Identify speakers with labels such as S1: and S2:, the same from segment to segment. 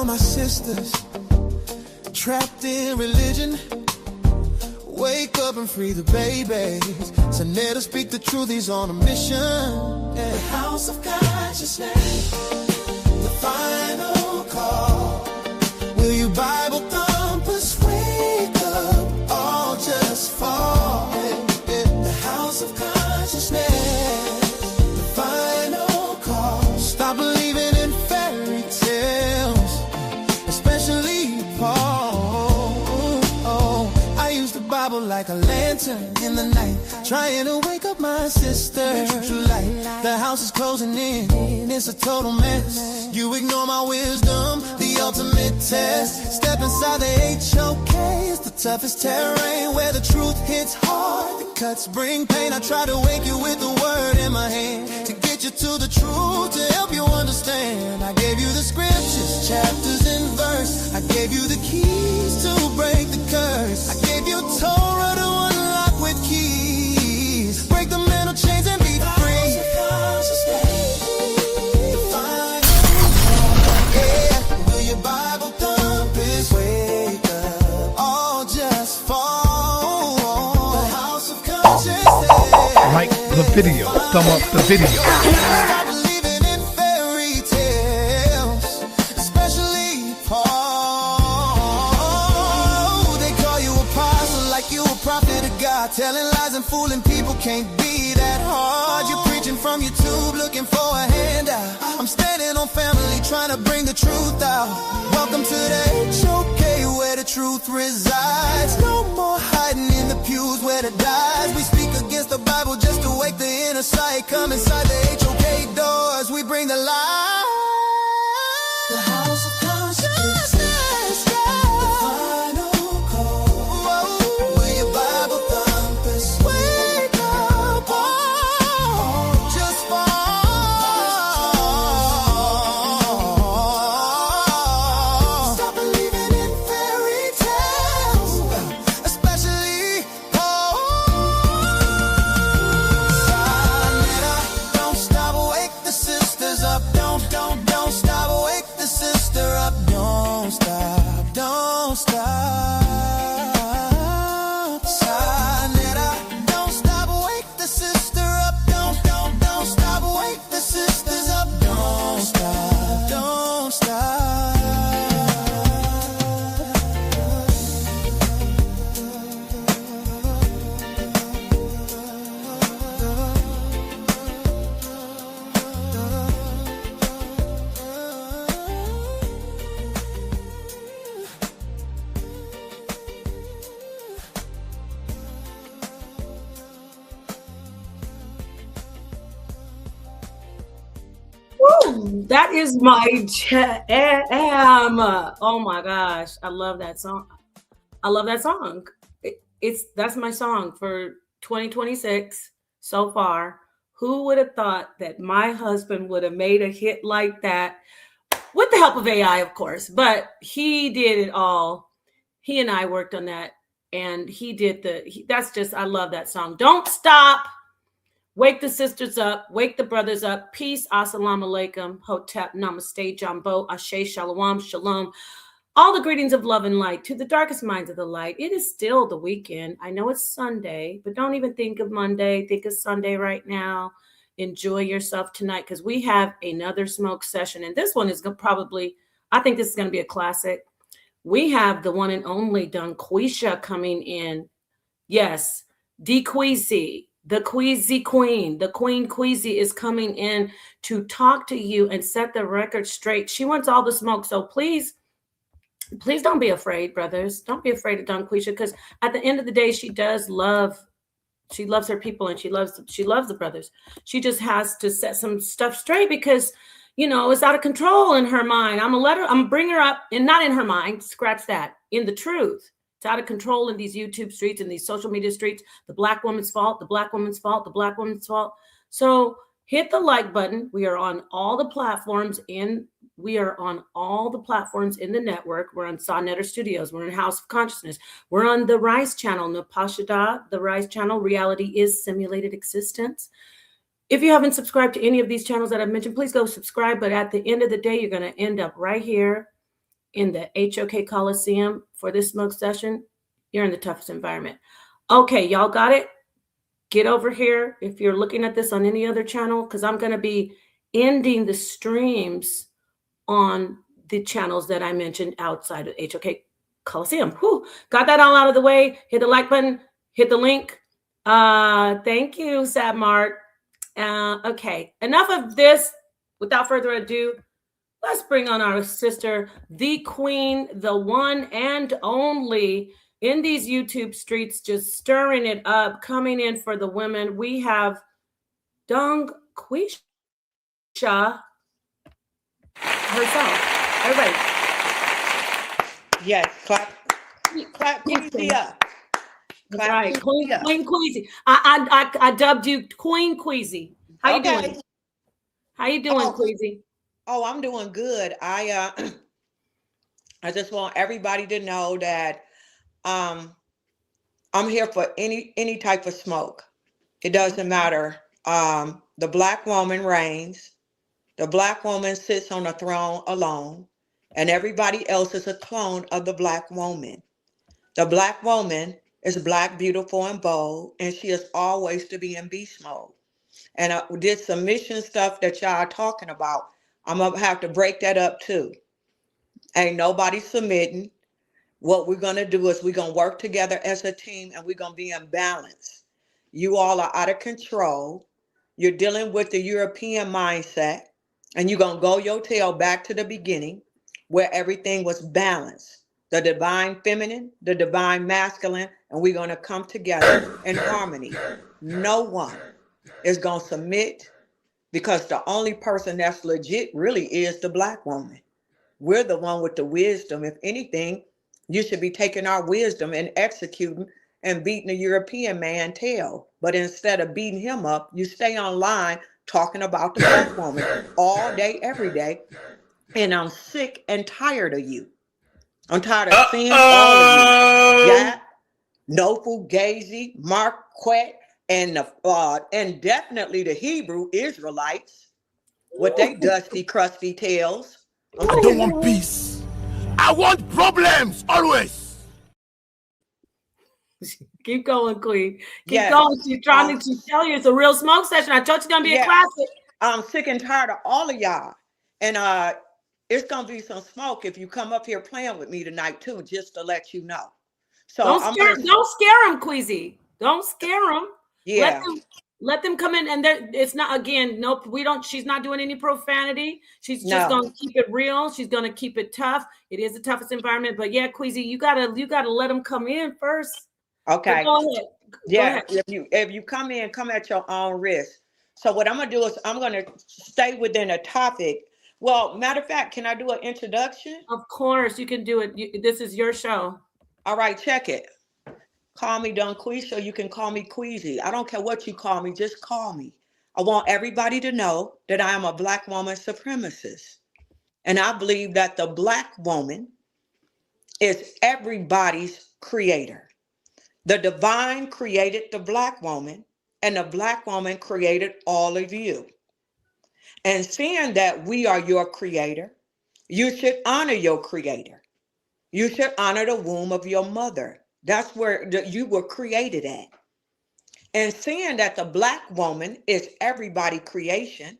S1: all my sisters trapped in religion. Wake up and free the babies. sa.neter speak the truth, he's on a mission. Yeah. The house of consciousness, the final call. Will you Bible thumpers wake up, all just fall? Yeah. The house of consciousness, the final call. Stop believing in fairy tales, especially Paul. Bible like a lantern in the night, trying to wake up my sister. True light, the house is closing in, it's a total mess. You ignore my wisdom, the ultimate test. Step inside the HOK, it's the toughest terrain, where the truth hits hard, the cuts bring pain. I try to wake you with the word in my hand, to get you to the truth, to help you understand. I gave you the scriptures, chapters and verse. I gave you the keys to break the curse. I gave you Torah to unlock with keys. Break the mental chains and be free. Yeah, will your Bible thumpers wake up, all just fall? The house of consciousness.
S2: Like the video, thumb up the video.
S1: Stop believing in fairy tales, especially Paul. They call you apostle like you a prophet of God, telling lies and fooling people can't be that hard. You're preaching from YouTube, looking for a handout. I'm standing on family, trying to bring the truth out. Welcome to the HOK, where the truth resides. No more hiding in the pews where the dies. We speak against the Bible just to wake the inner sight. Come inside the HOK doors, we bring the light. The house of consciousness, the final call. Will your Bible thumpers wake up, all just fall? Stop believing in fairy tales, especially Paul. sa.neter, don't stop, wake the sisters up. Don't stop, wake the sister up. Don't stop, don't stop. sa.neter, don't stop, wake the sister up. Don't stop, wake the sisters up. Don't stop, don't stop.
S3: Woo, that is my jam. Oh my gosh, I love that song. I love that song. That's my song for 2026 so far. Who would have thought that my husband would have made a hit like that, with the help of AI, of course, but he did it all. He and I worked on that, and he did I love that song. Don't stop. Wake the sisters up, wake the brothers up. Peace, assalamu alaikum, hotep, namaste, jambo, ashe, shalom, shalom. All the greetings of love and light to the darkest minds of the light. It is still the weekend. I know it's Sunday, but don't even think of Monday. Think of Sunday right now. Enjoy yourself tonight, because we have another smoke session. And this one is probably, I think this is going to be a classic. We have the one and only Dungqueesha coming in. Yes, Dungqueesha. The Queasy Queen, the Queen Queasy is coming in to talk to you and set the record straight. She wants all the smoke. So please don't be afraid, brothers. Don't be afraid of Dungqueesha, because at the end of the day, she loves her people, and she loves the brothers. She just has to set some stuff straight, because, it's out of control in her mind. I'm gonna bring her up, and not in her mind, scratch that, in the truth. It's out of control in these YouTube streets and these social media streets. The black woman's fault, the black woman's fault, the black woman's fault. So hit the like button. We are on all the platforms in the network. We're on sa.neter Studios. We're in House of Consciousness. We're on the Rise channel, Napashada, the Rise channel. Reality is simulated existence. If you haven't subscribed to any of these channels that I've mentioned, please go subscribe. But at the end of the day, you're going to end up right here in the HOK Coliseum for this smoke session, you're in the toughest environment. Okay, y'all got it? Get over here if you're looking at this on any other channel, because I'm going to be ending the streams on the channels that I mentioned outside of HOK Coliseum. Whew, got that all out of the way. Hit the like button, hit the link. Thank you, Mart. Okay, enough of this. Without further ado, let's bring on our sister, the queen, the one and only in these YouTube streets, just stirring it up, coming in for the women. We have Dungqueesha herself. Everybody.
S4: Yes, clap Queasy up.
S3: That's right, Queen Queasy. I dubbed you Queen Queasy. How you doing? How you doing, Queasy?
S4: Oh, I'm doing good. I just want everybody to know that I'm here for any type of smoke. It doesn't matter. The Black woman reigns. The Black woman sits on a throne alone, and everybody else is a clone of the Black woman. The Black woman is Black, beautiful, and bold, and she is always to be in beast mode. And this submission stuff that y'all are talking about, I'm gonna have to break that up too. Ain't nobody submitting. What we're gonna do is we're gonna work together as a team, and we're gonna be in balance. You all are out of control. You're dealing with the European mindset, and you're gonna go your tail back to the beginning where everything was balanced. The divine feminine, the divine masculine, and we're gonna come together in harmony. No one is gonna submit, because the only person that's legit really is the Black woman. We're the one with the wisdom. If anything, you should be taking our wisdom and executing and beating the European man tail. But instead of beating him up, you stay online talking about the Black woman all day, every day. And I'm sick and tired of you. I'm tired of seeing all of you. Yeah. No Fugazi, Marquette, and definitely the Hebrew Israelites with their dusty, crusty tails.
S1: I don't want peace. I want problems always.
S3: Keep going, Queen. Keep going. She's trying to tell you it's a real smoke session. I told you it's gonna be a classic.
S4: I'm sick and tired of all of y'all. And it's gonna be some smoke if you come up here playing with me tonight too, just to let you know. So
S3: don't scare them, Queasy. Don't scare them.
S4: Yeah.
S3: Let them come in, and it's not, again, nope, we don't, she's not doing any profanity. She's just going to keep it real. She's going to keep it tough. It is the toughest environment, but yeah, Queasy, you gotta let them come in first.
S4: Okay.
S3: Go ahead.
S4: Yeah. Go ahead. If you come in, come at your own risk. So what I'm going to do is I'm going to stay within a topic. Well, matter of fact, can I do an introduction?
S3: Of course, you can do it. This is your show.
S4: All right, check it. Call me Dungqueesha, you can call me Queasy. I don't care what you call me, just call me. I want everybody to know that I am a Black woman supremacist. And I believe that the Black woman is everybody's creator. The divine created the Black woman, and the Black woman created all of you. And seeing that we are your creator, you should honor your creator. You should honor the womb of your mother. That's where you were created at. And seeing that the Black woman is everybody's creation,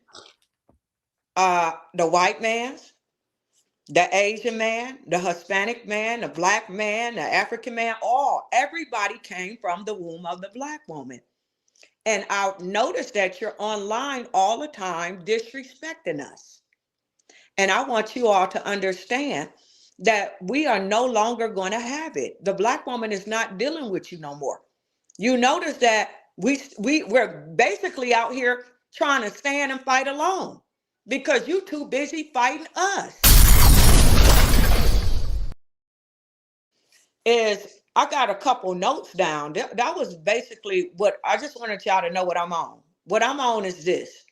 S4: the white man's, the Asian man, the Hispanic man, the Black man, the African man, everybody came from the womb of the Black woman. And I noticed that you're online all the time disrespecting us. And I want you all to understand that we are no longer going to have it. The Black woman is not dealing with you no more. You notice that we're basically out here trying to stand and fight alone because you're too busy fighting us. I got a couple notes down. That was basically what I just wanted y'all to know what I'm on. What I'm on is this.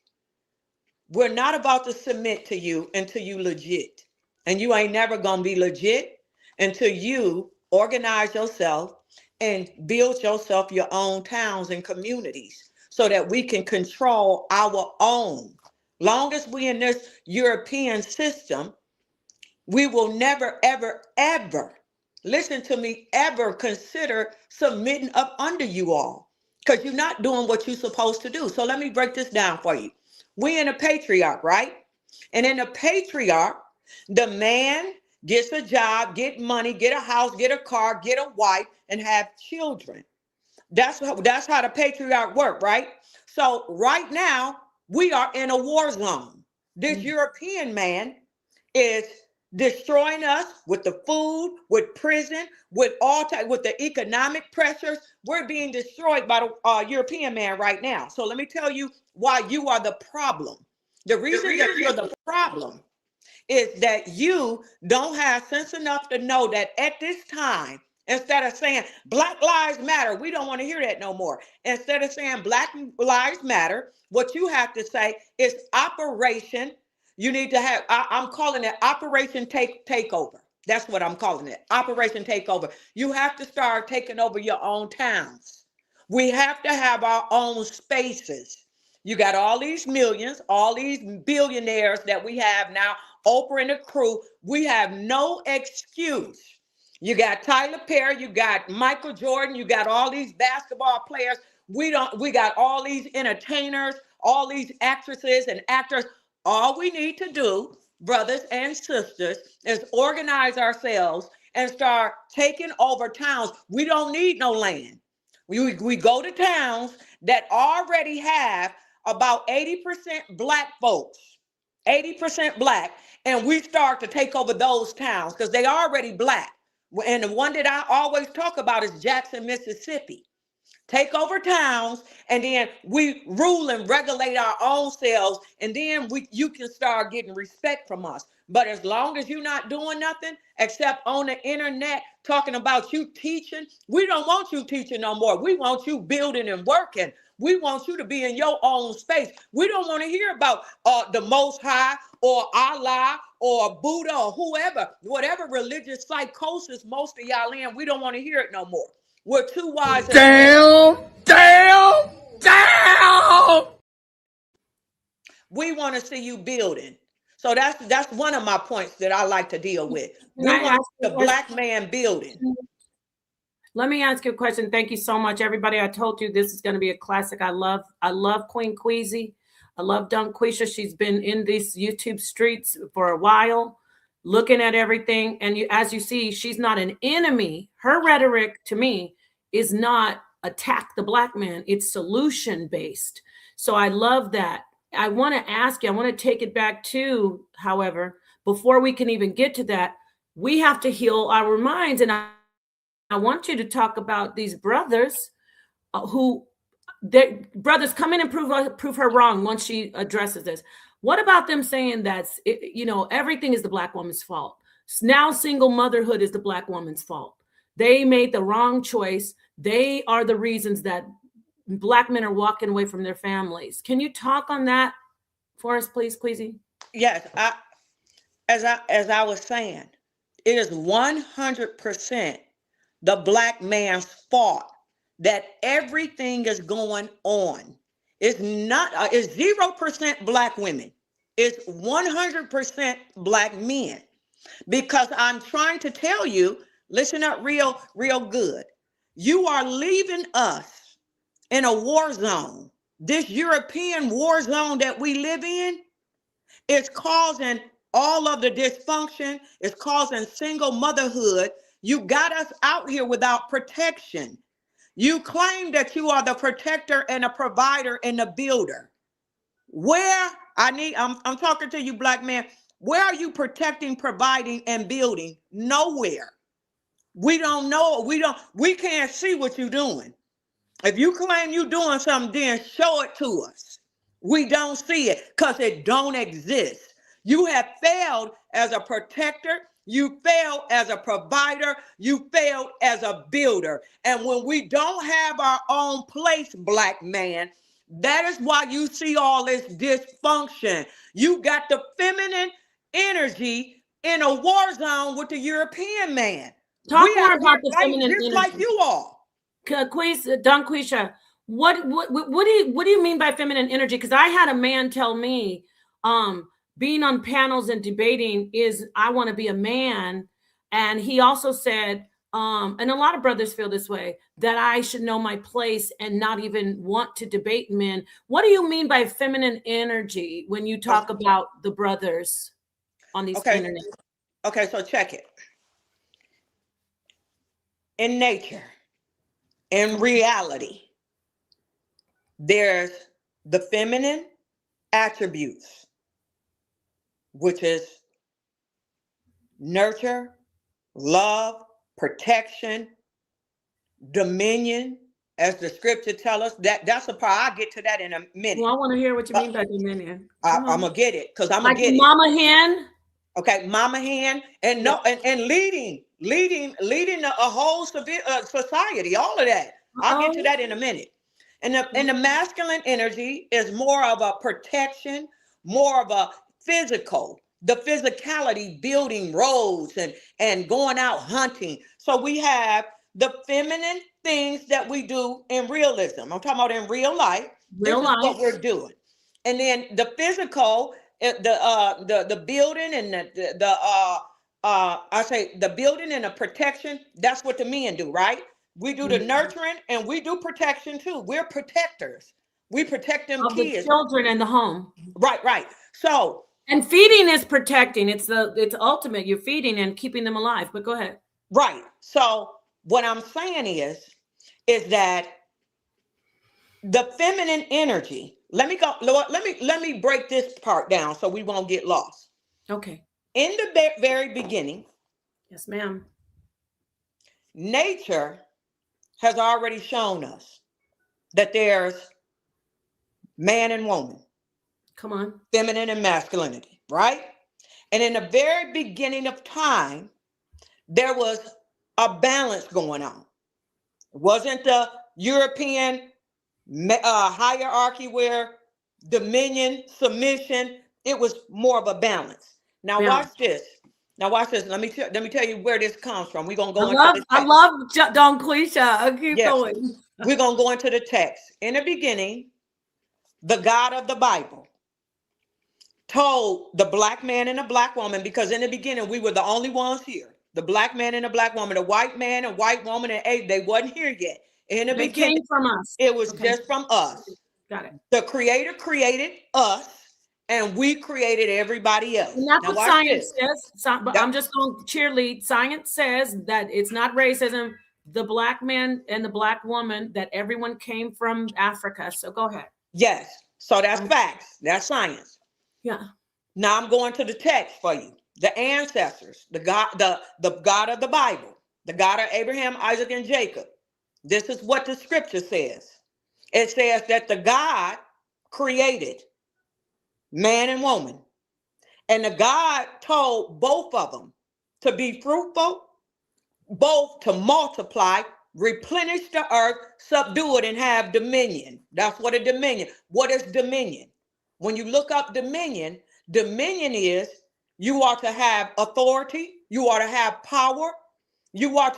S4: We're not about to submit to you until you legit. And you ain't never going to be legit until you organize yourself and build yourself your own towns and communities so that we can control our own. Long as we in this European system, We will never, ever, ever, listen to me, ever consider submitting up under you all, because you're not doing what you're supposed to do. So let me break this down for you. We in a patriarch, right? And in a patriarch, the man gets a job, get money, get a house, get a car, get a wife, and have children. That's how the patriarch work, right? So right now, we are in a war zone. This European man is destroying us with the food, with prison, with with the economic pressures. We're being destroyed by the European man right now. So let me tell you why you are the problem. The reason that you're the problem is that you don't have sense enough to know that at this time, instead of saying Black Lives Matter, we don't want to hear that no more. Instead of saying Black Lives Matter, what you have to say is Operation. You need to have, I'm calling it Operation Takeover. That's what I'm calling it, Operation Takeover. You have to start taking over your own towns. We have to have our own spaces. You got all these millions, all these billionaires that we have now, Oprah and the crew. We have no excuse. You got Tyler Perry, you got Michael Jordan, you got all these basketball players. We got all these entertainers, all these actresses and actors. All we need to do, brothers and sisters, is organize ourselves and start taking over towns. We don't need no land. We go to towns that already have about 80% Black folks, 80% Black, and we start to take over those towns because they already Black. And the one that I always talk about is Jackson, Mississippi. Take over towns, and then we rule and regulate our own selves, and then you can start getting respect from us. But as long as you're not doing nothing except on the internet talking about you teaching, we don't want you teaching no more. We want you building and working. We want you to be in your own space. We don't want to hear about the Most High or Allah or Buddha or whoever, whatever religious psychosis most of y'all in. We don't want to hear it no more. We're too wise.
S2: Down.
S4: We want to see you building. So that's one of my points that I like to deal with. We want the Black man building.
S3: Let me ask you a question. Thank you so much, everybody. I told you this is going to be a classic. I love Queen Queasy. I love Dungqueesha. She's been in these YouTube streets for a while, looking at everything. And as you see, she's not an enemy. Her rhetoric to me is not attack the Black man. It's solution based. So I love that. I want to ask you, I want to take it back to, however, before we can even get to that, we have to heal our minds. And I want you to talk about these brothers brothers come in and prove her wrong once she addresses this. What about them saying that, everything is the Black woman's fault? Now single motherhood is the Black woman's fault. They made the wrong choice. They are the reasons that Black men are walking away from their families. Can you talk on that for us, please, Queasy?
S4: Yes. As I was saying, it is 100% the Black man's fault that everything is going on. It's not, it's 0% Black women. It's 100% Black men. Because I'm trying to tell you, listen up real good. You are leaving us in a war zone. This European war zone that we live in is causing all of the dysfunction. It's causing single motherhood. You got us out here without protection. You claim that you are the protector and a provider and a builder. Where I'm talking to you, Black man. Where are you protecting, providing, and building? Nowhere. We don't know. We can't see what you're doing. If you claim you're doing something, then show it to us. We don't see it because it don't exist. You have failed as a protector. You failed as a provider. You failed as a builder. And when we don't have our own place, Black man, that is why you see all this dysfunction. You got the feminine energy in a war zone with the European man.
S3: Talk more about the feminine
S4: just
S3: energy.
S4: like you all.
S3: Dungqueesha, what do you mean by feminine energy? Because I had a man tell me being on panels and debating is, I want to be a man. And he also said, and a lot of brothers feel this way, that I should know my place and not even want to debate men. What do you mean by feminine energy when you talk about the brothers on these internet?
S4: Okay, so check it. In nature, in reality, there's the feminine attributes, which is nurture, love, protection, dominion, as the scripture tells us. That's the part. I'll get to that in a minute.
S3: Well, I want to hear what you mean by dominion.
S4: I'm gonna get it, because I'm
S3: like
S4: gonna get
S3: mama hen.
S4: Okay, mama hen, and leading a whole society, all of that. I'll get to that in a minute. And the masculine energy is more of a protection, more of a physical, the physicality, building roads and going out hunting. So we have the feminine things that we do in realism. I'm talking about in real life. This is what we're doing. And then the physical, the building and I say the building and the protection, that's what the men do, right? We do the nurturing and we do protection too. We're protectors. We protect them
S3: of
S4: kids.
S3: the children in the home.
S4: Right. So,
S3: and feeding is protecting. It's ultimate. You're feeding and keeping them alive. But go ahead.
S4: Right. So what I'm saying is that the feminine energy, let me break this part down so we won't get lost.
S3: Okay.
S4: In the very beginning,
S3: yes, ma'am,
S4: nature has already shown us that there's man and woman.
S3: Come on.
S4: Feminine and masculinity, right? And in the very beginning of time, there was a balance going on. It wasn't the European hierarchy where dominion, submission, it was more of a balance. Now watch this. Let me tell you where this comes from. We're gonna go into the text.
S3: I love Dungqueesha. Keep going.
S4: We're gonna go into the text. In the beginning, the God of the Bible told the black man and the black woman, because in the beginning we were the only ones here. The black man and the black woman, the white man and white woman, and they wasn't here yet. In the beginning,
S3: came from us.
S4: It was just from us.
S3: Got it.
S4: The Creator created us, and we created everybody else.
S3: And that's what science says. But I'm just going to cheerlead. Science says that it's not racism. The black man and the black woman, that everyone came from Africa. So go ahead.
S4: Yes. So that's facts. That's science.
S3: Yeah.
S4: Now I'm going to the text for you. The ancestors, the God of the Bible, the God of Abraham, Isaac, and Jacob. This is what the scripture says. It says that the God created man and woman. And the God told both of them to be fruitful, both to multiply, replenish the earth, subdue it, and have dominion. That's what a dominion. What is dominion? When you look up dominion, dominion is you are to have authority, you are to have power, you are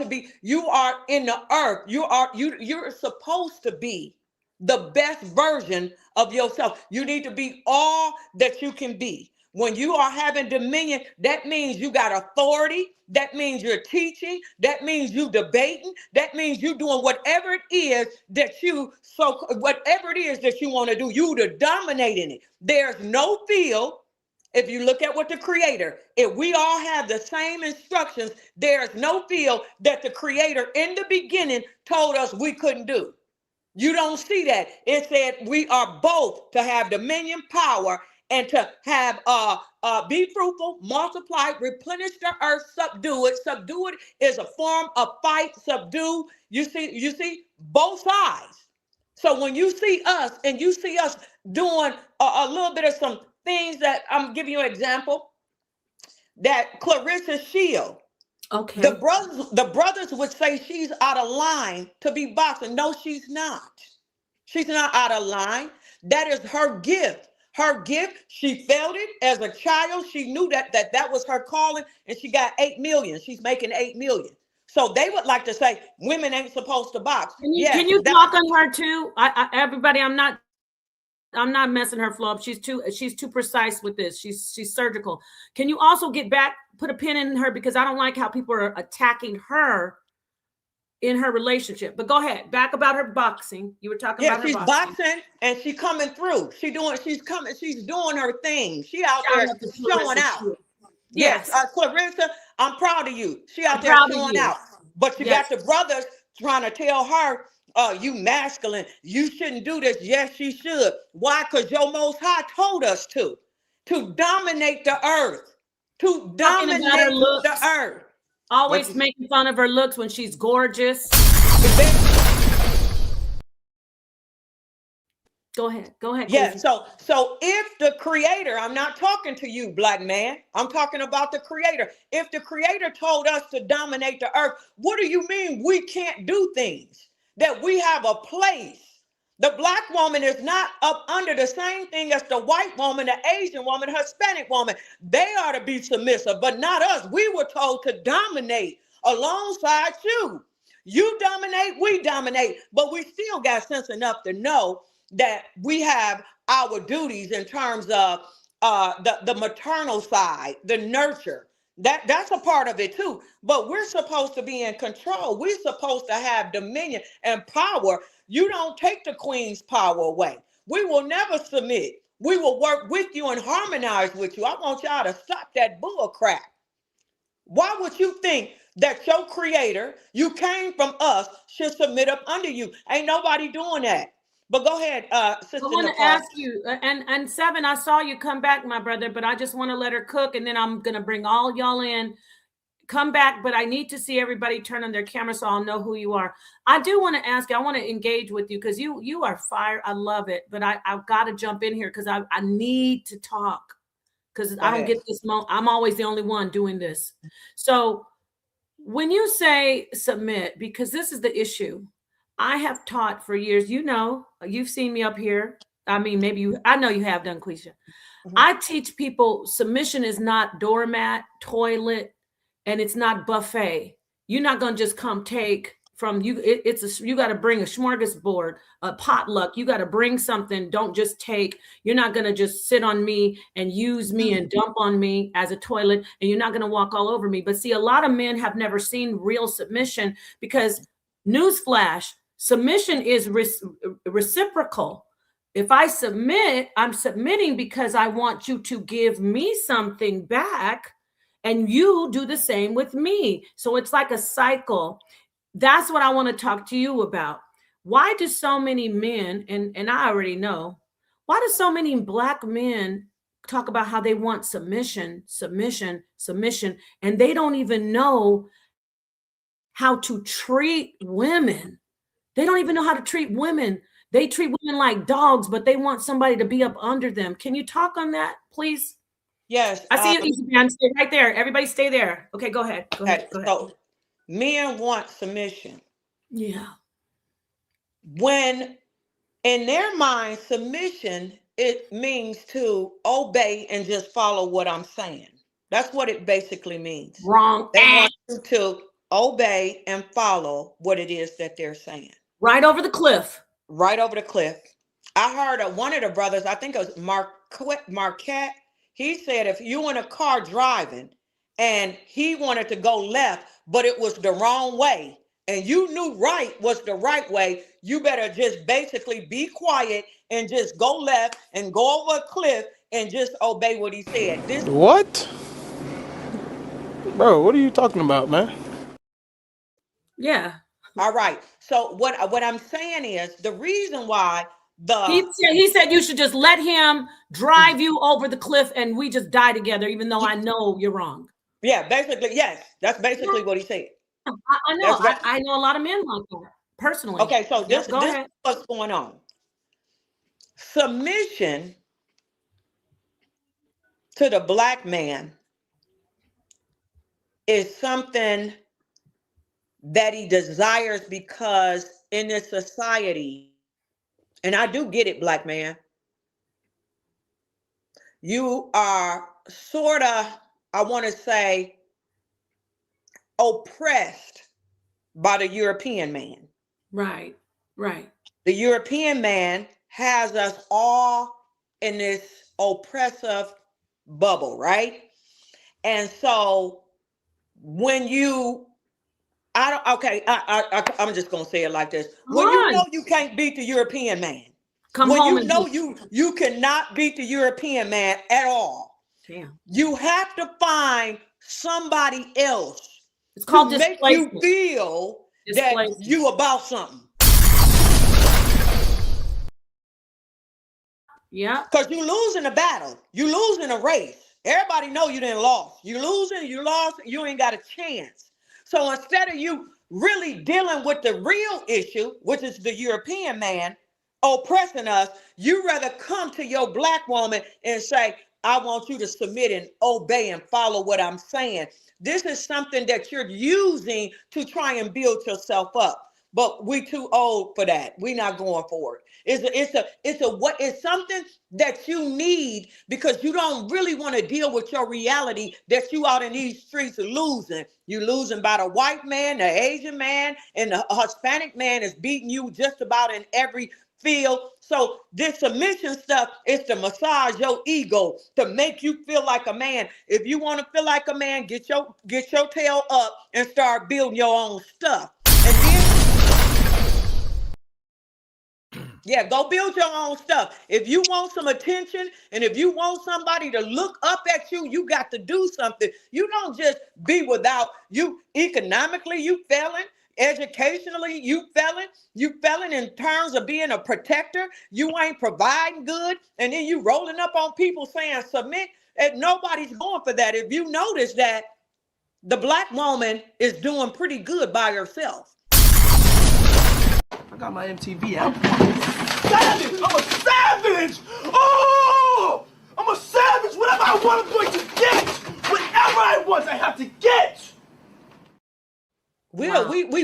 S4: in the earth, you're supposed to be the best version of yourself. You need to be all that you can be. When you are having dominion, that means you got authority. That means you're teaching. That means you debating. That means you doing whatever it is that you want to do. You to dominate in it. There's no field. If you look at what the Creator, if we all have the same instructions, there's no field that the Creator in the beginning told us we couldn't do. You don't see that. It said we are both to have dominion, power, and to have be fruitful, multiply, replenish the earth, subdue it. Subdue it is a form of fight. Subdue. You see both sides. So when you see us and you see us doing a little bit of some things that I'm giving you an example, that Clarissa Shield.
S3: Okay.
S4: The brothers would say she's out of line to be boxing. No, she's not. She's not out of line. That is her gift. Her gift, she felt it as a child. She knew that was her calling, and she got 8 million. She's making 8 million. So they would like to say women ain't supposed to box.
S3: Can you talk on her too? Everybody, I'm not I'm not messing her flow up. She's too precise with this. She's surgical. Can you also get back, put a pin in her, because I don't like how people are attacking her in her relationship. But go ahead. Back about her boxing. You were talking about her
S4: she's
S3: boxing.
S4: boxing and she's coming through. She's doing her thing. She out there showing out. Yes, Clarissa, I'm proud of you. She out there showing out. But you got the brothers trying to tell her, you masculine, you shouldn't do this. Yes, she should. Why? Because your Most High told us to dominate the earth, to dominate the earth.
S3: Always making fun of her looks when she's gorgeous. Go ahead.
S4: Yeah. So if the creator, I'm not talking to you, black man, I'm talking about the creator. If the creator told us to dominate the earth, what do you mean we can't do things? That we have a place. The black woman is not up under the same thing as the white woman, the Asian woman, Hispanic woman. They are to be submissive, but not us. We were told to dominate alongside you. You dominate, we dominate, but we still got sense enough to know that we have our duties in terms of the maternal side, the nurture. That's a part of it too. But we're supposed to be in control. We're supposed to have dominion and power. You don't take the queen's power away. We will never submit. We will work with you and harmonize with you. I want y'all to stop that bull crap. Why would you think that your creator, you came from us, should submit up under you? Ain't nobody doing that. But go ahead, Sister
S3: I want
S4: Nicole.
S3: to ask you, and Seven, I saw you come back, my brother, but I just want to let her cook, and then I'm going to bring all y'all in. Come back, but I need to see everybody turn on their camera so I'll know who you are. I do want to ask you, I want to engage with you because you are fire. I love it, but I've got to jump in here because I need to talk because I don't get this moment. I'm always the only one doing this. So when you say submit, because this is the issue, I have taught for years, you've seen me up here. I mean, I know you have, Dungqueesha. I teach people submission is not doormat, toilet, and it's not buffet. You're not going to just come take from you. You got to bring a smorgasbord, a potluck. You got to bring something. Don't just take. You're not going to just sit on me and use me and dump on me as a toilet. And you're not going to walk all over me. But see, a lot of men have never seen real submission because newsflash, submission is reciprocal. If I submit, I'm submitting because I want you to give me something back and you do the same with me. So it's like a cycle. That's what I want to talk to you about. Why do so many men, and I already know, why do so many Black men talk about how they want submission, and they don't even know how to treat women? They don't even know how to treat women. They treat women like dogs, but they want somebody to be up under them. Can you talk on that, please?
S4: Yes.
S3: I see you, man. Stay right there. Everybody stay there. Okay, go ahead. Go ahead.
S4: So men want submission.
S3: Yeah.
S4: When in their mind, submission, it means to obey and just follow what I'm saying. That's what it basically means.
S3: Wrong.
S4: They want you to obey and follow what it is that they're saying.
S3: Right over the cliff.
S4: Right over the cliff. I heard one of the brothers, I think it was Marquette. He said if you in a car driving and he wanted to go left, but it was the wrong way, and you knew right was the right way, you better just basically be quiet and just go left and go over a cliff and just obey what he said.
S5: What? Bro, what are you talking about, man?
S3: Yeah.
S4: All right. So what I'm saying is the reason why
S3: he said you should just let him drive you over the cliff and we just die together, even though I know you're wrong.
S4: Yeah, basically, yes. That's basically what he said.
S3: I know. I know a lot of men like that personally.
S4: Okay, so this is what's going on. Submission to the Black man is something that he desires because in this society, and I do get it, Black man, you are sort of, I want to say, oppressed by the European man.
S3: Right.
S4: The European man has us all in this oppressive bubble, right? And so when you, I'm just gonna say it like this.
S3: Come
S4: When you
S3: on.
S4: know you can't beat the European man,
S3: Come
S4: when
S3: home
S4: you
S3: and
S4: know
S3: beat.
S4: you cannot beat the European man at all,
S3: Damn.
S4: you have to find somebody else
S3: It's
S4: to
S3: called
S4: make you
S3: displacement.
S4: feel that
S3: Displacement.
S4: you about something.
S3: Yeah.
S4: Because you losing a battle. You losing a race. Everybody know you didn't lost. You losing, you lost, you ain't got a chance. So instead of you really dealing with the real issue, which is the European man oppressing us, you rather come to your black woman and say, I want you to submit and obey and follow what I'm saying. This is something that you're using to try and build yourself up. But we too old for that. We're not going for it. It's something that you need because you don't really want to deal with your reality that you out in these streets are losing. You losing by the white man, the Asian man, and the Hispanic man is beating you just about in every field. So this submission stuff is to massage your ego, to make you feel like a man. If you want to feel like a man, get your tail up and start building your own stuff. And then yeah, go build your own stuff. If you want some attention and if you want somebody to look up at you, you got to do something. You don't just be without. You economically, you failing. Educationally, you failing in terms of being a protector. You ain't providing good. And then you rolling up on people saying submit. And nobody's going for that. If you notice that the black woman is doing pretty good by herself.
S6: I got my MTV out. Savage! I'm a savage! Oh! I'm a savage! Whatever I want, I'm going to get! Whatever I want, I have to get!
S4: We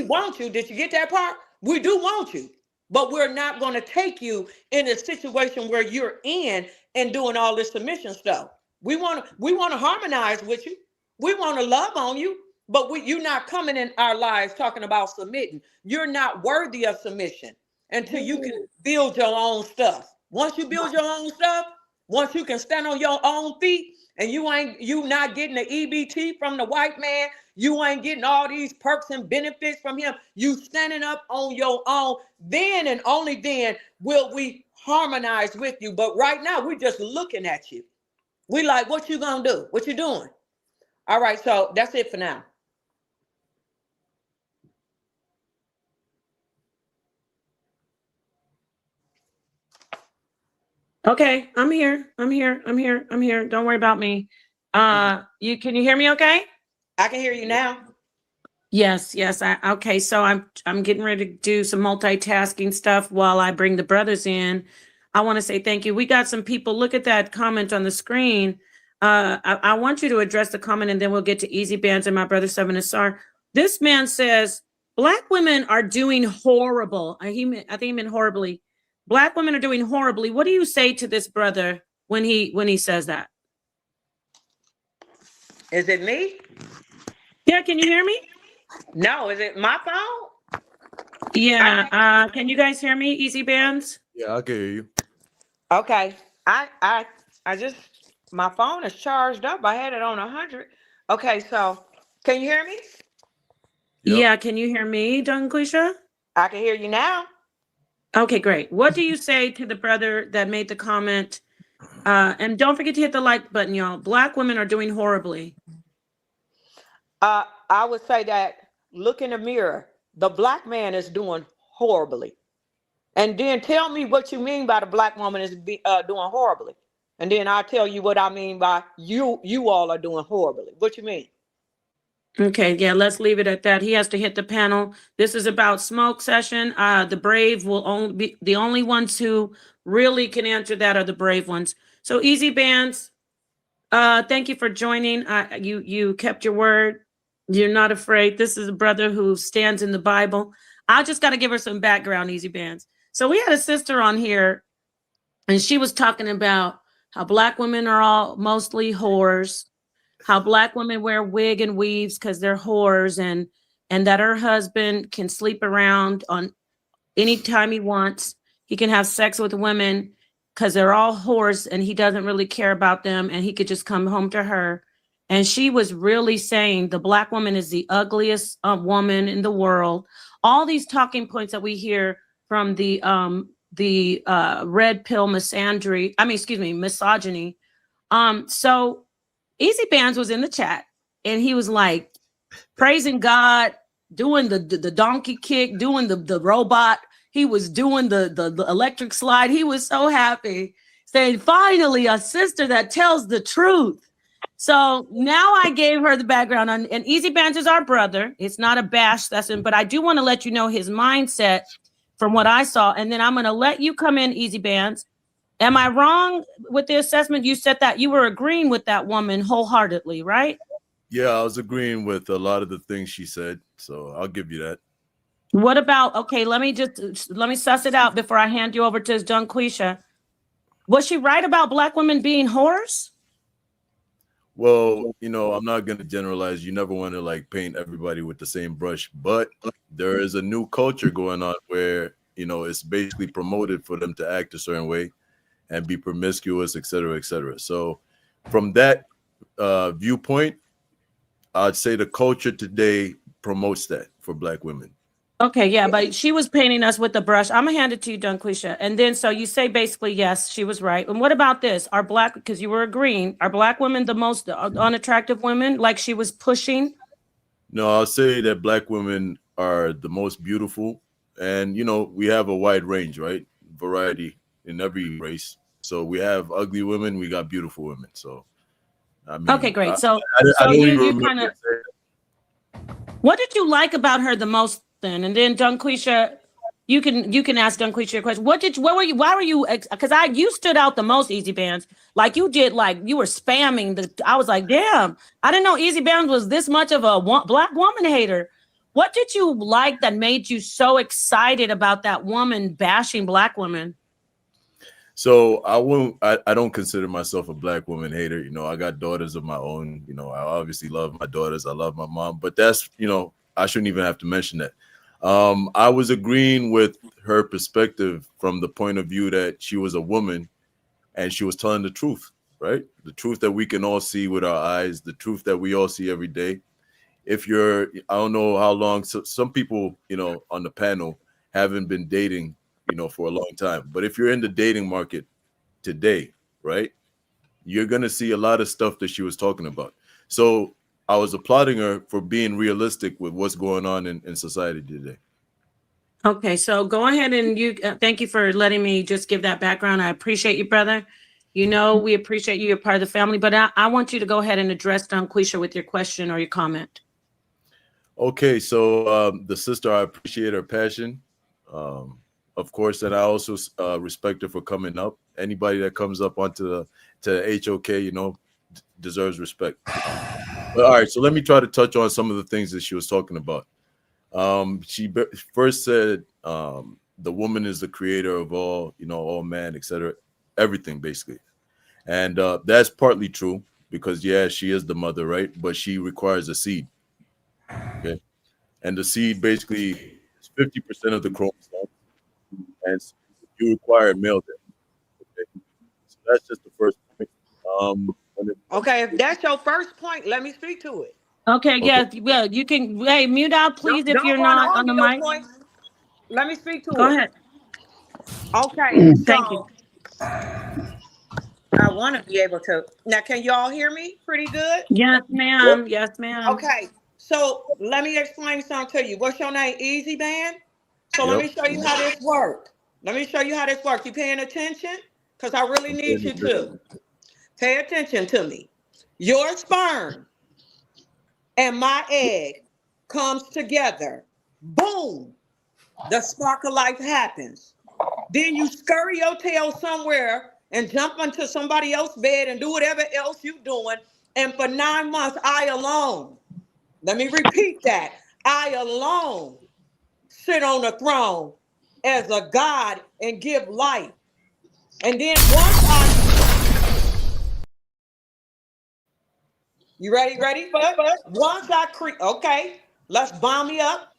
S4: want you. Did you get that part? We do want you. But we're not going to take you in a situation where you're in and doing all this submission stuff. We want to harmonize with you. We want to love on you. But you're not coming in our lives talking about submitting. You're not worthy of submission until you can build your own stuff. Once you build your own stuff, once you can stand on your own feet and you not getting the EBT from the white man, you ain't getting all these perks and benefits from him, you standing up on your own, then and only then will we harmonize with you. But right now, we're just looking at you. We like, what you gonna do? What you doing? All right, so that's it for now.
S3: Okay, I'm here. Don't worry about me. Can you hear me okay?
S4: I can hear you now.
S3: Yes. Okay, so I'm getting ready to do some multitasking stuff while I bring the brothers in. I want to say thank you. We got some people. Look at that comment on the screen. I want you to address the comment and then we'll get to Easy Bands and my brother sa.neter. This man says Black women are doing horrible. I think he meant horribly. Black women are doing horribly. What do you say to this brother when he says that?
S4: Is it me?
S3: Yeah, can you hear me?
S4: No, is it my phone?
S3: Yeah. Can you guys hear me? Easy Bands?
S5: Yeah, I can hear you.
S4: Okay. I just, my phone is charged up. I had it on 100. Okay, so can you hear me?
S5: Yep.
S3: Yeah, can you hear me, Dungqueesha?
S4: I can hear you now.
S3: Okay, great. What do you say to the brother that made the comment? And don't forget to hit the like button, y'all. Black women are doing horribly.
S4: I would say that look in the mirror. The black man is doing horribly. And then tell me what you mean by the black woman is doing horribly. And then I'll tell you what I mean by you all are doing horribly. What you mean?
S3: Okay, yeah, let's leave it at that. He has to hit the panel. This is about smoke session. The brave will only be the only ones who really can answer that are the brave ones. So Easy Bands, thank you for joining. You kept your word. You're not afraid. This is a brother who stands in the Bible. I just got to give her some background, Easy Bands. So we had a sister on here, and she was talking about how Black women are all mostly whores, how Black women wear wig and weaves because they're whores, and that her husband can sleep around on any time he wants. he can have sex with women because they're all whores and he doesn't really care about them, and he could just come home to her. And she was really saying the Black woman is the ugliest woman in the world. All these talking points that we hear from the red pill misogyny. So Easy Bands was in the chat and he was like praising God, doing the donkey kick, doing the robot. He was doing the electric slide. He was so happy, saying, finally, a sister that tells the truth. So now I gave her the background on, and Easy Bands is our brother. It's not a bash session, but I do want to let you know his mindset from what I saw. And then I'm going to let you come in, Easy Bands. Am I wrong with the assessment? You said that you were agreeing with that woman wholeheartedly, right?
S5: Yeah, I was agreeing with a lot of the things she said, so I'll give you that.
S3: What about, okay, let me suss it out before I hand you over to Dungqueesha. Was she right about Black women being whores?
S5: Well, I'm not going to generalize. You never want to like paint everybody with the same brush, but there is a new culture going on where, it's basically promoted for them to act a certain way and be promiscuous, et cetera, et cetera. So from that viewpoint, I'd say the culture today promotes that for Black women.
S3: Okay, yeah, but she was painting us with the brush. I'm gonna hand it to you, Dungqueesha. And then, so you say basically, yes, she was right. And what about this? Are Black, because you were agreeing, are Black women the most unattractive women, like she was pushing?
S5: No, I'll say that Black women are the most beautiful. And, we have a wide range, right? Variety in every race. So we have ugly women, we got beautiful women. So, I mean,
S3: okay, great. So you kind of, what did you like about her the most then? And then Dungqueesha, you can ask Dungqueesha your question. Why were you, because you stood out the most, Easy Bands. Like you did, like you were spamming I was like, damn, I didn't know Easy Bands was this much of a Black woman hater. What did you like that made you so excited about that woman bashing Black women?
S5: So I don't consider myself a Black woman hater. I got daughters of my own. I obviously love my daughters. I love my mom, but that's, I shouldn't even have to mention that. I was agreeing with her perspective from the point of view that she was a woman and she was telling the truth, right? The truth that we can all see with our eyes, the truth that we all see every day. I don't know how long, some people, on the panel haven't been dating, for a long time. But if you're in the dating market today, right, you're going to see a lot of stuff that she was talking about. So I was applauding her for being realistic with what's going on in society today.
S3: Okay, so go ahead and thank you for letting me just give that background. I appreciate you, brother. We appreciate you. You're part of the family, but I want you to go ahead and address Dungqueesha with your question or your comment.
S5: Okay, so the sister, I appreciate her passion. Of course, and I also respect her for coming up. Anybody that comes up onto the HOK, deserves respect. But, all right, so let me try to touch on some of the things that she was talking about. She first said the woman is the creator of all, all man, etc., everything basically. And that's partly true because, yeah, she is the mother, right? But she requires a seed. Okay. And the seed basically is 50% of the chromosome. And you require a male there. Okay. So that's just the first point.
S4: Okay, if that's your first point, let me speak to it.
S3: Okay, yeah, well, you can mute out, please, if you're not on the mic.
S4: Point. Let me speak to it.
S3: Go ahead.
S4: Okay,
S3: thank you.
S4: I want to be able to. Now, can y'all hear me pretty good?
S3: Yes, ma'am. Yes, ma'am.
S4: Okay, so let me explain something to you. What's your name? Easy Band? So let me show you how this works. You paying attention? Because I really need you to. Pay attention to me. Your sperm and my egg comes together. Boom. The spark of life happens. Then you scurry your tail somewhere and jump into somebody else's bed and do whatever else you're doing. And for 9 months, I alone, let me repeat that, I alone sit on the throne as a God and give life. And then you ready? Once I create, okay, let's bomb me up.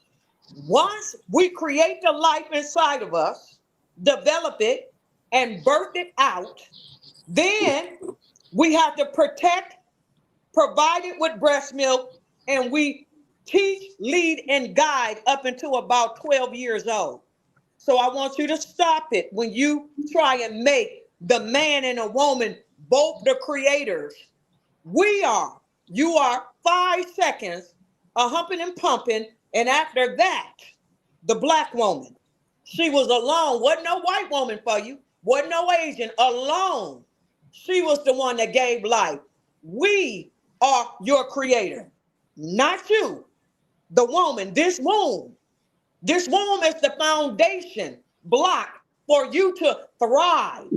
S4: Once we create the life inside of us, develop it, and birth it out. Then we have to protect, provide it with breast milk, and we teach, lead, and guide up until about 12 years old. So I want you to stop it when you try and make the man and a woman both the creators. You are 5 seconds of humping and pumping, and after that, the black woman, she was alone. Wasn't no white woman for you. Wasn't no Asian. Alone. She was the one that gave life. We are your creator, not you. The woman, this womb. This womb is the foundation block for you to thrive,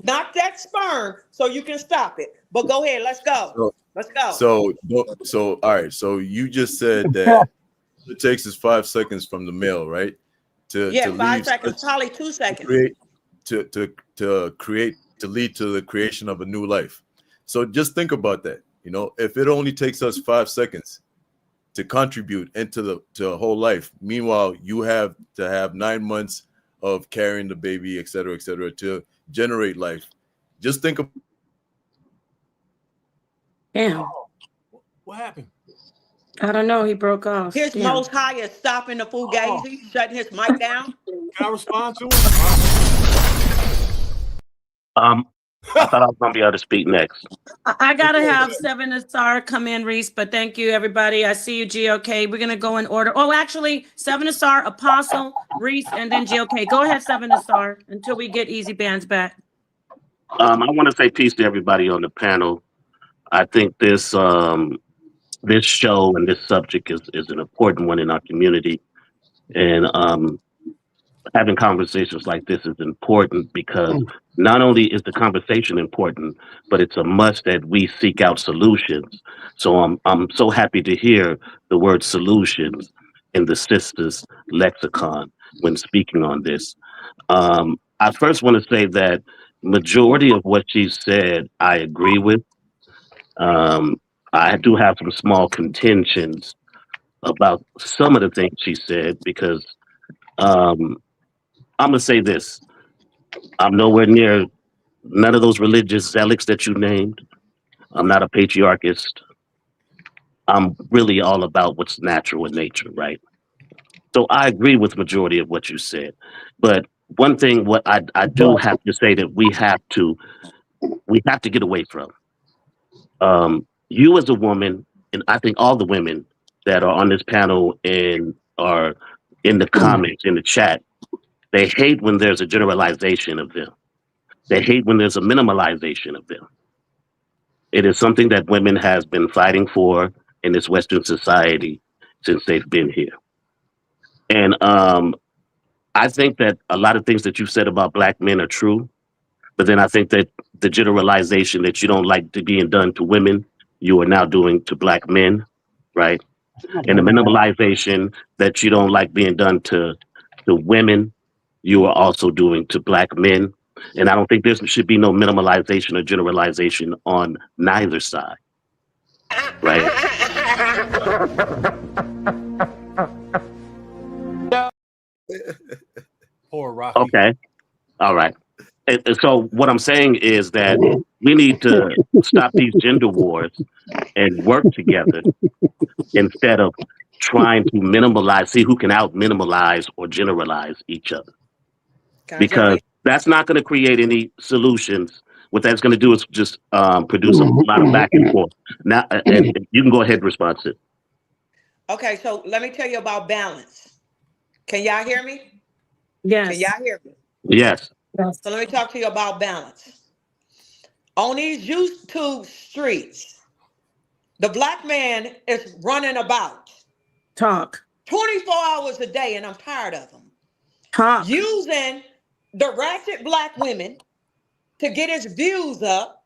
S4: not that sperm, so you can stop it. But go ahead, let's go. Let's go.
S5: So all right. So you just said that it takes us 5 seconds from the male, right? To
S4: 5 seconds, probably 2 seconds.
S5: To lead to the creation of a new life. So just think about that. You know, if it only takes us 5 seconds to contribute into a whole life, meanwhile you have to have 9 months of carrying the baby, et cetera, to generate life. Just think of.
S3: Damn.
S6: What happened?
S3: I don't know. He broke off.
S4: His Most High is stopping the fugazi, shutting his mic down.
S6: Can I respond to it?
S7: I thought I was gonna be able to speak next.
S3: I gotta have sa.neter come in, Reese, but thank you, everybody. I see you, GOK. We're gonna go in order. Oh, actually, sa.neter, Apostle, Reese, and then GOK. Go ahead, sa.neter, until we get Easy Bands back.
S7: I want to say peace to everybody on the panel. I think this this show and this subject is an important one in our community, and having conversations like this is important because not only is the conversation important, but it's a must that we seek out solutions. So I'm so happy to hear the word solutions in the sisters' lexicon when speaking on this. I first want to say that majority of what she said, I agree with. I do have some small contentions about some of the things she said because I'm gonna say this. I'm nowhere near none of those religious zealots that you named. I'm not a patriarchist. I'm really all about what's natural in nature, right? So I agree with majority of what you said. But one thing what I do have to say that we have to get away from. You as a woman, and I think all the women that are on this panel and are in the comments, in the chat, they hate when there's a generalization of them. They hate when there's a minimalization of them. It is something that women has been fighting for in this Western society since they've been here. And I think that a lot of things that you said about Black men are true, but then I think that the generalization that you don't like to being done to women, you are now doing to Black men, right? And the minimalization that you don't like being done to women, you are also doing to Black men. And I don't think there should be no minimalization or generalization on neither side, right?
S6: Poor Rocky.
S7: Okay, all right. And so what I'm saying is that we need to stop these gender wars and work together instead of trying to see who can out minimalize or generalize each other. Because that's not going to create any solutions. What that's going to do is just produce a lot of back and forth. Now, and you can go ahead and respond to it.
S4: Okay, so let me tell you about balance. Can y'all hear me?
S3: Yes.
S4: Can y'all hear me?
S7: Yes.
S4: So let me talk to you about balance. On these YouTube streets, the Black man is running about.
S3: Talk.
S4: 24 hours a day, and I'm tired of them.
S3: Talk.
S4: Using the ratchet Black women to get his views up,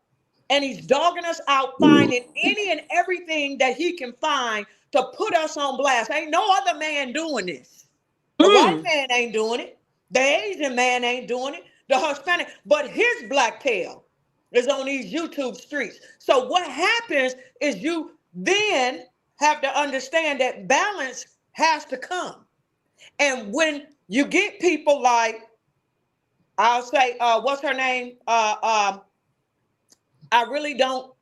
S4: and he's dogging us out, finding any and everything that he can find to put us on blast. Ain't no other man doing this. The white man ain't doing it. The Asian man ain't doing it. The Hispanic, but his black tail is on these YouTube streets. So what happens is you then have to understand that balance has to come. And when you get people like I'll say, what's her name? I really don't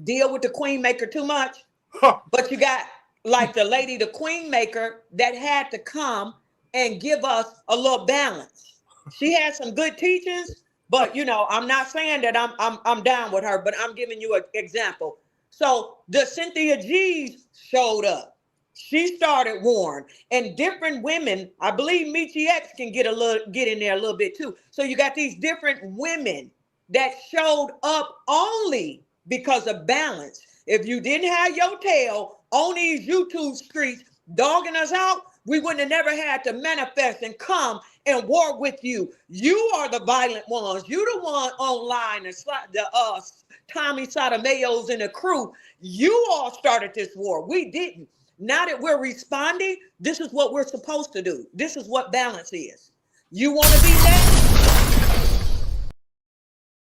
S4: deal with the queen maker too much, but you got like the lady, the queen maker, that had to come and give us a little balance. She had some good teachings, but you know, I'm not saying that I'm down with her, but I'm giving you an example. So the Cynthia G's showed up. She started Warren, and different women. I believe Michi X can get in there a little bit too. So you got these different women that showed up only because of balance. If you didn't have your tail on these YouTube streets dogging us out, we wouldn't have never had to manifest and come and war with you. You are the violent ones. You the one online, the Tommy Sotomayor's and the crew. You all started this war. We didn't. Now that we're responding, this is what we're supposed to do. This is what balance is. You want to be that?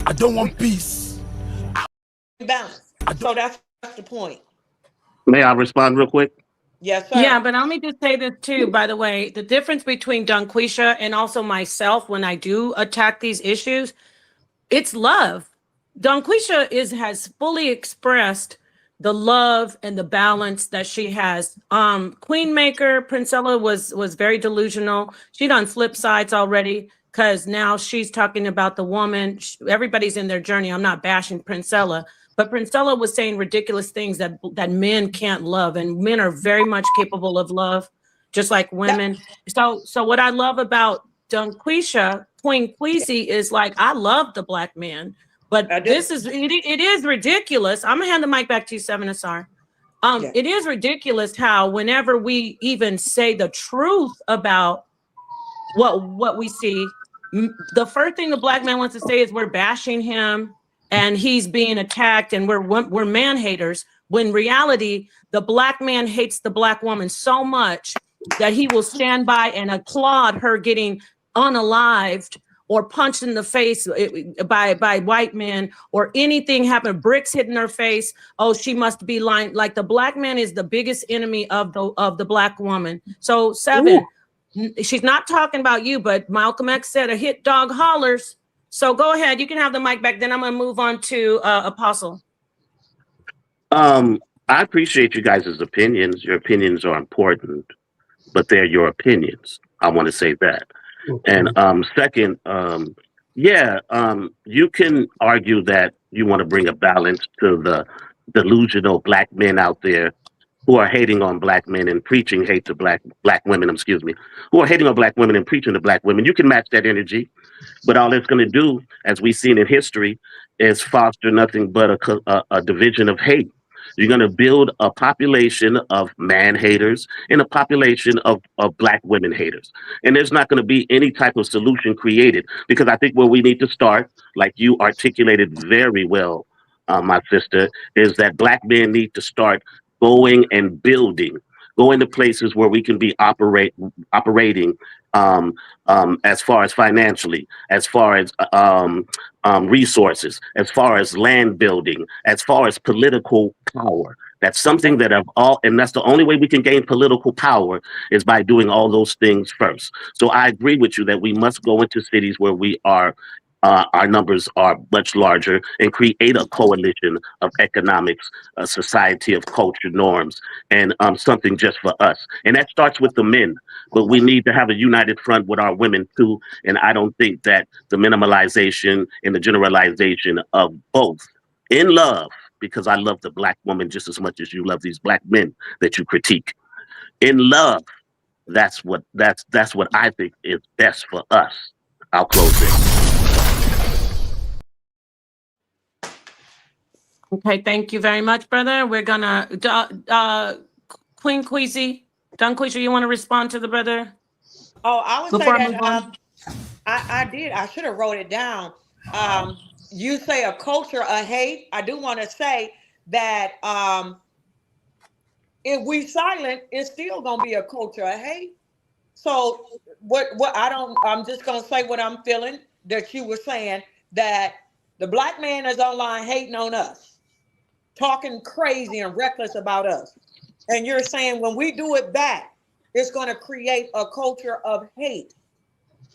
S6: I don't want peace.
S4: Balance. So that's the point.
S7: May I respond real quick?
S4: Yes, sir.
S3: Yeah, but let me just say this too, by the way, the difference between Dungqueesha and also myself when I do attack these issues, it's love. Dungqueesha has fully expressed the love and the balance that she has. Queen Maker, Princella was very delusional. She done flip sides already because now she's talking about the woman. Everybody's in their journey. I'm not bashing Princella, but Princella was saying ridiculous things that men can't love, and men are very much capable of love, just like women. So what I love about Dungqueesha, Queen Queasy, is like, I love the black man. But it is ridiculous. I'm gonna hand the mic back to you, sa.neter. It is ridiculous how whenever we even say the truth about what we see, the first thing the black man wants to say is we're bashing him and he's being attacked and we're man haters. When reality, the black man hates the black woman so much that he will stand by and applaud her getting unalived or punched in the face by white men, or anything happen, bricks hitting her face. Oh, she must be lying. Like, the black man is the biggest enemy of the black woman. So 7, she's not talking about you, but Malcolm X said a hit dog hollers. So go ahead, you can have the mic back. Then I'm gonna move on to Apostle.
S7: I appreciate you guys' opinions. Your opinions are important, but they're your opinions. I want to say that. And second, you can argue that you want to bring a balance to the delusional black men out there who are hating on black men and preaching hate to black women, who are hating on black women and preaching to black women. You can match that energy, but all it's going to do, as we've seen in history, is foster nothing but a division of hate. You're going to build a population of man haters and a population of black women haters. And there's not going to be any type of solution created, because I think where we need to start, like you articulated very well, my sister, is that black men need to start going and building, going to places where we can be operating as far as financially, as far as resources, as far as land building, as far as political power. That's something that and that's the only way we can gain political power, is by doing all those things first. So I agree with you that we must go into cities where we are, our numbers are much larger, and create a coalition of economics, a society of culture norms, and something just for us. And that starts with the men, but we need to have a united front with our women too. And I don't think that the minimalization and the generalization of both, in love, because I love the black woman just as much as you love these black men that you critique. In love, that's what I think is best for us. I'll close it.
S3: Okay, thank you very much, brother. We're gonna Queen Queasy, Dungqueesha, you want to respond to the brother?
S4: Oh, I would
S3: Before
S4: say
S3: I move
S4: that
S3: on?
S4: I did. I should have wrote it down. You say a culture of hate. I do want to say that if we silent, it's still gonna be a culture of hate. So I'm just gonna say what I'm feeling, that you were saying, that the black man is online hating on us, talking crazy and reckless about us. And you're saying when we do it back, it's going to create a culture of hate.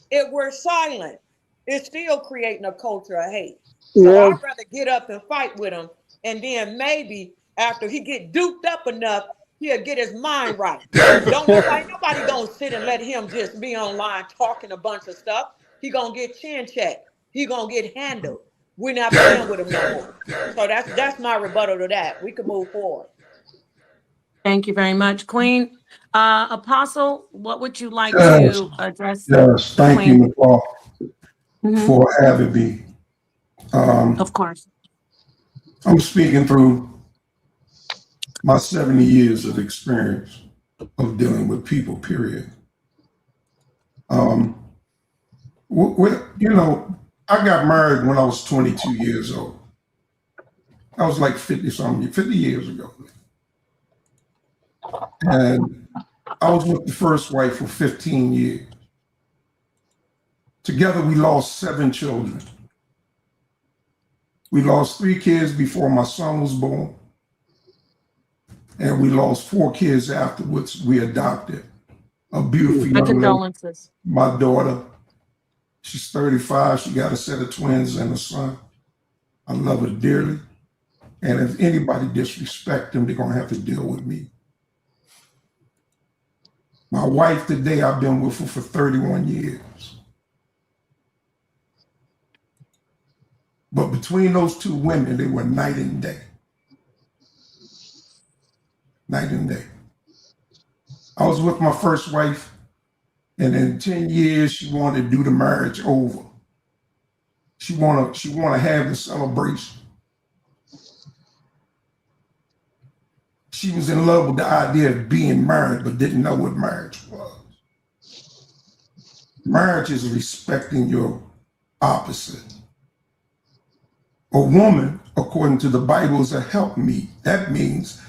S4: If we're silent, it's still creating a culture of hate. So
S8: Yeah.
S4: I'd rather get up and fight with him, and then maybe after he get duped up enough, he'll get his mind right. Don't nobody gonna sit and let him just be online talking a bunch of stuff. He gonna get chin checked. He gonna get handled. We're not playing with him no more. So that's my rebuttal to that. We can move forward.
S3: Thank you very much, Queen. Apostle, what would you like
S8: Yes.
S3: to address?
S8: Yes. Thank you,
S3: Queen?
S8: Nicole,
S3: Mhm.
S8: for having me.
S3: Of course.
S8: I'm speaking through my 70 years of experience of dealing with people, period. You know, I got married when I was 22 years old. I was like 50 years ago. And I was with the first wife for 15 years. Together, we lost 7 children. We lost 3 kids before my son was born. And we lost 4 kids afterwards. We adopted a beautiful
S3: My
S8: young lady,
S3: condolences.
S8: my daughter. She's 35. She got a set of twins and a son. I love her dearly. And if anybody disrespect them, they're going to have to deal with me. My wife today, I've been with her for 31 years. But between those 2 women, they were night and day. Night and day. I was with my first wife, and in 10 years, she wanted to do the marriage over. She wanna have the celebration. She was in love with the idea of being married, but didn't know what marriage was. Marriage is respecting your opposite. A woman, according to the Bible, is a helpmeet. That means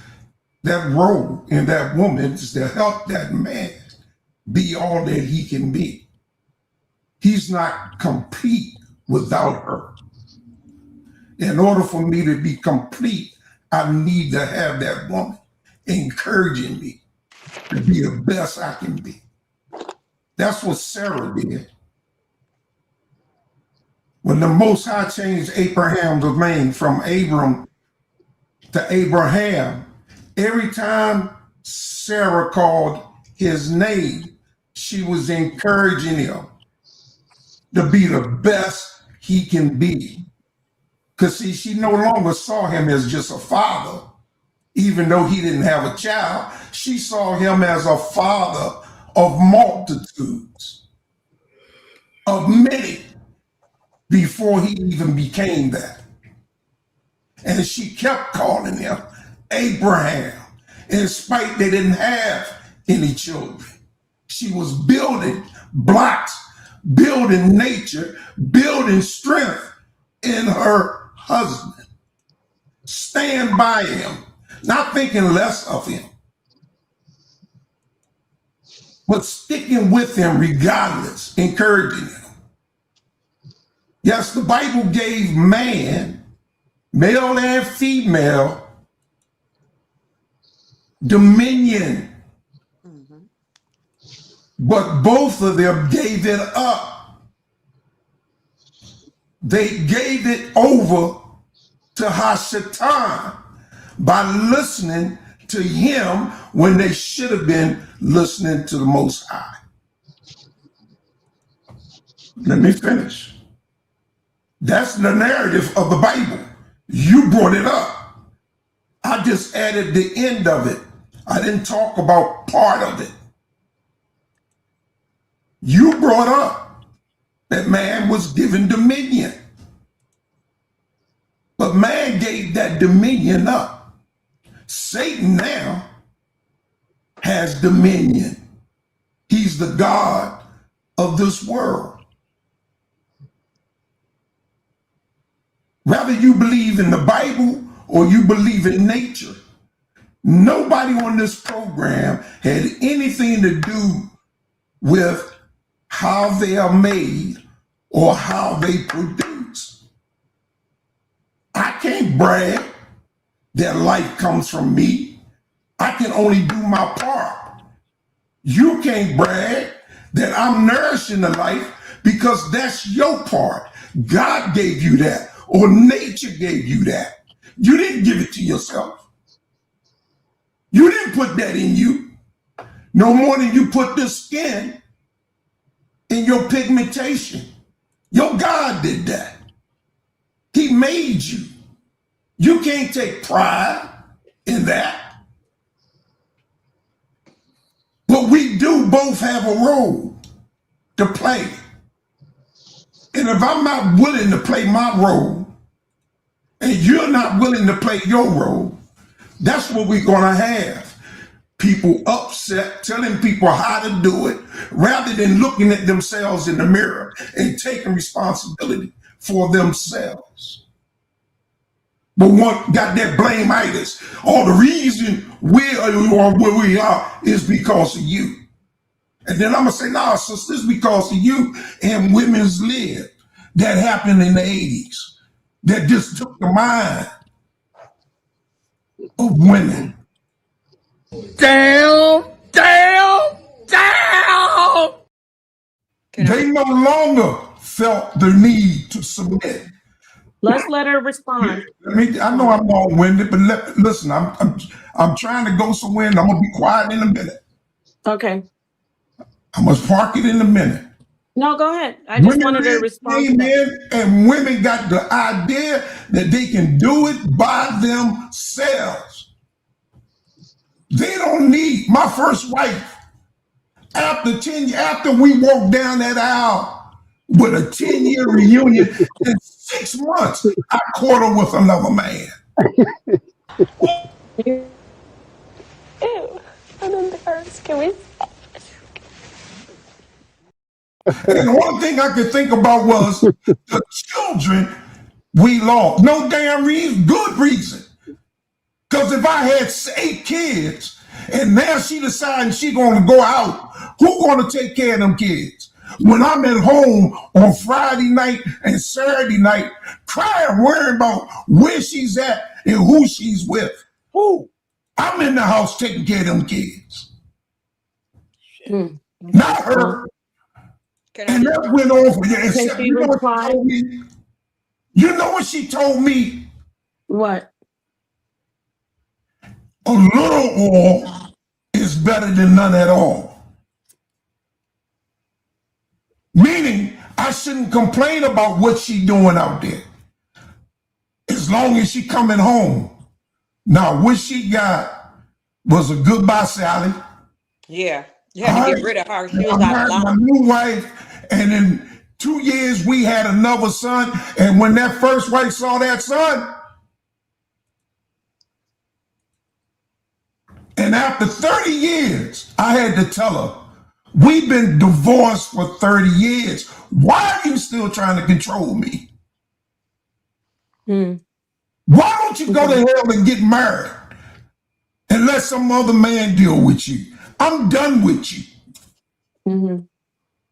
S8: that role in that woman is to help that man be all that he can be. He's not complete without her. In order for me to be complete, I need to have that woman encouraging me to be the best I can be. That's what Sarah did. When the Most High changed Abraham's name from Abram to Abraham, every time Sarah called his name, she was encouraging him to be the best he can be. Because see, she no longer saw him as just a father, even though he didn't have a child. She saw him as a father of multitudes, of many, before he even became that. And she kept calling him Abraham, in spite they didn't have any children. She was building blocks, building nature, building strength in her husband. Stand by him, not thinking less of him, but sticking with him regardless, encouraging him. Yes, the Bible gave man, male and female, dominion. But both of them gave it up. They gave it over to Hashatan by listening to him when they should have been listening to the Most High. Let me finish. That's the narrative of the Bible. You brought it up. I just added the end of it. I didn't talk about part of it. You brought up that man was given dominion. But man gave that dominion up. Satan now has dominion. He's the God of this world. Whether you believe in the Bible or you believe in nature, nobody on this program had anything to do with how they are made or how they produce. I can't brag that life comes from me. I can only do my part. You can't brag that I'm nourishing the life because that's your part. God gave you that, or nature gave you that. You didn't give it to yourself. You didn't put that in you. No more than you put the skin in your pigmentation. Your God did that. He made you. You can't take pride in that. But we do both have a role to play. And if I'm not willing to play my role, and you're not willing to play your role, that's what we're going to have. People upset, telling people how to do it, rather than looking at themselves in the mirror and taking responsibility for themselves. But one got that blame-itis. All the reason we are where we are is because of you. And then I'm going to say, no, sister, this is because of you and women's lib that happened in the 80s that just took the mind of women.
S2: Down.
S8: They no longer felt the need to submit.
S3: Let's let her respond.
S8: I know I'm long-winded, but listen, I'm trying to go somewhere, and I'm gonna be quiet in a minute.
S3: Okay.
S8: I must park it in a minute.
S3: No, go ahead. I just wanted to respond to that.
S8: And women got the idea that they can do it by themselves. They don't need my first wife. After we walked down that aisle with a 10-year reunion, in 6 months, I caught her with another man.
S9: Ew, I'm embarrassed. Can we stop?
S8: And the one thing I could think about was the children we lost. No damn reason, good reason. Because if I had 8 kids and now she deciding she gonna go out, who gonna take care of them kids? When I'm at home on Friday night and Saturday night, crying, worrying about where she's at and who she's with. Who? I'm in the house taking care of them kids. Not her. And that went on for years. You know what she told me?
S3: What?
S8: A little oil is better than none at all. Meaning, I shouldn't complain about what she doing out there, as long as she coming home. Now, what she got was a goodbye, Sally.
S4: Yeah, you had to get rid of her. She was out of line.
S8: My new wife, and in 2 years we had another son. And when that first wife saw that son, and after 30 years, I had to tell her, we've been divorced for 30 years. Why are you still trying to control me? Why don't you go to hell and get married and let some other man deal with you? I'm done with you.
S3: All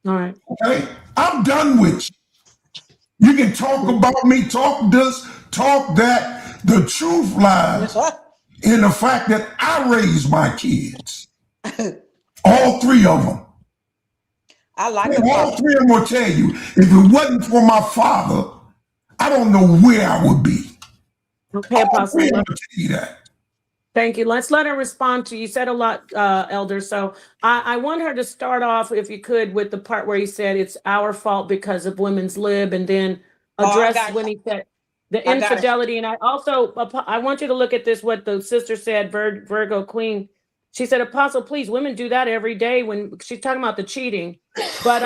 S3: right.
S8: Okay? I'm done with you. You can talk about me, talk this, talk that. The truth lies in the fact that I raised my kids. All 3 of them.
S4: I like
S8: and all 3 of them will tell you, if it wasn't for my father, I don't know where I would be.
S3: Okay, Apostle.
S8: All 3 of them will tell you that.
S3: Thank you. Let's let her respond to you. Said a lot, Elder. So I want her to start off, if you could, with the part where he said it's our fault because of women's lib, and then address when he said the infidelity. And I also, I want you to look at this, what the sister said, Virgo Queen. She said, Apostle, please, women do that every day when she's talking about the cheating. But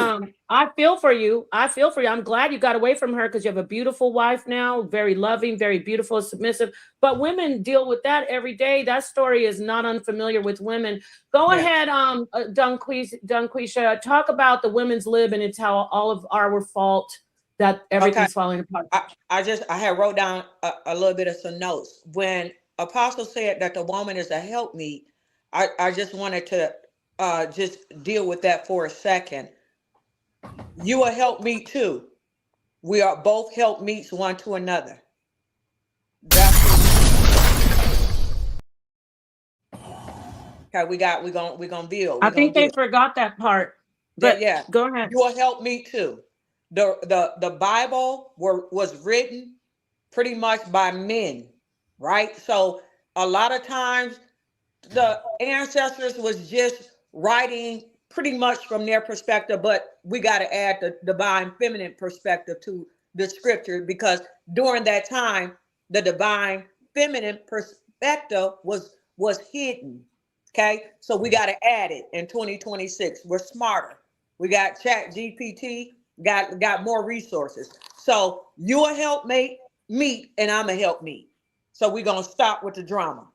S3: I feel for you. I feel for you. I'm glad you got away from her because you have a beautiful wife now, very loving, very beautiful, submissive. But women deal with that every day. That story is not unfamiliar with women. Go ahead, Dungqueesha, talk about the women's lib, and it's how all of our fault that everything's falling apart.
S4: I had wrote down a little bit of some notes. When Apostle said that the woman is a helpmeet, I just wanted to just deal with that for a second. You are help me too. We are both help meets one to another. Okay, we're gonna build.
S3: I think they forgot that part. But yeah, go ahead.
S4: You will help me too. the Bible was written pretty much by men, right? So a lot of times the ancestors was just writing pretty much from their perspective, but we got to add the divine feminine perspective to the scripture, because during that time, the divine feminine perspective was hidden. Okay, so we got to add it in 2026. We're smarter. We got Chat GPT, got more resources. So you a helpmate, me, and I'm a helpmeet. So we're gonna stop with the drama.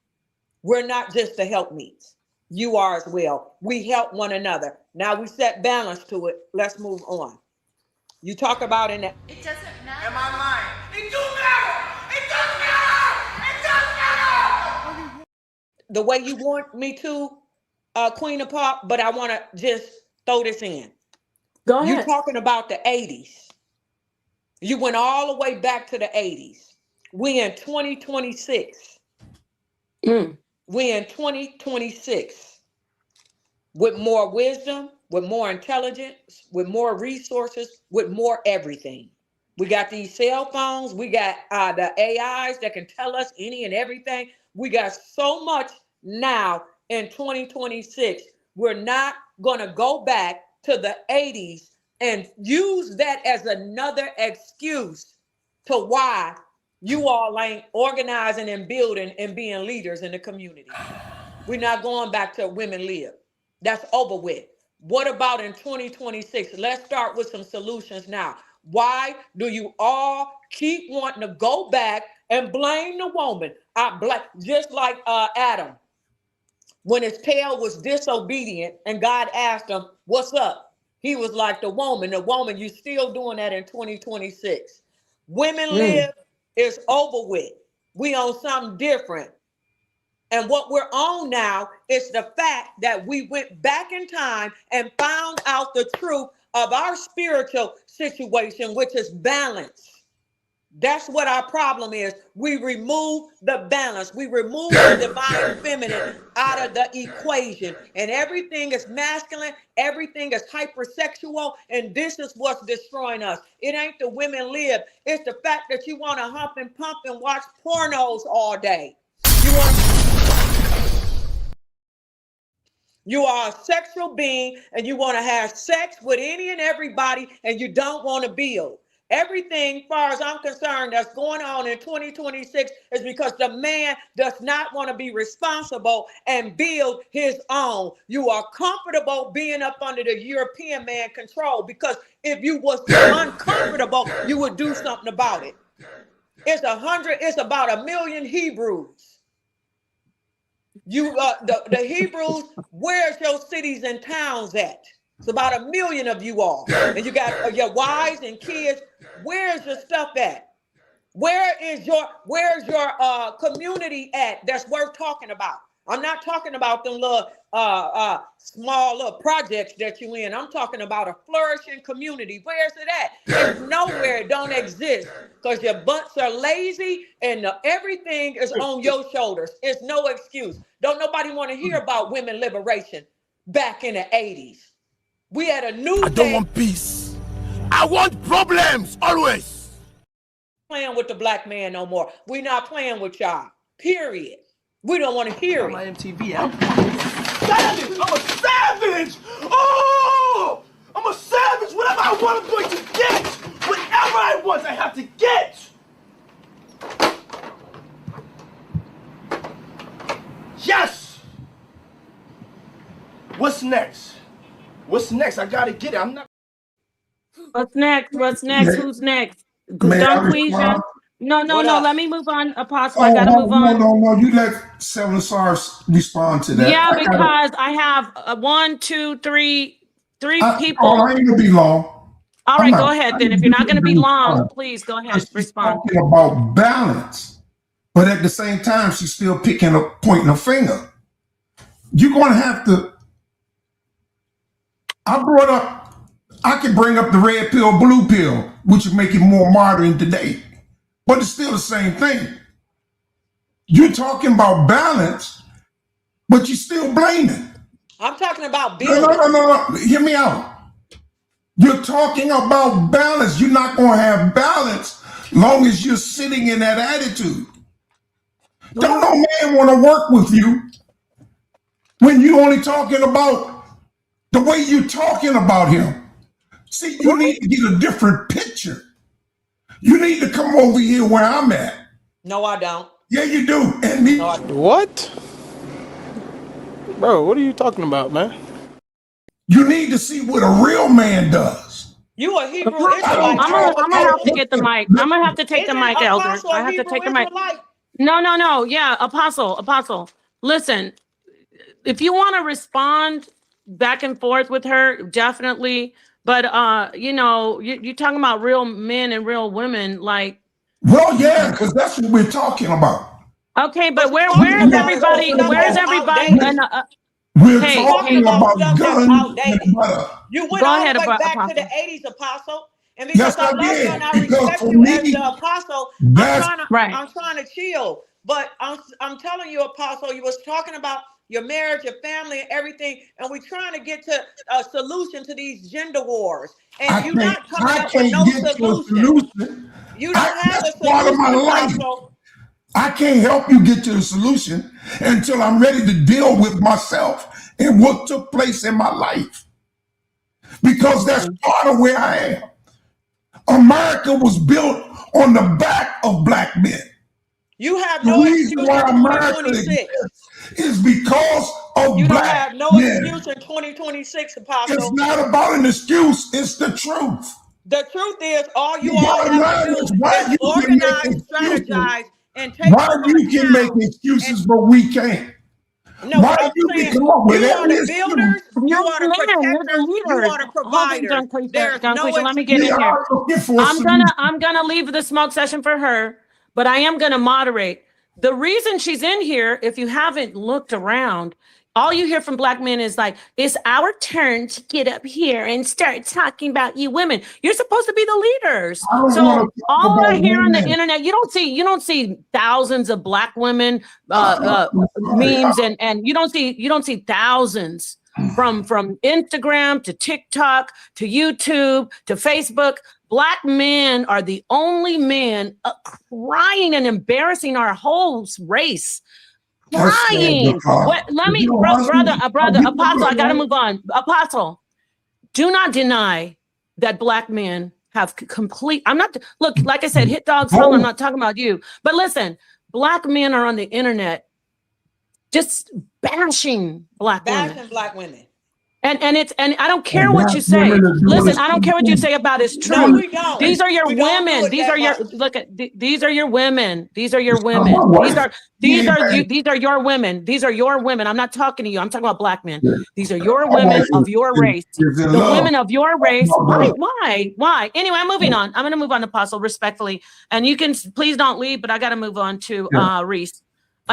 S4: We're not just the helpmeets. You are as well. We help one another. Now we set balance to it. Let's move on. You talk about in that.
S6: It doesn't matter. Am I lying? It do matter. It does matter. It does matter.
S4: The way you want me to, Queen of Pop, but I want to just throw this in.
S3: Go ahead.
S4: You're talking about the 80s. You went all the way back to the 80s. We in 2026. We in 2026 with more wisdom, with more intelligence, with more resources, with more everything. We got these cell phones. We got the AIs that can tell us any and everything. We got so much now in 2026. We're not going to go back to the 80s and use that as another excuse to why you all ain't organizing and building and being leaders in the community. We're not going back to women live. That's over with. What about in 2026? Let's start with some solutions now. Why do you all keep wanting to go back and blame the woman? Just like Adam, when his tail was disobedient and God asked him, what's up? He was like, the woman, you still doing that in 2026. Women live is over with. We on something different. And what we're on now is the fact that we went back in time and found out the truth of our spiritual situation, which is balance. That's what our problem is. We remove the balance. We remove the divine feminine out of the equation. And everything is masculine. Everything is hypersexual. And this is what's destroying us. It ain't the women live. It's the fact that you want to hump and pump and watch pornos all day. You are a sexual being and you want to have sex with any and everybody and you don't want to build. Everything, far as I'm concerned, that's going on in 2026 is because the man does not want to be responsible and build his own. You are comfortable being up under the European man control, because if you was uncomfortable, you would do something about it. It's about 1 million Hebrews. The Hebrews, where's your cities and towns at? It's about 1 million of you all. And you got your wives and kids. Where's your stuff at? Where's your community at that's worth talking about? I'm not talking about them little small little projects that you in. I'm talking about a flourishing community. Where's it at? It's nowhere. It don't exist because your butts are lazy and everything is on your shoulders. It's no excuse. Don't nobody want to hear about women liberation back in the 80s. We had a new
S6: I don't want peace. I want problems always.
S4: Playing with the black man no more. We're not playing with y'all. Period. We don't want to hear it.
S6: My MTV out. Savage! I'm a savage! Oh! I'm a savage! Whatever I want, I'm going to get! Whatever I want, I have to get! Yes! What's next? What's next? I gotta get it. I'm not.
S3: What's next? What's next? Who's next?
S8: May I
S3: Dungqueesha?
S8: respond?
S3: No. Let me move on. Apostle, I
S8: Oh,
S3: gotta move on.
S8: no. You let Seven Stars respond to that.
S3: Yeah, because I have 1, 2, 3 people.
S8: I ain't gonna be long.
S3: All right, go ahead then. If you're not going to be long, please go ahead.
S8: She's
S3: Respond.
S8: talking about balance, but at the same time, she's still pointing a finger. You're going to have to. I can bring up the red pill, blue pill, which would make it more modern today, but it's still the same thing. You're talking about balance, but you're still blaming.
S4: I'm talking about building.
S8: No. Hear me out. You're talking about balance. You're not going to have balance long as you're sitting in that attitude. Don't no man want to work with you when you only talking about the way you're talking about him. See, you need to get a different picture. You need to come over here where I'm at.
S4: No, I don't.
S8: Yeah, you do. And me.
S4: No, I don't.
S10: What? Bro, what are you talking about, man?
S8: You need to see what a real man does.
S4: You a Hebrew
S3: Apostle,
S4: Israelite.
S3: I'm gonna have to get the mic. I'm gonna have to take the mic, Elder.
S4: Apostle
S3: I
S4: a
S3: have to
S4: Hebrew
S3: take the mic.
S4: Israelite?
S3: No. Yeah, Apostle. Listen, if you want to respond back and forth with her, definitely. But you know, you're talking about real men and real women, like.
S8: Well, yeah, because that's what we're talking about.
S3: Okay, but where is
S4: talking about
S3: everybody?
S4: stuff
S3: Where is
S4: that's
S3: everybody?
S4: outdated.
S8: We're
S3: Hey,
S8: talking
S4: about
S8: about
S4: stuff that's
S8: guns
S4: outdated.
S8: and butter.
S4: You went
S3: Go
S4: all
S3: ahead,
S4: the way back
S3: Apostle.
S4: to the 80s, Apostle. And because
S8: Yes,
S4: I
S8: I
S4: love you
S8: did.
S4: and I
S8: Because
S4: respect
S8: for
S4: you
S8: me,
S4: as the apostle,
S8: that's
S4: I'm trying to chill. But I'm telling you, Apostle, you was talking about your marriage, your family, and everything, and we're trying to get to a solution to these gender wars. And you're not coming up with no
S8: get to a
S4: solution. You don't have
S8: that's
S4: a
S8: part of my
S4: solution,
S8: life.
S4: Apostle.
S8: I can't help you get to the solution until I'm ready to deal with myself and what took place in my life. Because that's part of where I am. America was built on the back of black men.
S4: You have
S8: The
S4: no
S8: reason
S4: excuse
S8: why
S4: in
S8: America
S4: 2026.
S8: exists is because of
S4: You don't
S8: black
S4: have no
S8: men.
S4: excuse in 2026,
S8: It's
S4: Apostle.
S8: not about an excuse, it's the truth.
S4: The truth is, all you
S8: The
S4: all
S8: bottom
S4: have to
S8: line
S4: do
S8: is why
S4: is
S8: you can make
S4: organize,
S8: excuses.
S4: strategize, and take
S8: Why
S4: some
S8: you can make
S4: account.
S8: excuses, but we can't.
S4: No,
S8: Why
S4: I'm
S8: you can
S4: saying
S8: come up with
S4: you are
S8: every
S4: the
S8: excuse?
S4: builders, you
S3: You're
S4: are the
S3: the man, you're
S4: protectors,
S3: the
S4: you
S3: leader.
S4: are the
S3: Hold on,
S4: providers. There's no
S3: Dungqueesha, let me get
S8: We
S3: in here.
S8: are looking for a solution.
S3: I'm gonna leave the smoke session for her, but I am gonna moderate. The reason she's in here, if you haven't looked around, all you hear from black men is like, it's our turn to get up here and start talking about you women. You're supposed to be the leaders.
S8: I don't
S3: So
S8: wanna talk
S3: all
S8: about
S3: I hear on the
S8: women.
S3: internet, you don't see thousands of black women memes and you don't see thousands from Instagram to TikTok to YouTube to Facebook. Black men are the only men crying and embarrassing our whole race. Crying. What? Let me, brother, Apostle. I gotta move on. Apostle, do not deny that black men have complete. I'm not. Look, like I said, hit dogs home. I'm not talking about you. But listen, black men are on the internet just bashing black women.
S4: black women.
S3: And I don't care what you say. Listen, I don't care what you say about his truth.
S4: No, we don't.
S3: These are your
S4: We don't do
S3: women.
S4: it
S3: These
S4: that
S3: are your
S4: much.
S3: look at these are your women. These are your women. These are your women. These are your women. I'm not talking to you. I'm talking about black men. These are your women of your race. The women of your race. Why? Anyway, I'm moving on. I'm going to move on, Apostle, respectfully. And you can please don't leave, but I got to move on to Reese.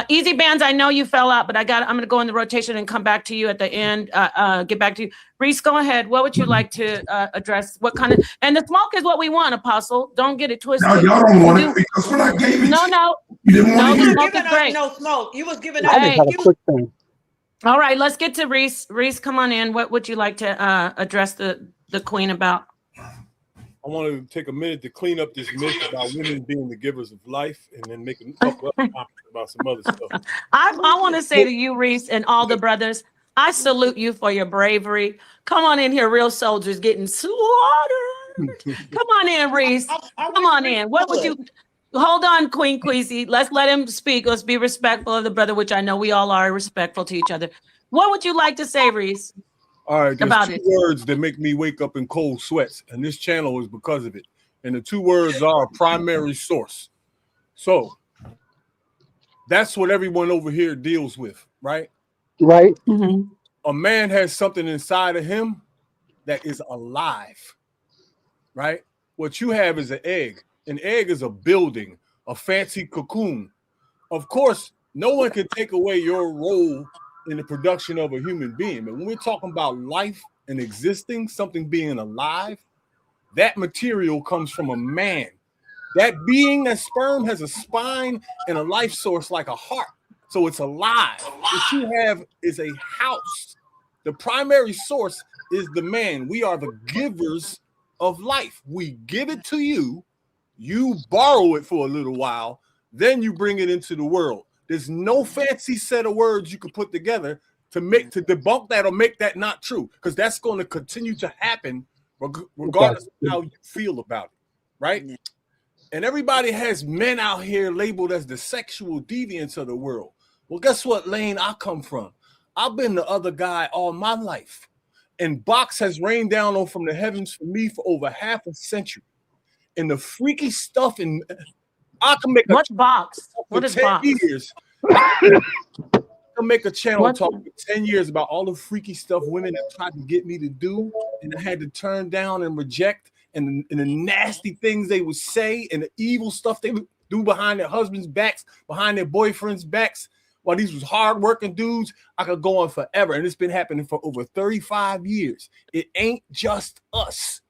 S3: Easy Bands, I know you fell out, but I'm going to go in the rotation and come back to you at the end. Get back to you. Reese, go ahead. What would you like to address? What kind of, and the smoke is what we want, Apostle. Don't get it twisted.
S8: No, y'all don't want it because when I gave it
S3: No.
S8: you didn't want
S3: the
S8: to
S3: smoke is great.
S4: No smoke. You was giving
S10: I just had a quick thing.
S3: All right, let's get to Reese. Reese, come on in. What would you like to address the queen about?
S11: I want to take a minute to clean up this myth about women being the givers of life and then make a couple of comments about some other stuff.
S3: I want to say to you, Reese, and all the brothers, I salute you for your bravery. Come on in here, real soldiers getting slaughtered. Come on in, Reese. Come on in. What would you... Hold on, Queen Queasy. Let's let him speak. Let's be respectful of the brother, which I know we all are respectful to each other. What would you like to say, Reese?
S11: All right, there's
S3: about
S11: two
S3: it.
S11: words that make me wake up in cold sweats, and this channel is because of it. And the two words are primary source. So that's what everyone over here deals with, right?
S10: Right.
S3: Mm-hmm.
S11: A man has something inside of him that is alive, right? What you have is an egg. An egg is a building, a fancy cocoon. Of course, no one can take away your role in the production of a human being. But when we're talking about life and existing, something being alive, that material comes from a man. That being, that sperm, has a spine and a life source like a heart. So it's alive. What you have is a house. The primary source is the man. We are the givers of life. We give it to you, you borrow it for a little while, then you bring it into the world. There's no fancy set of words you can put together to debunk that or make that not true, because that's going to continue to happen regardless of how you feel about it, right? Yeah. And everybody has men out here labeled as the sexual deviants of the world. Well, guess what lane I come from? I've been the other guy all my life. And box has rained down on from the heavens for me for over half a century. And the freaky stuff, and I can make
S3: what's box? What is
S11: 10
S3: box?
S11: years. I can make a channel talking for 10 years about all the freaky stuff women have tried to get me to do, and I had to turn down and reject, and the nasty things they would say, and the evil stuff they would do behind their husbands' backs, behind their boyfriends' backs. While these was hardworking dudes, I could go on forever. And it's been happening for over 35 years. It ain't just us.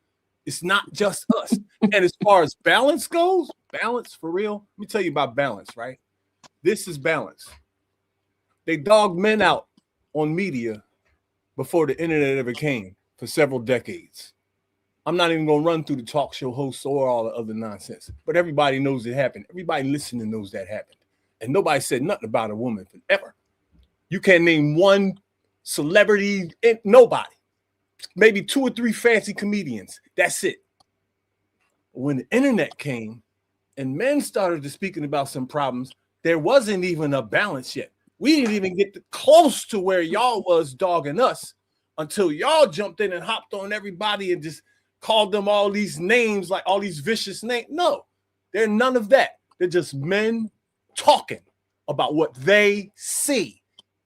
S11: It's not just us. And as far as balance goes, balance for real, let me tell you about balance, right? This is balance. They dogged men out on media before the internet ever came for several decades. I'm not even going to run through the talk show hosts or all the other nonsense, but everybody knows it happened. Everybody listening knows that happened. And nobody said nothing about a woman forever. You can't name one celebrity, nobody. Maybe 2 or 3 fancy comedians. That's it. When the internet came and men started to speaking about some problems, there wasn't even a balance yet. We didn't even get close to where y'all was dogging us until y'all jumped in and hopped on everybody and just called them all these names, like all these vicious names. No, they're none of that. They're just men talking about what they see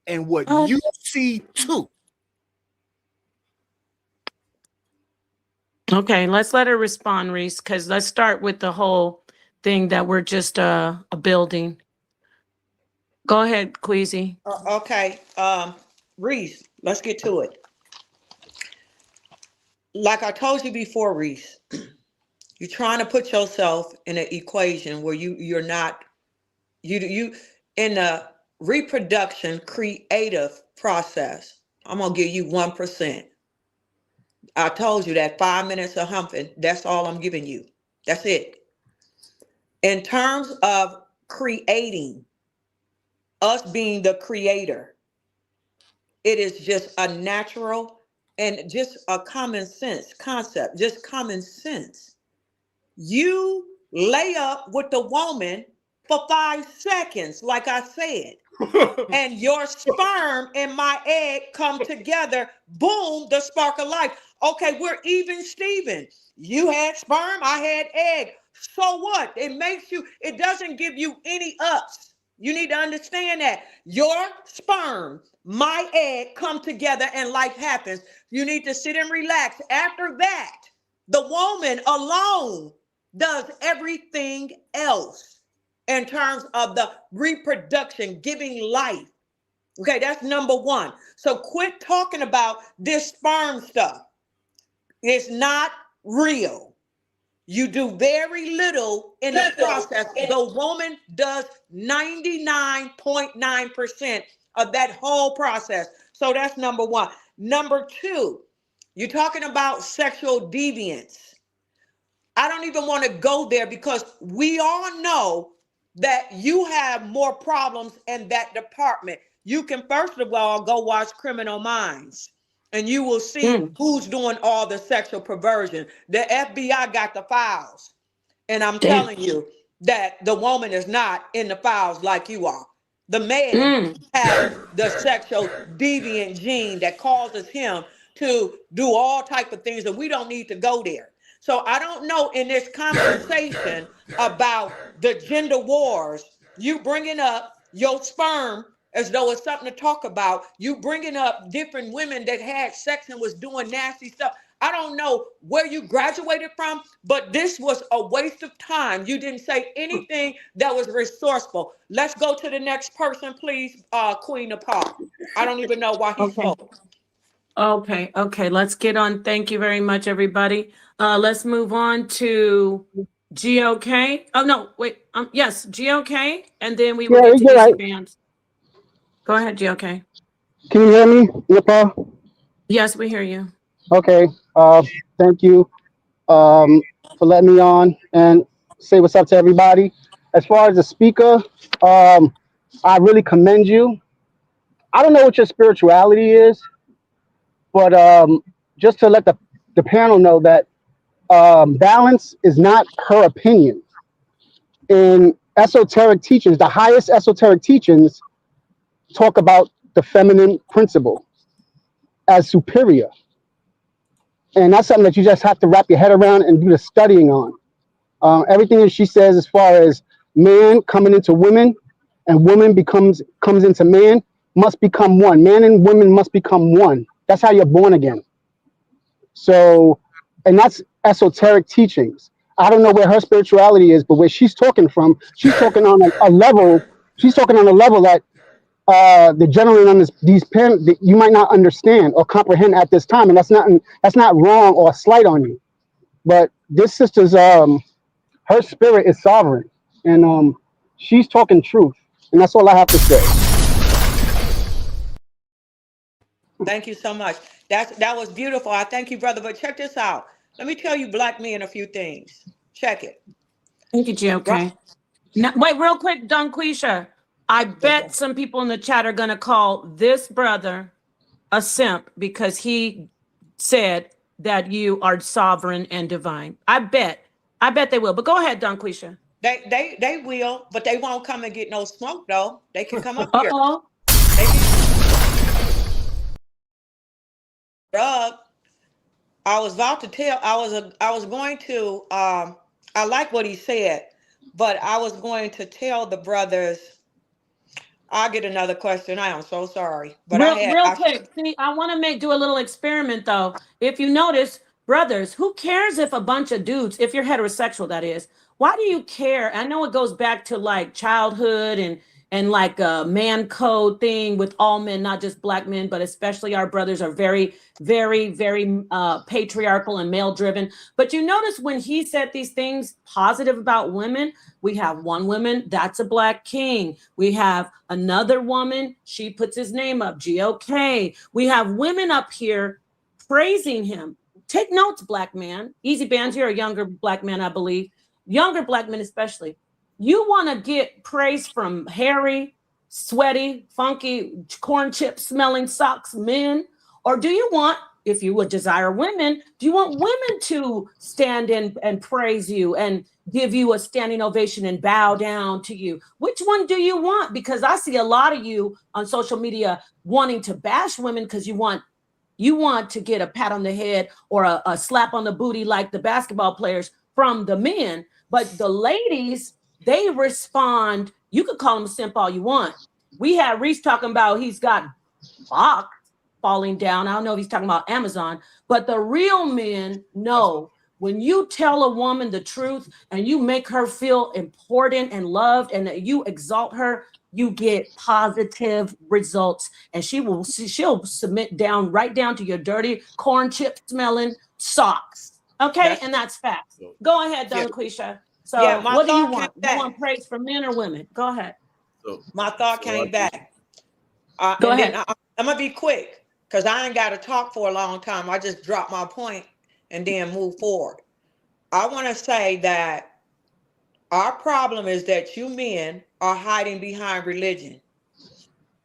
S11: and what you see too.
S3: Okay, let's let her respond, Reese, because let's start with the whole thing that we're just a building. Go ahead, Queasy.
S4: Okay, Reese, let's get to it. Like I told you before, Reese, you're trying to put yourself in an equation where you're not, you in the reproduction creative process. I'm gonna give you 1%. I told you that 5 minutes of humping, that's all I'm giving you. That's it. In terms of creating, us being the creator, it is just a natural and just a common sense concept, just common sense. You lay up with the woman for 5 seconds, like I said, and your sperm and my egg come together, boom, the spark of life. Okay, we're even Steven. You had sperm, I had egg. So what? It doesn't give you any ups. You need to understand that. Your sperm, my egg come together and life happens. You need to sit and relax. After that, the woman alone does everything else in terms of the reproduction, giving life. Okay, that's number 1. So quit talking about this sperm stuff. It's not real. You do very little in the process. The woman does 99.9% of that whole process. So that's number 1. Number 2, you're talking about sexual deviance. I don't even want to go there because we all know that you have more problems in that department. You can, first of all, go watch Criminal Minds. And you will see who's doing all the sexual perversion. The FBI got the files. And I'm telling you that the woman is not in the files like you are. The man has the sexual deviant gene that causes him to do all type of things, and we don't need to go there. So I don't know, in this conversation about the gender wars, you bringing up your sperm as though it's something to talk about. You bringing up different women that had sex and was doing nasty stuff. I don't know where you graduated from, but this was a waste of time. You didn't say anything that was resourceful. Let's go to the next person, please, Queen of Pop. I don't even know why he spoke.
S3: Okay, let's get on. Thank you very much, everybody. Let's move on to GOK. Oh, no, wait. Yes, GOK, and then we will get to these bands. Go ahead, GOK.
S10: Can you hear me, Nepal?
S3: Yes, we hear you.
S10: Okay. Thank you for letting me on and say what's up to everybody. As far as the speaker, I really commend you. I don't know what your spirituality is, but just to let the panel know that balance is not her opinion. In esoteric teachings, the highest esoteric teachings talk about the feminine principle as superior. And that's something that you just have to wrap your head around and do the studying on. Everything that she says as far as man coming into women and woman comes into man must become one. Man and women must become one. That's how you're born again. So, and that's esoteric teachings. I don't know where her spirituality is, but where she's talking from, she's talking on a level. She's talking on a level that the gentleman on these pen that you might not understand or comprehend at this time, and that's not wrong or a slight on you. But this sister's her spirit is sovereign, and she's talking truth, and that's all I have to say.
S4: Thank you so much. That was beautiful. I thank you, brother. But check this out. Let me tell you, black men, a few things. Check it.
S3: Thank you,
S4: Right.
S3: GOK. Now, wait, real quick, Dungqueesha. I bet some people in the chat are going to call this brother a simp because he said that you are sovereign and divine. I bet they will. But go ahead, Dungqueesha.
S4: They will, but they won't come and get no smoke though. They can come up here.
S3: Uh-oh.
S4: They can I was about to tell. I was going to. I like what he said, but I was going to tell the brothers. I'll get another question. I am so sorry, but
S3: Real quick. See, I want to do a little experiment though. If you notice, brothers, who cares if a bunch of dudes, if you're heterosexual, that is, why do you care? I know it goes back to like childhood and like a man code thing with all men, not just black men, but especially our brothers are very, very, very patriarchal and male driven. But you notice when he said these things positive about women, we have one woman, that's a black king. We have another woman, she puts his name up, GOK. We have women up here praising him. Take notes, black man. Easy Band's here, a younger black man, I believe. Younger black men especially. You want to get praise from hairy, sweaty, funky, corn chip smelling socks men? Or do you want, if you would desire women, do you want women to stand in and praise you and give you a standing ovation and bow down to you? Which one do you want? Because I see a lot of you on social media wanting to bash women because you want to get a pat on the head or a slap on the booty like the basketball players from the men. But the ladies, they respond. You could call him a simp all you want. We had Reese talking about he's got box falling down. I don't know if he's talking about Amazon, but the real men know when you tell a woman the truth and you make her feel important and loved and that you exalt her, you get positive results, and she'll submit down right down to your dirty corn chip smelling socks. Okay, and that's facts. Go ahead, Dungqueesha. So
S4: yeah,
S3: what do you want? You want praise from men or women? Go ahead.
S4: My thought came back.
S3: Go ahead.
S4: I'm gonna be quick because I ain't got to talk for a long time. I just drop my point and then move forward. I want to say that our problem is that you men are hiding behind religion.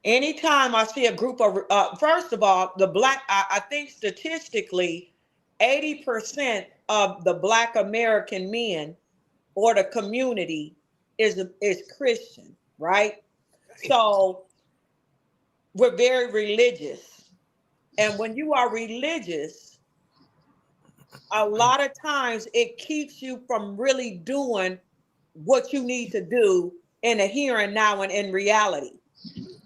S4: Anytime I see a group of, first of all, the black, I think statistically, 80% of the Black American men or the community is Christian, right? So we're very religious. And when you are religious, a lot of times it keeps you from really doing what you need to do in the here and now and in reality,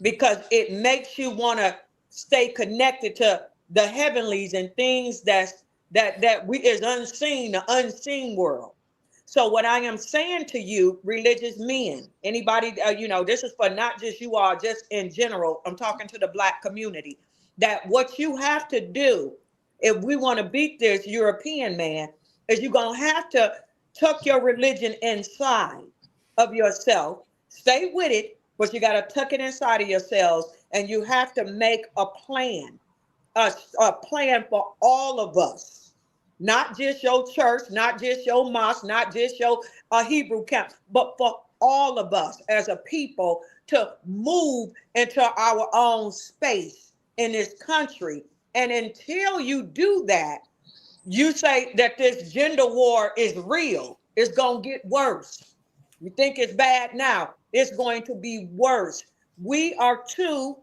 S4: because it makes you want to stay connected to the heavenlies and things that we is unseen, the unseen world. So what I am saying to you, religious men, anybody, this is for not just you all, just in general, I'm talking to the Black community, that what you have to do if we want to beat this European man is you're going to have to tuck your religion inside of yourself. Stay with it, but you got to tuck it inside of yourselves, and you have to make a plan a plan for all of us, not just your church, not just your mosque, not just your Hebrew camp, but for all of us as a people to move into our own space in this country. And until you do that, you say that this gender war is real. It's going to get worse. You think it's bad now. It's going to be worse. We are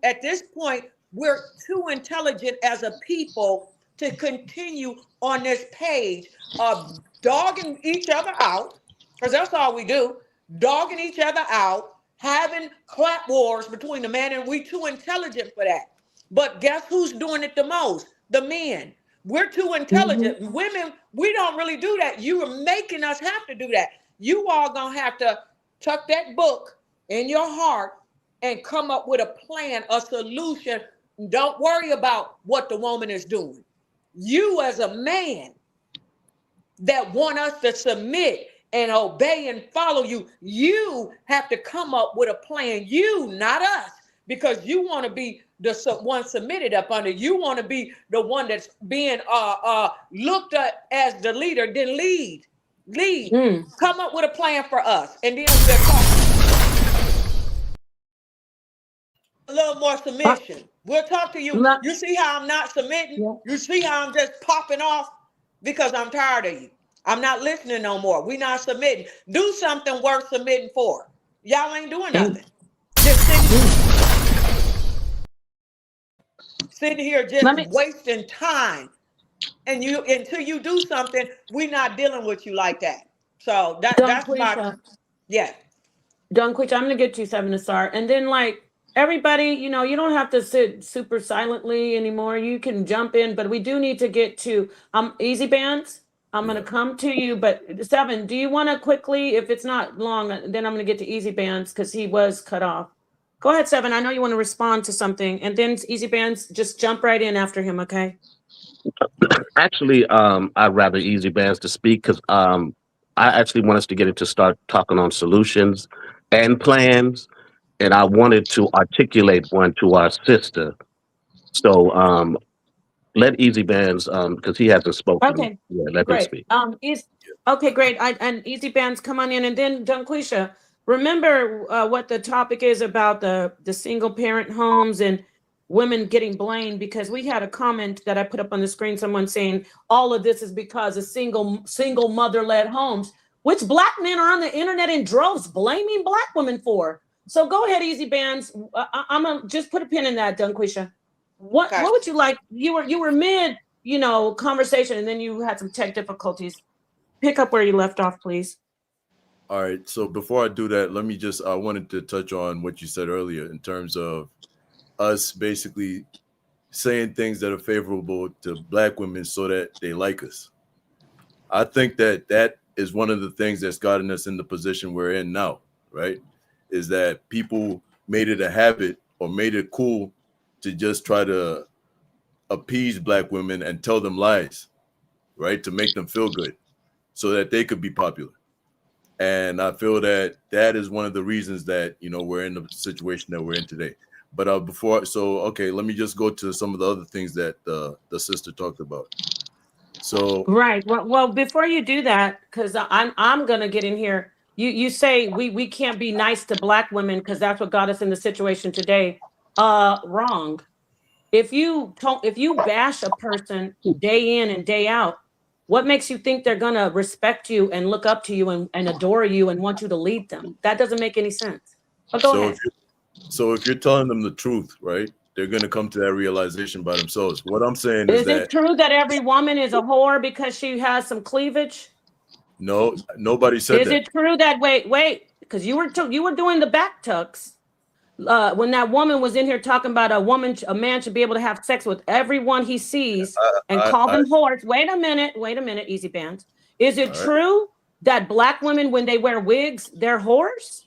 S4: at this point, we're too intelligent as a people to continue on this page of dogging each other out, because that's all we do, dogging each other out, having clap wars between the men, and we too intelligent for that. But guess who's doing it the most? The men. We're too intelligent. Women, we don't really do that. You are making us have to do that. You all gonna have to tuck that book in your heart and come up with a plan, a solution. Don't worry about what the woman is doing. You as a man that want us to submit and obey and follow you, you have to come up with a plan. You, not us, because you want to be the one submitted up under. You want to be the one that's being looked at as the leader. Then lead. Come up with a plan for us, and then we'll talk a little more submission. We'll talk to you. You see how I'm not submitting? Yeah. You see how I'm just popping off? Because I'm tired of you. I'm not listening no more. We're not submitting. Do something worth submitting for. Y'all ain't doing nothing. Just sitting here just wasting time. And you, until you do something, we're not dealing with you like that. So that's my, yeah.
S3: Dungqueesha, I'm gonna get you 7 to start, and then like everybody, you know, you don't have to sit super silently anymore. You can jump in, but we do need to get to Easy Bands. I'm gonna come to you, but 7, do you want to quickly, if it's not long, then I'm gonna get to Easy Bands because he was cut off. Go ahead, 7. I know you want to respond to something, and then Easy Bands, just jump right in after him, okay?
S7: Actually, I'd rather Easy Bands to speak because I actually want us to get into start talking on solutions and plans, and I wanted to articulate one to our sister. So let Easy Bands, because he hasn't spoken.
S3: Okay,
S7: yeah, let him speak.
S3: Okay, great. And Easy Bands, come on in, and then Dungqueesha, remember what the topic is about the single parent homes and women getting blamed, because we had a comment that I put up on the screen, someone saying all of this is because of single mother-led homes, which Black men are on the internet in droves blaming Black women for. So go ahead, Easy Bands. I'm gonna just put a pin in that, Dungqueesha. What would you like? You were mid, conversation, and then you had some tech difficulties. Pick up where you left off, please.
S5: All right. So before I do that, let me I wanted to touch on what you said earlier in terms of us basically saying things that are favorable to Black women so that they like us. I think that is one of the things that's gotten us in the position we're in now, right? Is that people made it a habit or made it cool to just try to appease Black women and tell them lies, right? To make them feel good so that they could be popular. And I feel that is one of the reasons that, we're in the situation that we're in today. But let me just go to some of the other things that the sister talked about. So
S3: right. Well, before you do that, because I'm gonna get in here. You say we can't be nice to Black women because that's what got us in the situation today. Wrong. If you bash a person day in and day out, what makes you think they're gonna respect you and look up to you and adore you and want you to lead them? That doesn't make any sense. But go ahead.
S5: So if you're telling them the truth, right, they're going to come to that realization by themselves. What I'm saying is that...
S3: Is it true that every woman is a whore because she has some cleavage?
S5: No, nobody said that.
S3: Is it true that... Wait, because you were doing the back tucks when that woman was in here talking about a man should be able to have sex with everyone he sees and call them whores. Wait a minute, Easy Bands. Is it true that Black women, when they wear wigs, they're whores?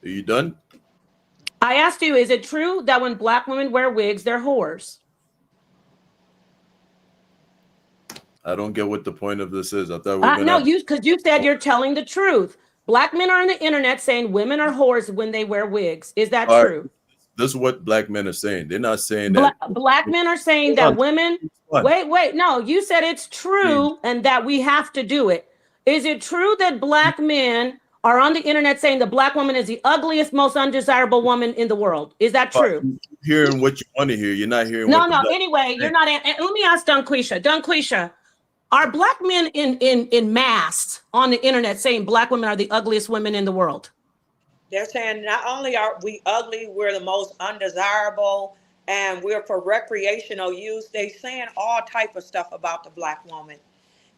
S5: Are you done?
S3: I asked you, is it true that when Black women wear wigs, they're whores?
S5: I don't get what the point of this is. I thought we were
S3: because you said you're telling the truth. Black men are on the internet saying women are whores when they wear wigs. Is that
S5: All right,
S3: true?
S5: this is what black men are saying. They're not saying
S3: Black men are saying that women. Wait. No, you said it's true and that we have to do it. Is it true that black men are on the internet saying the black woman is the ugliest, most undesirable woman in the world? Is that true?
S5: You're hearing what you want to hear. You're not hearing.
S3: No. Anyway, you're not. And let me ask Dungqueesha. Dungqueesha, are black men in mass on the internet saying black women are the ugliest women in the world?
S4: They're saying not only are we ugly, we're the most undesirable, and we're for recreational use. They're saying all type of stuff about the black woman.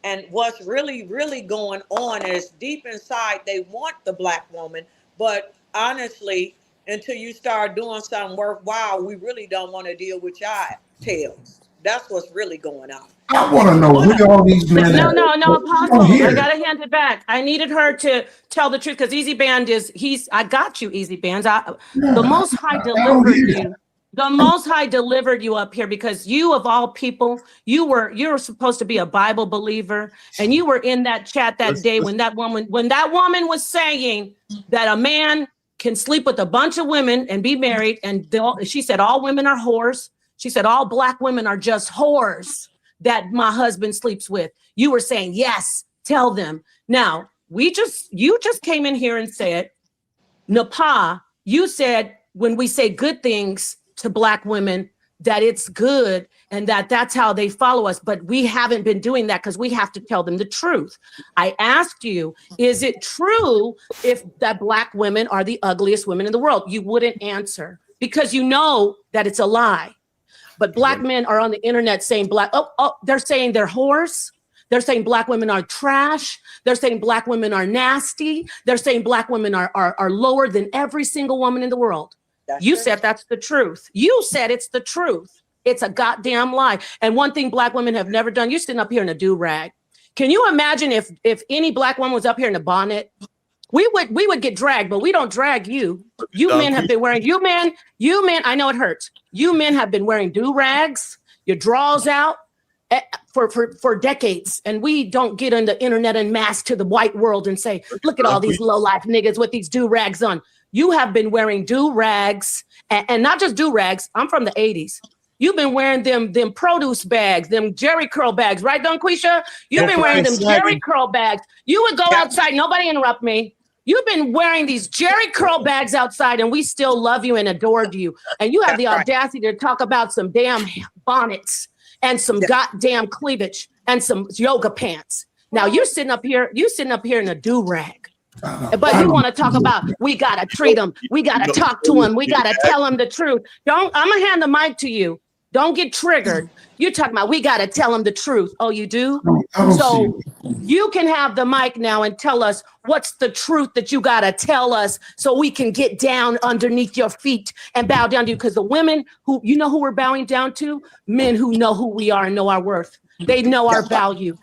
S4: And what's really, really going on is deep inside, they want the black woman. But honestly, until you start doing something worthwhile, we really don't want to deal with y'all tails. That's what's really going on.
S8: I want to know where all these men
S3: No,
S8: are.
S3: Apostle. I gotta hand it back. I needed her to tell the truth because Easy Band I got you, Easy Bands. The Most High delivered you. The Most High delivered you up here because you, of all people, you were supposed to be a Bible believer, and you were in that chat that day when that woman was saying that a man can sleep with a bunch of women and be married, and she said all women are whores. She said all black women are just whores that my husband sleeps with. You were saying, yes, tell them. Now, you just came in here and said, Napa, you said when we say good things to black women, that it's good and that's how they follow us. But we haven't been doing that because we have to tell them the truth. I asked you, is it true that black women are the ugliest women in the world? You wouldn't answer because you know that it's a lie. But black men are on the internet saying they're saying they're whores. They're saying black women are trash. They're saying black women are nasty. They're saying black women are lower than every single woman in the world. You said that's the truth. You said it's the truth. It's a goddamn lie. And one thing black women have never done, you're sitting up here in a do-rag. Can you imagine if any black woman was up here in a bonnet? We would get dragged, but we don't drag you. You men have been wearing, you men, I know it hurts. You men have been wearing do-rags, your drawers out for decades. And we don't get on the internet and mass to the white world and say, look at all these low-life niggas with these do-rags on. You have been wearing do-rags and not just do-rags. I'm from the 80s. You've been wearing them produce bags, them Jerry curl bags, right, Dungqueesha? You've been wearing them Jerry curl bags. You would go outside, nobody interrupt me. You've been wearing these Jerry curl bags outside and we still love you and adored you. And you have the audacity to talk about some damn bonnets and some goddamn cleavage and some yoga pants. Now you're sitting up here in a do-rag. But you want to talk about, we got to treat them. We got to talk to them. We got to tell them the truth. I'm going to hand the mic to you. Don't get triggered. You're talking about, we got to tell them the truth. Oh, you do? So you can have the mic now and tell us what's the truth that you got to tell us so we can get down underneath your feet and bow down to you. Because the women who we're bowing down to, men who know who we are and know our worth. They know our value.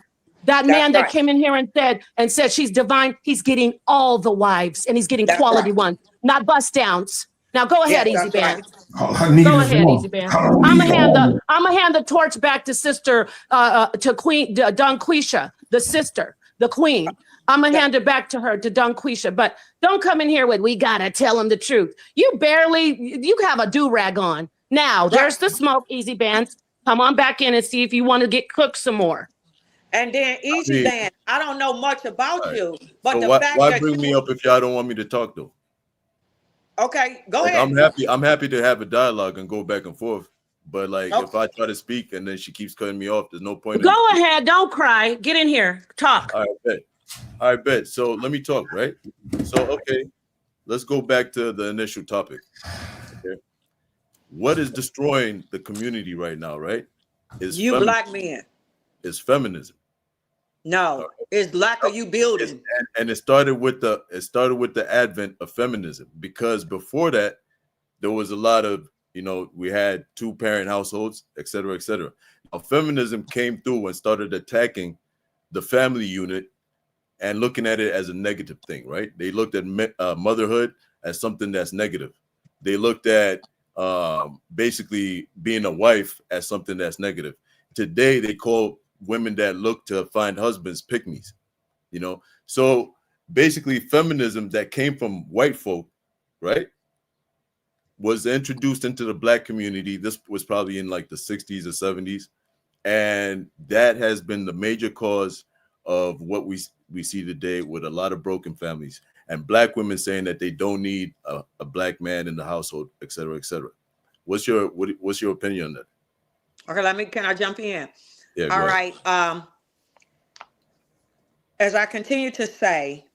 S3: That man that came in here and said she's divine, he's getting all the wives and he's getting quality ones, not bust downs. Now go ahead, Easy Band. Go ahead, Easy Band. I'm gonna hand the torch back to sister to Queen Dungqueesha, the sister, the queen. I'm gonna hand it back to her, to Dungqueesha. But don't come in here with we gotta tell him the truth. You have a do-rag on. Now there's the smoke, Easy Band. Come on back in and see if you want to get cooked some more.
S4: And then Easy Band, I don't know much about you, but
S5: so
S4: the fact
S5: why
S4: that
S5: bring me up if y'all don't want me to talk though?
S4: Okay, go ahead.
S5: I'm happy to have a dialogue and go back and forth. But if I try to speak and then she keeps cutting me off, there's no point.
S3: Go ahead, don't cry. Get in here, talk.
S5: All right, bet. So let me talk, right? So okay, let's go back to the initial topic. Okay, what is destroying the community right now? Right? Is
S4: black men?
S5: Is feminism?
S4: No, it's lack of you building.
S5: And it started with the advent of feminism, because before that there was a lot of, we had 2-parent households, et cetera, et cetera. Now, feminism came through and started attacking the family unit and looking at it as a negative thing, right? They looked at motherhood as something that's negative. They looked at basically being a wife as something that's negative. Today they call women that look to find husbands pick-me's, So basically feminism that came from white folk, right, was introduced into the black community. This was probably in like the 60s or 70s. And that has been the major cause of what we see today with a lot of broken families and black women saying that they don't need a black man in the household, et cetera, et cetera. What's your opinion on that?
S4: Okay, can I jump in?
S5: Yeah.
S4: All right. As I continue to say,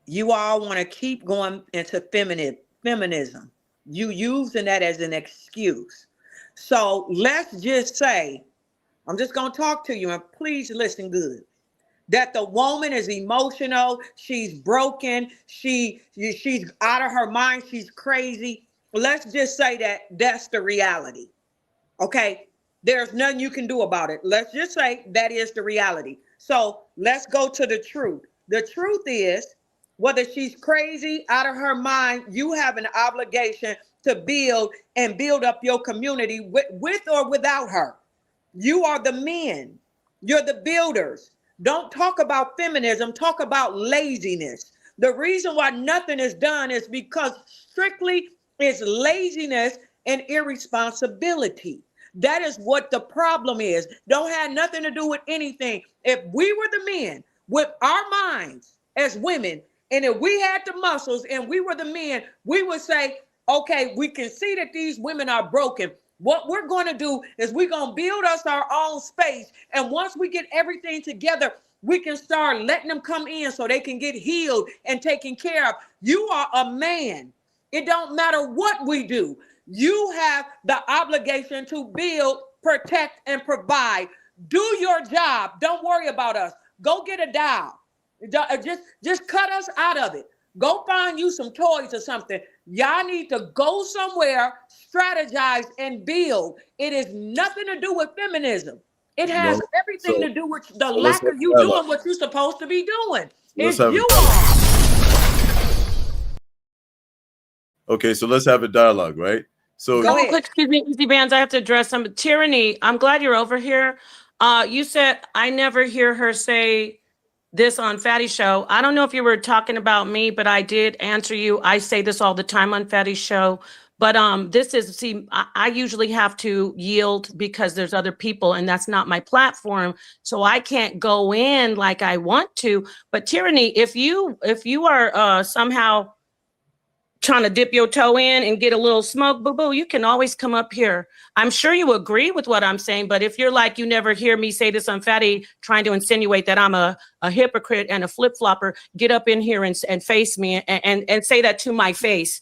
S4: you all want to keep going into feminism. You using that as an excuse. So let's just say, I'm just going to talk to you and please listen good. That the woman is emotional, she's broken, she's out of her mind, she's crazy. Let's just say that that's the reality. Okay, there's nothing you can do about it. Let's just say that is the reality. So let's go to the truth. The truth is, whether she's crazy, out of her mind, you have an obligation to build up your community with or without her. You are the men. You're the builders. Don't talk about feminism. Talk about laziness. The reason why nothing is done is because strictly it's laziness and irresponsibility. That is what the problem is. Don't have nothing to do with anything. If we were the men with our minds as women, and if we had the muscles and we were the men, we would say, okay, we can see that these women are broken. What we're going to do is we're going to build us our own space. And once we get everything together, we can start letting them come in so they can get healed and taken care of. You are a man. It don't matter what we do. You have the obligation to build, protect, and provide. Do your job. Don't worry about us. Go get a doll. Just cut us out of it. Go find you some toys or something. Y'all need to go somewhere, strategize, and build. It is nothing to do with feminism. It has everything to do with the lack of you doing what you're supposed to be doing. It's you all.
S5: Okay, so let's have a dialogue, right? So
S3: real quick, excuse me, Easy Bands, I have to address some tyranny. I'm glad you're over here. You said I never hear her say this on Fatty Show. I don't know if you were talking about me, but I did answer you. I say this all the time on Fatty Show. But this is, see, I usually have to yield because there's other people and that's not my platform. So I can't go in like I want to. But tyranny, if you are somehow trying to dip your toe in and get a little smoke, boo-boo, you can always come up here. I'm sure you agree with what I'm saying, but if you're like, you never hear me say this on Fatty, trying to insinuate that I'm a hypocrite and a flip-flopper, get up in here and face me and say that to my face.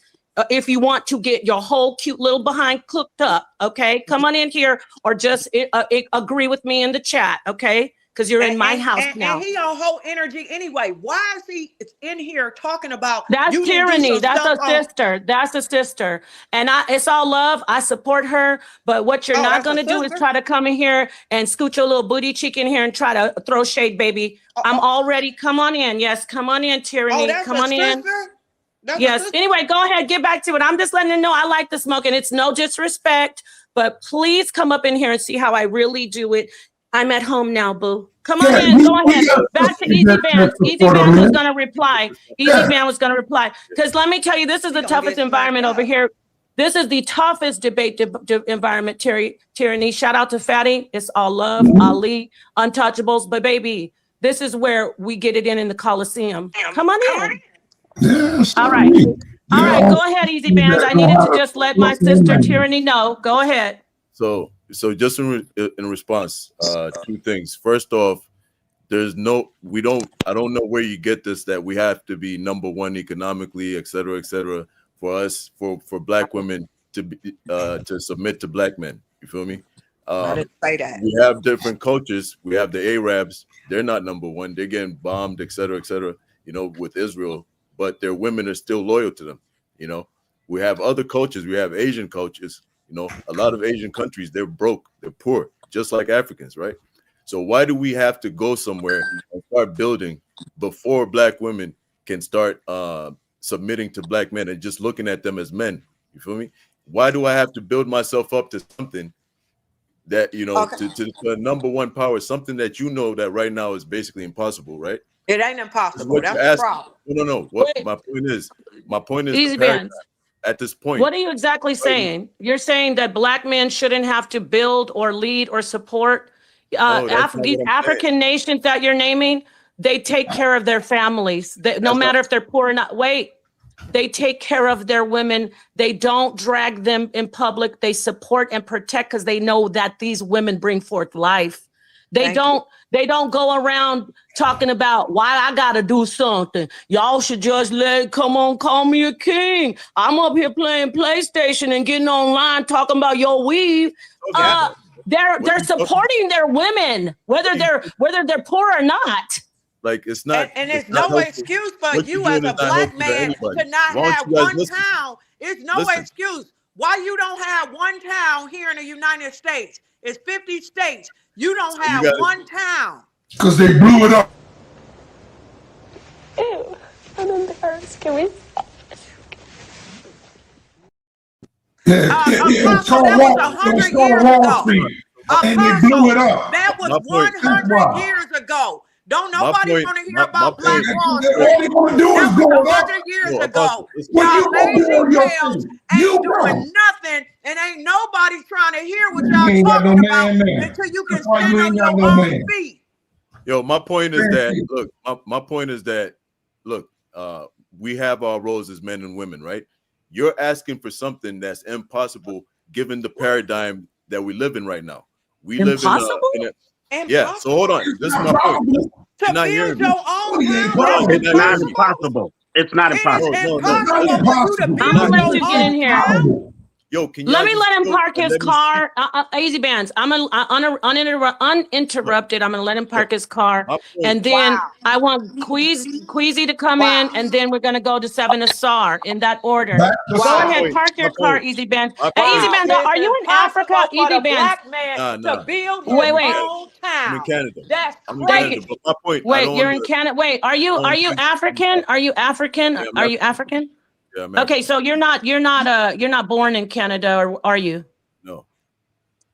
S3: If you want to get your whole cute little behind cooked up, okay? Come on in here or just agree with me in the chat, okay? Because you're in my house now.
S4: And he on whole energy anyway. Why is he in here talking about
S3: that's tyranny? That's a sister. That's a sister. And it's all love. I support her. But what you're not going to do is try to come in here and scoot your little booty cheek in here and try to throw shade, baby. I'm already, come on in. Yes, come on in, tyranny. Come on in. Yes. Anyway, go ahead. Get back to it. I'm just letting you know I like the smoke and it's no disrespect, but please come up in here and see how I really do it. I'm at home now, boo. Come on in. Go ahead. Back to Easy Bands. Easy Bands was going to reply. Easy Band was going to reply. Because let me tell you, this is the toughest environment over here. This is the toughest debate environment, tyranny. Shout out to Fatty. It's all love, Ali, Untouchables. But baby, this is where we get it in the Coliseum. Come on in.
S8: Yes.
S3: All right. All right. Go ahead, Easy Bands. I needed to just let my sister Tyranny know. Go ahead.
S5: So just in response, two things. First off, I don't know where you get this, that we have to be number one economically, et cetera, for us, for Black women to submit to Black men. You feel me?
S4: I didn't say that.
S5: We have different cultures. We have the Arabs. They're not number one. They're getting bombed, et cetera, with Israel, but their women are still loyal to them. We have other cultures. We have Asian cultures. A lot of Asian countries, they're broke, they're poor, just like Africans, right? So why do we have to go somewhere and start building before Black women can start submitting to Black men and just looking at them as men? You feel me? Why do I have to build myself up to something that, to number one power, something that that right now is basically impossible, right?
S4: It ain't impossible.
S5: What
S4: That's
S5: you're
S4: the
S5: asking.
S4: problem.
S5: No. What
S3: Wait,
S5: my point is the
S3: easy
S5: paradigm
S3: bands.
S5: at this point.
S3: What are you exactly saying? You're saying that black men shouldn't have to build or lead or support
S5: No, that's not
S3: these
S5: what I'm saying.
S3: African nations that you're naming. They take care of their families, no
S5: That's
S3: matter
S5: not,
S3: if they're poor or not. Wait, they take care of their women. They don't drag them in public. They support and protect because they know that these women bring forth life. They
S4: Thank you.
S3: don't go around talking about why I gotta do something. Y'all should just come on, call me a king. I'm up here playing PlayStation and getting online talking about your weave. They're supporting their women, whether they're poor or not.
S5: like it's not.
S4: And
S5: It's
S4: it's
S5: not
S4: no
S5: helpful.
S4: excuse for
S5: What
S4: you
S5: you're
S4: as
S5: doing
S4: a
S5: is not
S4: black
S5: helpful to
S4: man
S5: anybody.
S4: to not
S5: Why don't
S4: have
S5: you guys
S4: one
S5: listen?
S4: town. It's no
S5: Listen.
S4: excuse. Why you don't have one town here in the United States? It's 50 states. You don't
S5: You
S4: have
S5: gotta-
S4: one town.
S8: Because they blew it up.
S9: Ew, I'm embarrassed. Can we stop?
S8: It's
S4: Apostle,
S8: called
S4: that was 100 years
S8: Wall
S4: ago.
S8: Street. And they blew
S4: Apostle,
S8: it up.
S4: that was
S5: My point.
S4: 100 years ago. Don't
S5: My
S4: nobody
S5: point-
S4: want to hear
S5: my
S4: about
S5: point-
S4: Black Wall
S8: All
S4: Street.
S8: they want to do
S4: That
S8: is
S4: was
S8: blow it up.
S4: 100 years
S5: No,
S4: ago.
S5: Apostle, listen.
S8: What you
S4: Y'all
S8: gonna do
S4: lazy
S8: on your
S4: tails
S8: thing?
S4: ain't
S8: You
S4: doing
S8: go.
S4: nothing, and ain't nobody trying to hear what
S8: You
S4: y'all
S8: ain't got no
S4: talking about
S8: man there.
S4: until you can
S8: That's why
S4: stand
S8: you
S4: on
S8: ain't
S4: your
S8: got no
S4: own
S8: man.
S4: feet.
S5: Yo, my point is
S8: Thank
S5: that
S8: you.
S5: look, my point is that look, we have our roles as men and women, right? You're asking for something that's impossible given the paradigm that we live in right now. We
S3: Impossible?
S5: live in a yeah. So hold on, this is my point.
S8: Probably.
S5: You're
S4: To
S5: not
S4: build
S5: hearing me.
S4: your own
S8: It ain't
S4: town,
S5: Hold on,
S4: that's
S5: you're
S8: probably.
S5: not
S7: Not
S5: hearing me.
S7: impossible. It's not
S4: It is
S7: impossible.
S5: No.
S8: It's not
S4: impossible for you to
S8: impossible.
S5: You're
S3: I'm
S4: build
S5: not
S3: gonna let
S4: your
S3: you
S5: hearing me.
S3: get in
S4: own
S3: here.
S8: Probable.
S5: Yo, can
S3: Let
S5: y'all
S3: me
S5: just
S3: let him
S5: chill
S3: park
S5: and
S3: his
S5: let me
S3: car. Easy bands. I'm gonna uninterrupted. I'm gonna let him park his car,
S5: my point.
S3: and then I want Queasy to come in, and then we're gonna go to Seven Asar in that order.
S8: Back to
S3: Go
S8: South.
S3: ahead, park
S5: My
S3: your car,
S5: point.
S3: Easy Bands.
S5: My
S3: Hey,
S5: point
S3: Easy
S5: is
S3: Bands,
S4: It's
S3: are you in Africa?
S4: impossible for
S3: Easy
S4: the
S3: Bands.
S4: black man to
S5: nah.
S4: build
S3: Wait,
S4: his
S3: wait.
S4: own
S5: I'm in
S4: town.
S5: Canada.
S4: That's
S5: I'm in
S3: Wait,
S5: Canada. But my point, I
S3: wait.
S5: don't
S3: You're
S5: want
S3: in
S5: to.
S3: Canada. Wait, are you African? Are you African?
S5: Yeah, I'm
S3: Are you
S5: African.
S3: African?
S5: Yeah, I'm
S3: Okay,
S5: African.
S3: so you're not born in Canada, or are you?
S5: No.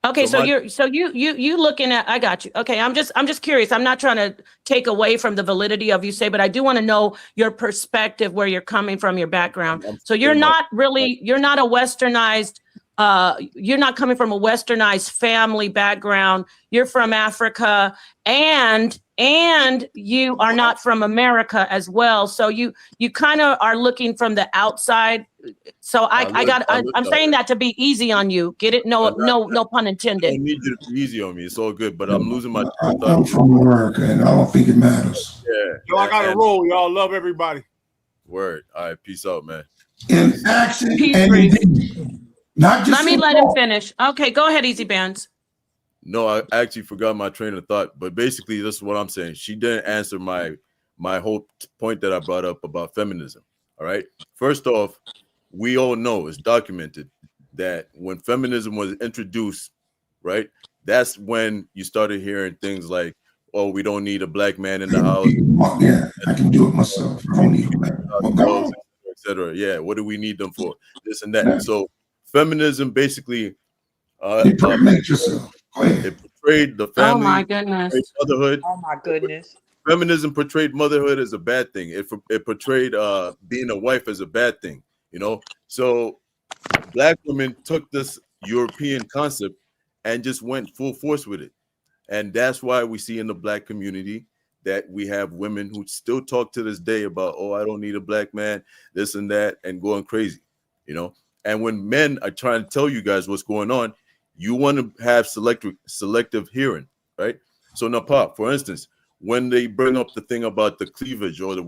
S3: Okay,
S5: So
S3: you looking at, I got you. Okay, I'm just curious. I'm not trying to take away from the validity of you say, but I do want to know your perspective, where you're coming from, your background. So you're not a westernized, you're not coming from a westernized family background. You're from Africa, and you are not from America as well. So you kind of are looking from the outside. So I'm saying that to be easy on you. Get it? No pun
S5: I
S3: intended.
S5: don't need you to be easy on me. It's all good, but I'm losing my
S8: I'm
S5: thought.
S8: from America, and I don't think it matters.
S5: Yeah.
S11: Yo, I got to roll. Y'all love everybody.
S5: Word. All right. Peace out, man.
S8: In action
S3: Peace,
S8: and in
S3: Reese.
S8: deed. Not just
S3: Let me
S8: in
S3: let him
S8: thought.
S3: finish. Okay, go ahead, Easy Bands.
S5: No, I actually forgot my train of thought, but basically this is what I'm saying. She didn't answer my whole point that I brought up about feminism. All right. First off, we all know, it's documented, that when feminism was introduced, right, that's when you started hearing things like, oh, we don't need a black man in the house.
S8: Yeah, I can do it myself. I don't need a man. Well, go on.
S5: Etc. Yeah, what do we need them for? This and that.
S8: Yeah.
S5: So feminism basically
S8: Impregnate yourself. Go ahead.
S5: it portrayed the family,
S3: Oh my goodness.
S5: portrayed motherhood.
S4: Oh my goodness.
S5: Feminism portrayed motherhood as a bad thing. It portrayed being a wife as a bad thing, you know. So black women took this European concept and just went full force with it. And that's why we see in the black community that we have women who still talk to this day about, oh, I don't need a black man, this and that, and going crazy, you know. And when men are trying to tell you guys what's going on, you want to have selective hearing, right? So now, Pop, for instance, when they bring up the thing about the cleavage or the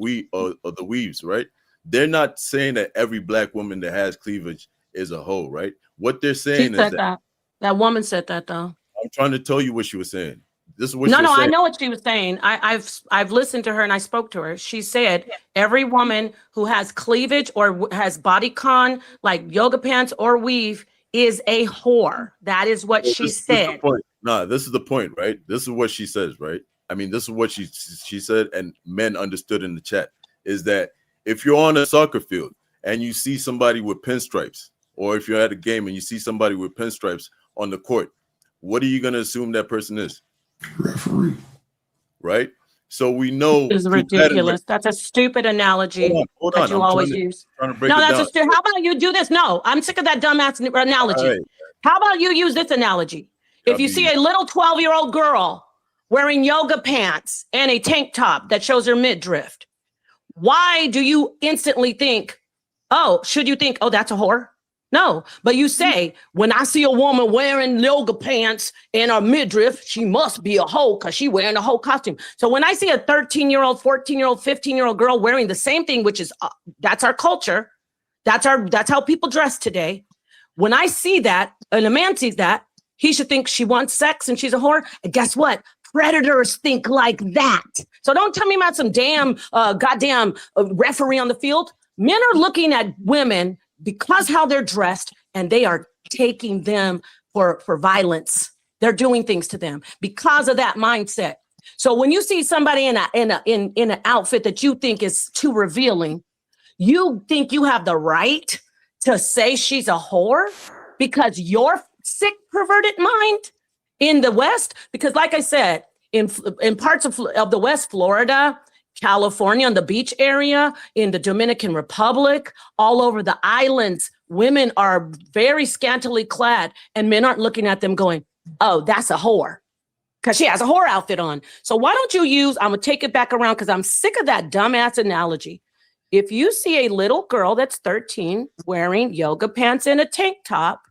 S5: weaves, right? They're not saying that every black woman that has cleavage is a hoe, right? What they're saying is
S3: that woman said that though.
S5: I'm trying to tell you what she was saying. This is what
S3: No,
S5: she was saying.
S3: I know what she was saying. I've listened to her and I spoke to her. She said every woman who has cleavage or has bodycon, like yoga pants or weave, is a whore. That is what she
S5: This is
S3: said.
S5: the point. Nah, this is the point, right? This is what she says, right? I mean, this is what she said, and men understood in the chat, is that if you're on a soccer field and you see somebody with pinstripes, or if you're at a game and you see somebody with pinstripes on the court, what are you going to assume that person is?
S8: Referee.
S5: Right? So we know
S3: This is
S5: through pattern
S3: ridiculous. That's a stupid analogy
S5: hold
S3: that
S5: on.
S3: you
S5: I'm
S3: always
S5: trying to,
S3: use.
S5: trying to break
S3: No,
S5: it
S3: that's
S5: down.
S3: a stupid. How about you do this? No, I'm sick of that dumbass analogy.
S5: All right.
S3: How about you use this analogy? If you see a little 12-year-old girl wearing yoga pants and a tank top that shows her midriff, why do you instantly think, oh, should you think, oh, that's a whore? No, but you say, when I see a woman wearing yoga pants and a midriff, she must be a hoe because she wearing a whole costume. So when I see a 13-year-old, 14-year-old, 15-year-old girl wearing the same thing, which is, that's our culture. That's how people dress today. When I see that and a man sees that, he should think she wants sex and she's a whore. And guess what? Predators think like that. So don't tell me about some damn goddamn referee on the field. Men are looking at women because how they're dressed, and they are taking them for violence. They're doing things to them because of that mindset. So when you see somebody in an outfit that you think is too revealing, you think you have the right to say she's a whore because your sick, perverted mind in the West. Because, like I said, in parts of the West, Florida, California, on the beach area, in the Dominican Republic, all over the islands, women are very scantily clad, and men aren't looking at them going, oh, that's a whore, because she has a whore outfit on. So why don't you use, I'm going to take it back around because I'm sick of that dumbass analogy. If you see a little girl that's 13 wearing yoga pants and a tank top,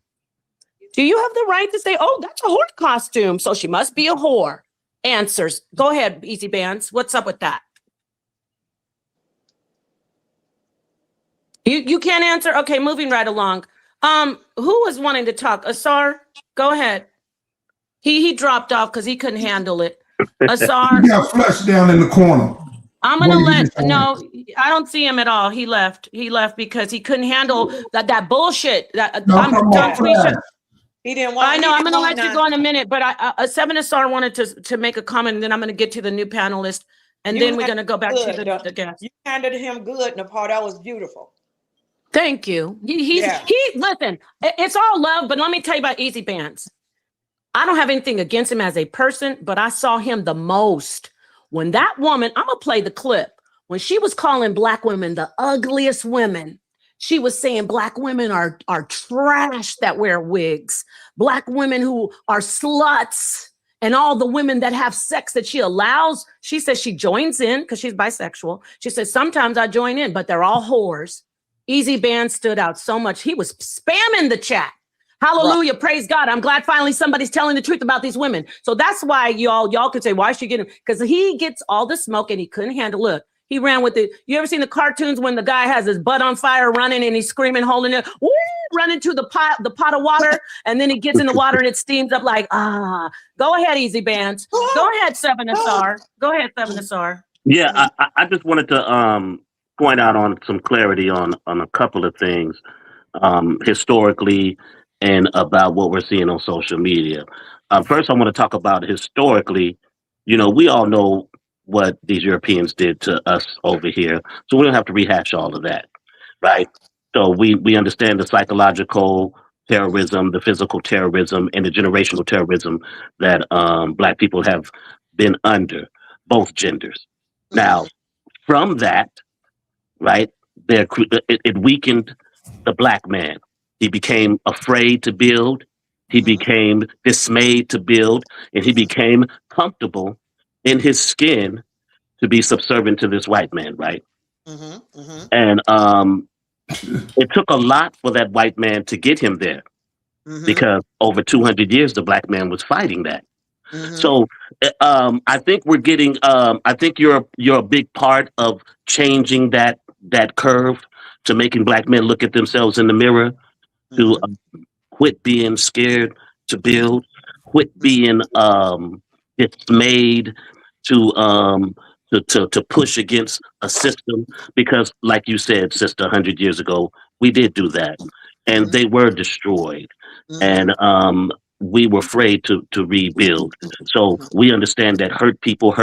S3: do you have the right to say, oh, that's a whore costume, so she must be a whore? Answers. Go ahead, Easy Bands. What's up with that? You can't answer? Okay, moving right along. Who was wanting to talk? Asar, go ahead. He dropped off because he couldn't handle it. Asar.
S8: He got flushed down in the corner.
S3: I'm gonna no, I don't see him at all. He left because he couldn't handle that bullshit. Dungqueesha.
S4: He didn't want.
S3: I know. I'm gonna let you go in a minute, but Seven Asar wanted to make a comment, and then I'm gonna get to the new panelist, and then we're gonna go back to the guest.
S4: You handled him good, Nepal. That was beautiful.
S3: Thank you. He listen, it's all love, but let me tell you about Easy Bands. I don't have anything against him as a person, but I saw him the most when that woman, I'm gonna play the clip, when she was calling Black women the ugliest women. She was saying Black women are trash that wear wigs, Black women who are sluts, and all the women that have sex that she allows. She says she joins in because she's bisexual. She says, sometimes I join in, but they're all whores. Easy Band stood out so much. He was spamming the chat. Hallelujah. Right. Praise God. I'm glad finally somebody's telling the truth about these women. So that's why y'all could say, why should you get him? Because he gets all the smoke and he couldn't handle it. He ran with it. You ever seen the cartoons when the guy has his butt on fire running and he's screaming, holding it, woo, running to the pot of water, and then he gets in the water and it steams up like, Go ahead, Easy Bands. Go ahead, Seven Asar. Go ahead, Seven Asar.
S7: Yeah, I just wanted to point out on some clarity on a couple of things historically and about what we're seeing on social media. First, I want to talk about historically. You know, we all know what these Europeans did to us over here, so we don't have to rehash all of that, right? So we understand the psychological terrorism, the physical terrorism, and the generational terrorism that Black people have been under, both genders. Now, from that, right, it weakened the Black man. He became afraid to build. He became dismayed to build, and he became comfortable in his skin to be subservient to this white man, right? And it took a lot for that white man to get him there, because over 200 years, the Black man was fighting that. So I think we're getting. I think you're a big part of changing that curve to making Black men look at themselves in the mirror, to quit being scared to build, quit being dismayed to push against a system, because, like you said, sister, 100 years ago, we did do that, and they were destroyed, and we were afraid to rebuild. So we understand that hurt people.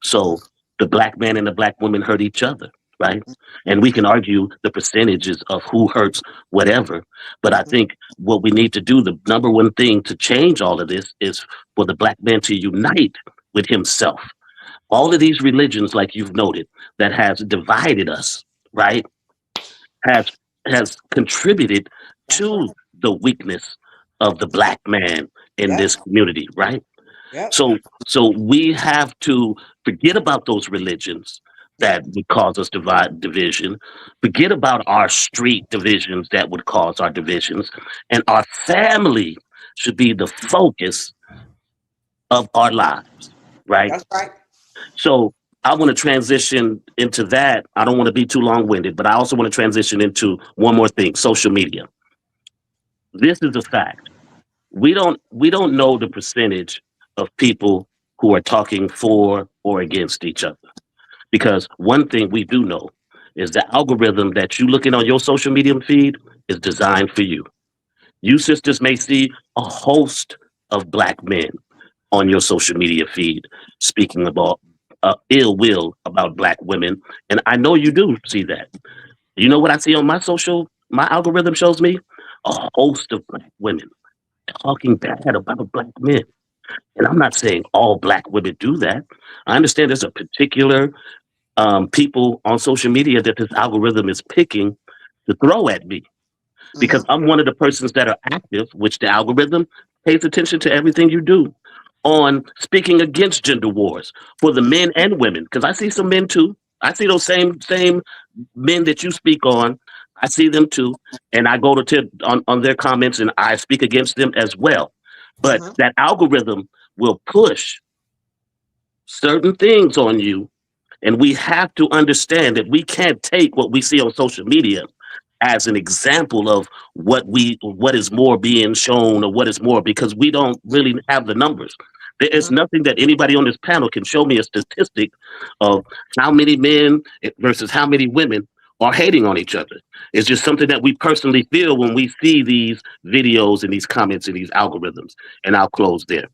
S7: So the Black man and the Black woman hurt each other, right? And we can argue the percentages of who hurts whatever, but I think what we need to do, the number one thing to change all of this, is for the Black man to unite with himself. All of these religions, like you've noted, that has divided us, right, has contributed
S4: That's right.
S7: to the weakness of the Black man in
S4: Yep.
S7: this community, right?
S4: Yep.
S7: So we have to forget about those religions that would cause us division, forget about our street divisions that would cause our divisions, and our family should be the focus of our lives, right?
S4: That's right.
S7: So I want to transition into that. I don't want to be too long-winded, but I also want to transition into one more thing: social media. This is a fact. We don't know the percentage of people who are talking for or against each other. Because one thing we do know is the algorithm that you looking on your social media feed is designed for you. You sisters may see a host of Black men on your social media feed speaking about ill will about Black women. And I know you do see that. You know what I see on my algorithm shows me? A host of Black women talking bad about Black men. And I'm not saying all Black women do that. I understand there's a particular people on social media that this algorithm is picking to throw at me because I'm one of the persons that are active, which the algorithm pays attention to everything you do on speaking against gender wars for the men and women. Because I see some men too. I see those same men that you speak on. I see them too, and I go to on their comments and I speak against them as well. But that algorithm will push certain things on you, and we have to understand that we can't take what we see on social media as an example of what is more being shown or what is more, because we don't really have the numbers. There is nothing that anybody on this panel can show me a statistic of how many men versus how many women are hating on each other. It's just something that we personally feel when we see these videos and these comments and these algorithms. And I'll close there.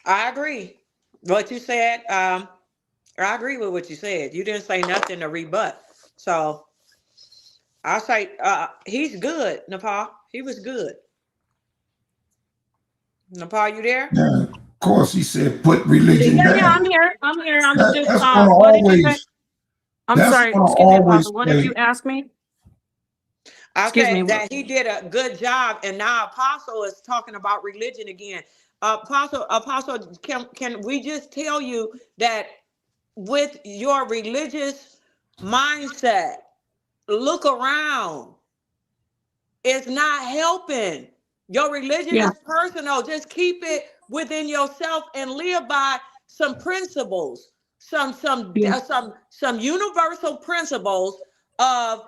S4: I agree. What you said, I agree with what you said. You didn't say nothing to rebut. So I say he's good, Nepal. He was good. Nepal, you there?
S8: Yeah, of course, he said put religion down.
S3: Yeah, I'm here. I'm just
S8: That's gonna
S3: what did you say?
S8: always.
S3: I'm
S8: That's
S3: sorry,
S8: gonna
S3: excuse me,
S8: always
S3: Apostle. What did
S8: stay.
S3: you ask me?
S4: I
S3: Excuse me.
S4: said that he did a good job, and now Apostle is talking about religion again. Apostle, can we just tell you that with your religious mindset, look around. It's not helping. Your religion is personal. Just keep it within yourself and live by some principles, some universal principles of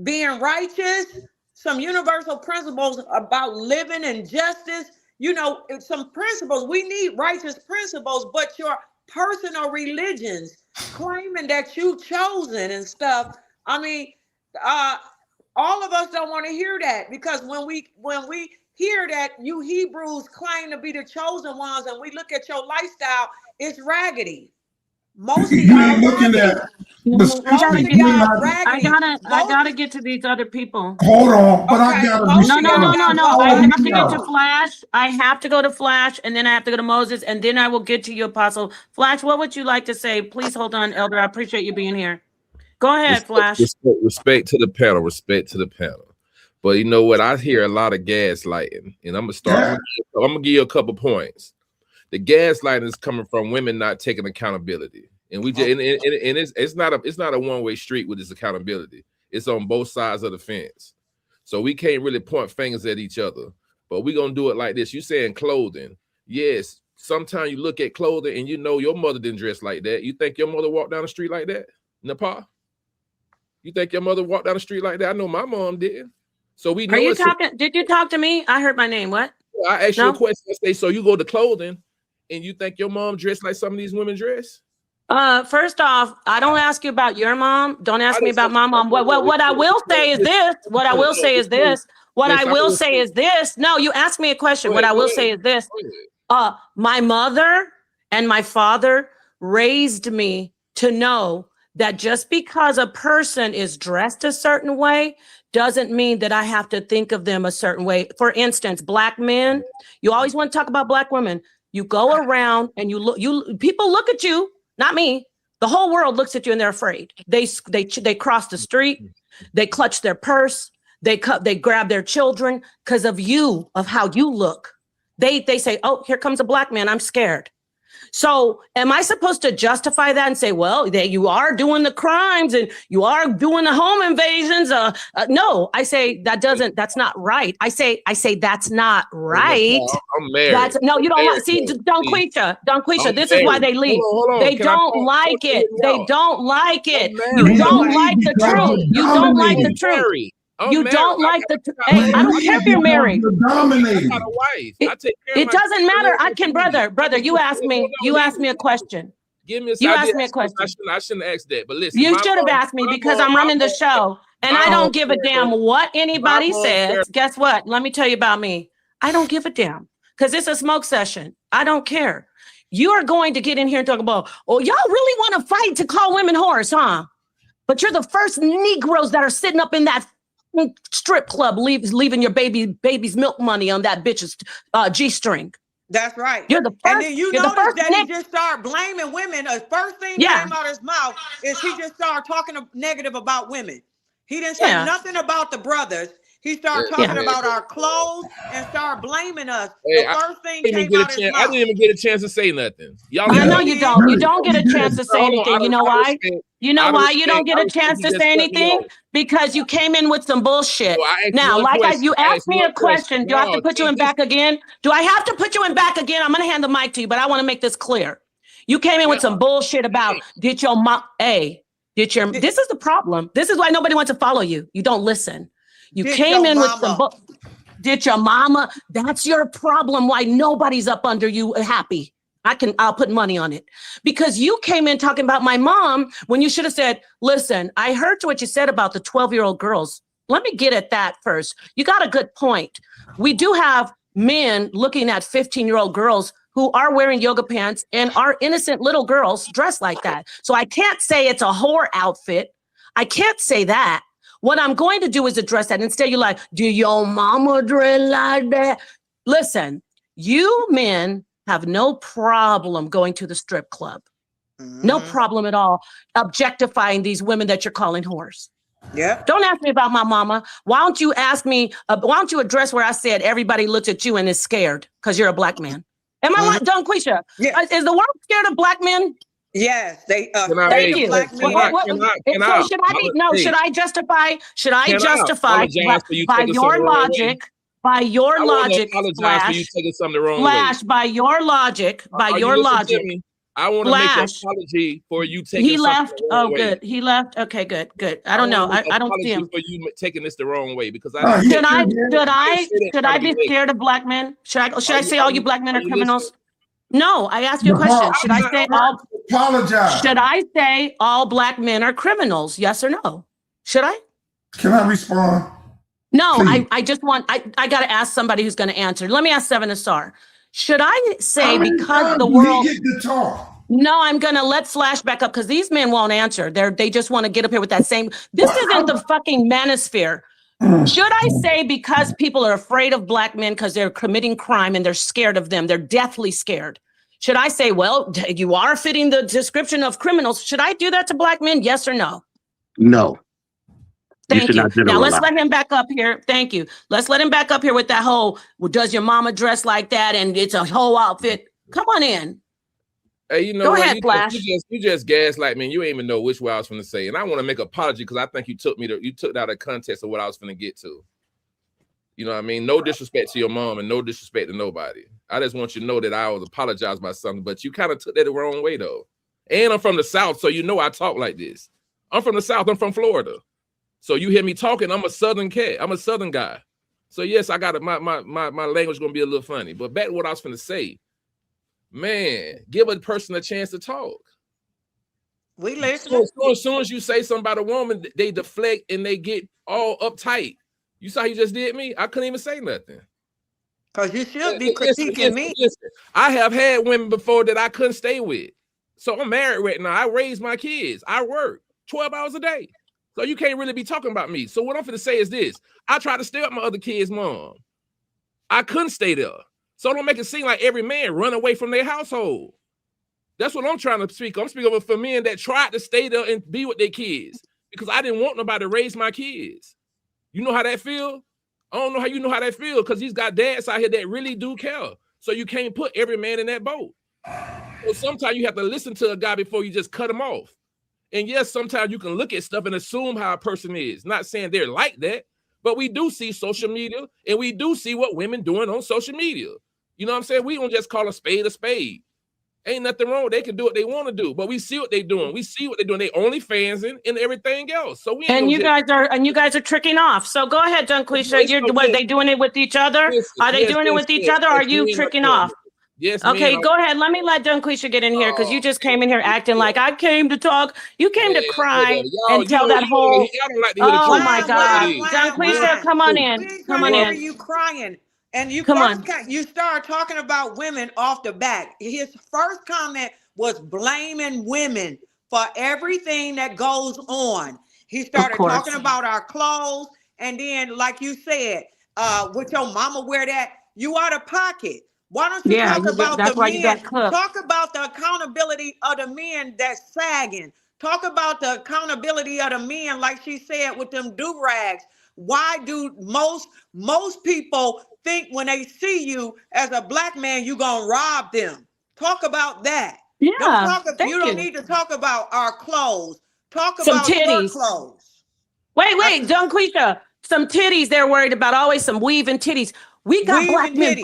S4: being righteous, some universal principles about living in justice. You know, some principles. We need righteous principles, but your personal religions claiming that you've chosen and stuff. I mean, all of us don't want to hear that, because when we hear that you Hebrews claim to be the chosen ones and we look at your lifestyle, it's raggedy. Most of y'all raggedy.
S3: I gotta get to these other people.
S8: Hold on, but I gotta
S3: No. I have to get to Flash. I have to go to Flash, and then I have to go to Moses, and then I will get to you, Apostle. Flash, what would you like to say? Please hold on, Elder. I appreciate you being here. Go ahead, Flash.
S12: Respect to the panel. Respect to the panel. But you know what? I hear a lot of gaslighting, and I'm gonna start. I'm gonna give you a couple points. The gaslighting is coming from women not taking accountability, and we just, and it's not a one-way street with this accountability. It's on both sides of the fence, so we can't really point fingers at each other. But we're gonna do it like this. You saying clothing? Yes. Sometimes you look at clothing and you know your mother didn't dress like that. You think your mother walked down the street like that, Nepal? You think your mother walked down the street like that? I know my mom didn't. So we know.
S3: Are you talking? Did you talk to me? I heard my name. What?
S12: I asked you a question. I say, so you go to clothing and you think your mom dressed like some of these women dress?
S3: First off, I don't ask you about your mom. Don't ask me about my mom. What I will say is this. What I will say is this. What I will say is this. No, you asked me a question. What I will say is this. My mother and my father raised me to know that just because a person is dressed a certain way doesn't mean that I have to think of them a certain way. For instance, Black men, you always want to talk about Black women.
S13: You go around and you look. People look at you, not me. The whole world looks at you and they're afraid. They cross the street. They clutch their purse. They grab their children because of you, of how you look. They say, oh, here comes a black man. I'm scared. So am I supposed to justify that and say, well, you are doing the crimes and you are doing the home invasions? No, I say that's not right. I say that's not right.
S12: I'm married.
S13: No, you don't like. See, Dungqueesha, this is why they leave.
S12: Hold on.
S13: They don't like it. They don't like it. You don't like the truth. You don't like the truth. You don't like the truth. Hey, I don't care if you're married.
S12: I got a wife. I take care of
S13: It doesn't matter. I can, brother. You asked me. You asked me a question.
S12: Give me a.
S13: You asked me a question.
S12: I shouldn't ask that. But listen,
S13: you should have asked me because I'm running the show, and I don't give a damn what anybody says. Guess what? Let me tell you about me. I don't give a damn because it's a smoke session. I don't care. You are going to get in here and talk about, oh, y'all really want to fight to call women whores, huh? But you're the first Negroes that are sitting up in that strip club leaving your baby's milk money on that bitch's G-string.
S4: That's right.
S13: You're the first.
S4: And then you notice that he just started blaming women. The first thing came out of his mouth is he just started talking negative about women. He didn't say nothing about the brothers. He started talking about our clothes and started blaming us.
S12: Hey,
S4: the first thing came out of his mouth.
S12: I didn't even get a chance to say nothing.
S13: I know you don't. You don't get a chance to say anything. You know why? You know why you don't get a chance to say anything? Because you came in with some bullshit. Now, you asked me a question. Do I have to put you in back again? Do I have to put you in back again? I'm going to hand the mic to you, but I want to make this clear. You came in with some bullshit about, this is the problem. This is why nobody wants to follow you. You don't listen. You came in with some did your mama? That's your problem. Why nobody's up under you happy. I'll put money on it. Because you came in talking about my mom when you should have said, listen, I heard what you said about the 12-year-old girls. Let me get at that first. You got a good point. We do have men looking at 15-year-old girls who are wearing yoga pants and are innocent little girls dressed like that. So I can't say it's a whore outfit. I can't say that. What I'm going to do is address that. Instead, you're like, do your mama dress like that? Listen, you men have no problem going to the strip club. No problem at all objectifying these women that you're calling whores.
S4: Yeah.
S13: Don't ask me about my mama. Why don't you ask me, why don't you address where I said everybody looks at you and is scared because you're a black man? Am I right, Dungqueesha?
S4: Yeah.
S13: Is the world scared of black men?
S4: Yes, they
S13: thank you. Should I justify by your logic, Flash, by your logic,
S12: I want to make an apology for you taking
S13: he left.
S12: Oh,
S13: good. He left. Okay, good. I don't know. I don't see him.
S12: For you taking this the wrong way because
S13: should I be scared of black men? Should I say all you black men are criminals? No, I asked you a question. Should I say all black men are criminals? Yes or no? Should I?
S8: Can I respond?
S13: No, I just want, I got to ask somebody who's going to answer. Let me ask sa.neter. Should I say because the world... No, I'm going to let Flash back up because these men won't answer. They just want to get up here with that same... This isn't the fucking manosphere. Should I say because people are afraid of black men because they're committing crime and they're scared of them, they're deathly scared. Should I say, well, you are fitting the description of criminals. Should I do that to black men? Yes or no?
S7: No.
S13: Thank you. Now let's let him back up here. Thank you. Let's let him back up here with that whole, well, does your mama dress like that? And it's a whole outfit. Come on in.
S12: Hey, you know,
S13: go ahead, Flash.
S12: You just gaslight me. And you ain't even know which way I was going to say. And I want to make an apology because I think you took that out of context of what I was going to get to. You know what I mean? No disrespect to your mom and no disrespect to nobody. I just want you to know that I was apologize about something, but you kind of took that the wrong way though. And I'm from the South, so you know I talk like this. I'm from the South. I'm from Florida. So you hear me talking, I'm a Southern cat. I'm a Southern guy. So yes, I got it. My language going to be a little funny. But back to what I was going to say. Man, give a person a chance to talk.
S4: We listen.
S12: So as soon as you say something about a woman, they deflect and they get all uptight. You saw you just did me? I couldn't even say nothing.
S4: Because you should be critiquing me.
S12: Listen, I have had women before that I couldn't stay with. So I'm married right now. I raise my kids. I work 12 hours a day. So you can't really be talking about me. So what I'm going to say is this. I try to stay with my other kids' mom. I couldn't stay there. So don't make it seem like every man run away from their household. That's what I'm trying to speak. I'm speaking for men that tried to stay there and be with their kids because I didn't want nobody to raise my kids. You know how that feel? I don't know how you know how that feel because he's got dads out here that really do care. So you can't put every man in that boat. So sometimes you have to listen to a guy before you just cut him off. And yes, sometimes you can look at stuff and assume how a person is. Not saying they're like that, but we do see social media and we do see what women doing on social media. You know what I'm saying? We don't just call a spade a spade. Ain't nothing wrong. They can do what they want to do, but we see what they're doing. We see what they're doing. They OnlyFans and everything else. So we
S13: you guys are tricking off. So go ahead, Dungqueesha. What, are they doing it with each other? Are they doing it with each other? Or are you tricking off?
S12: Yes.
S13: Okay, go ahead. Let me let Dungqueesha get in here because you just came in here acting like I came to talk. You came to cry and tell that whole. Oh my God, Dungqueesha, come on in. Come on in.
S4: You crying. And you you start talking about women off the bat. His first comment was blaming women for everything that goes on. He started talking about our clothes, and then, like you said, with your mama wear that, you out of pocket. Why don't you talk about the men? Talk about the accountability of the men that's sagging. Talk about the accountability of the men, like she said, with them do-rags. Why do most people think when they see you as a black man, you're going to rob them? Talk about that.
S13: Yeah,
S4: you don't need to talk about our clothes. Talk about your clothes.
S13: Wait, Dungqueesha. Some titties they're worried about, always some weaving titties. We got black men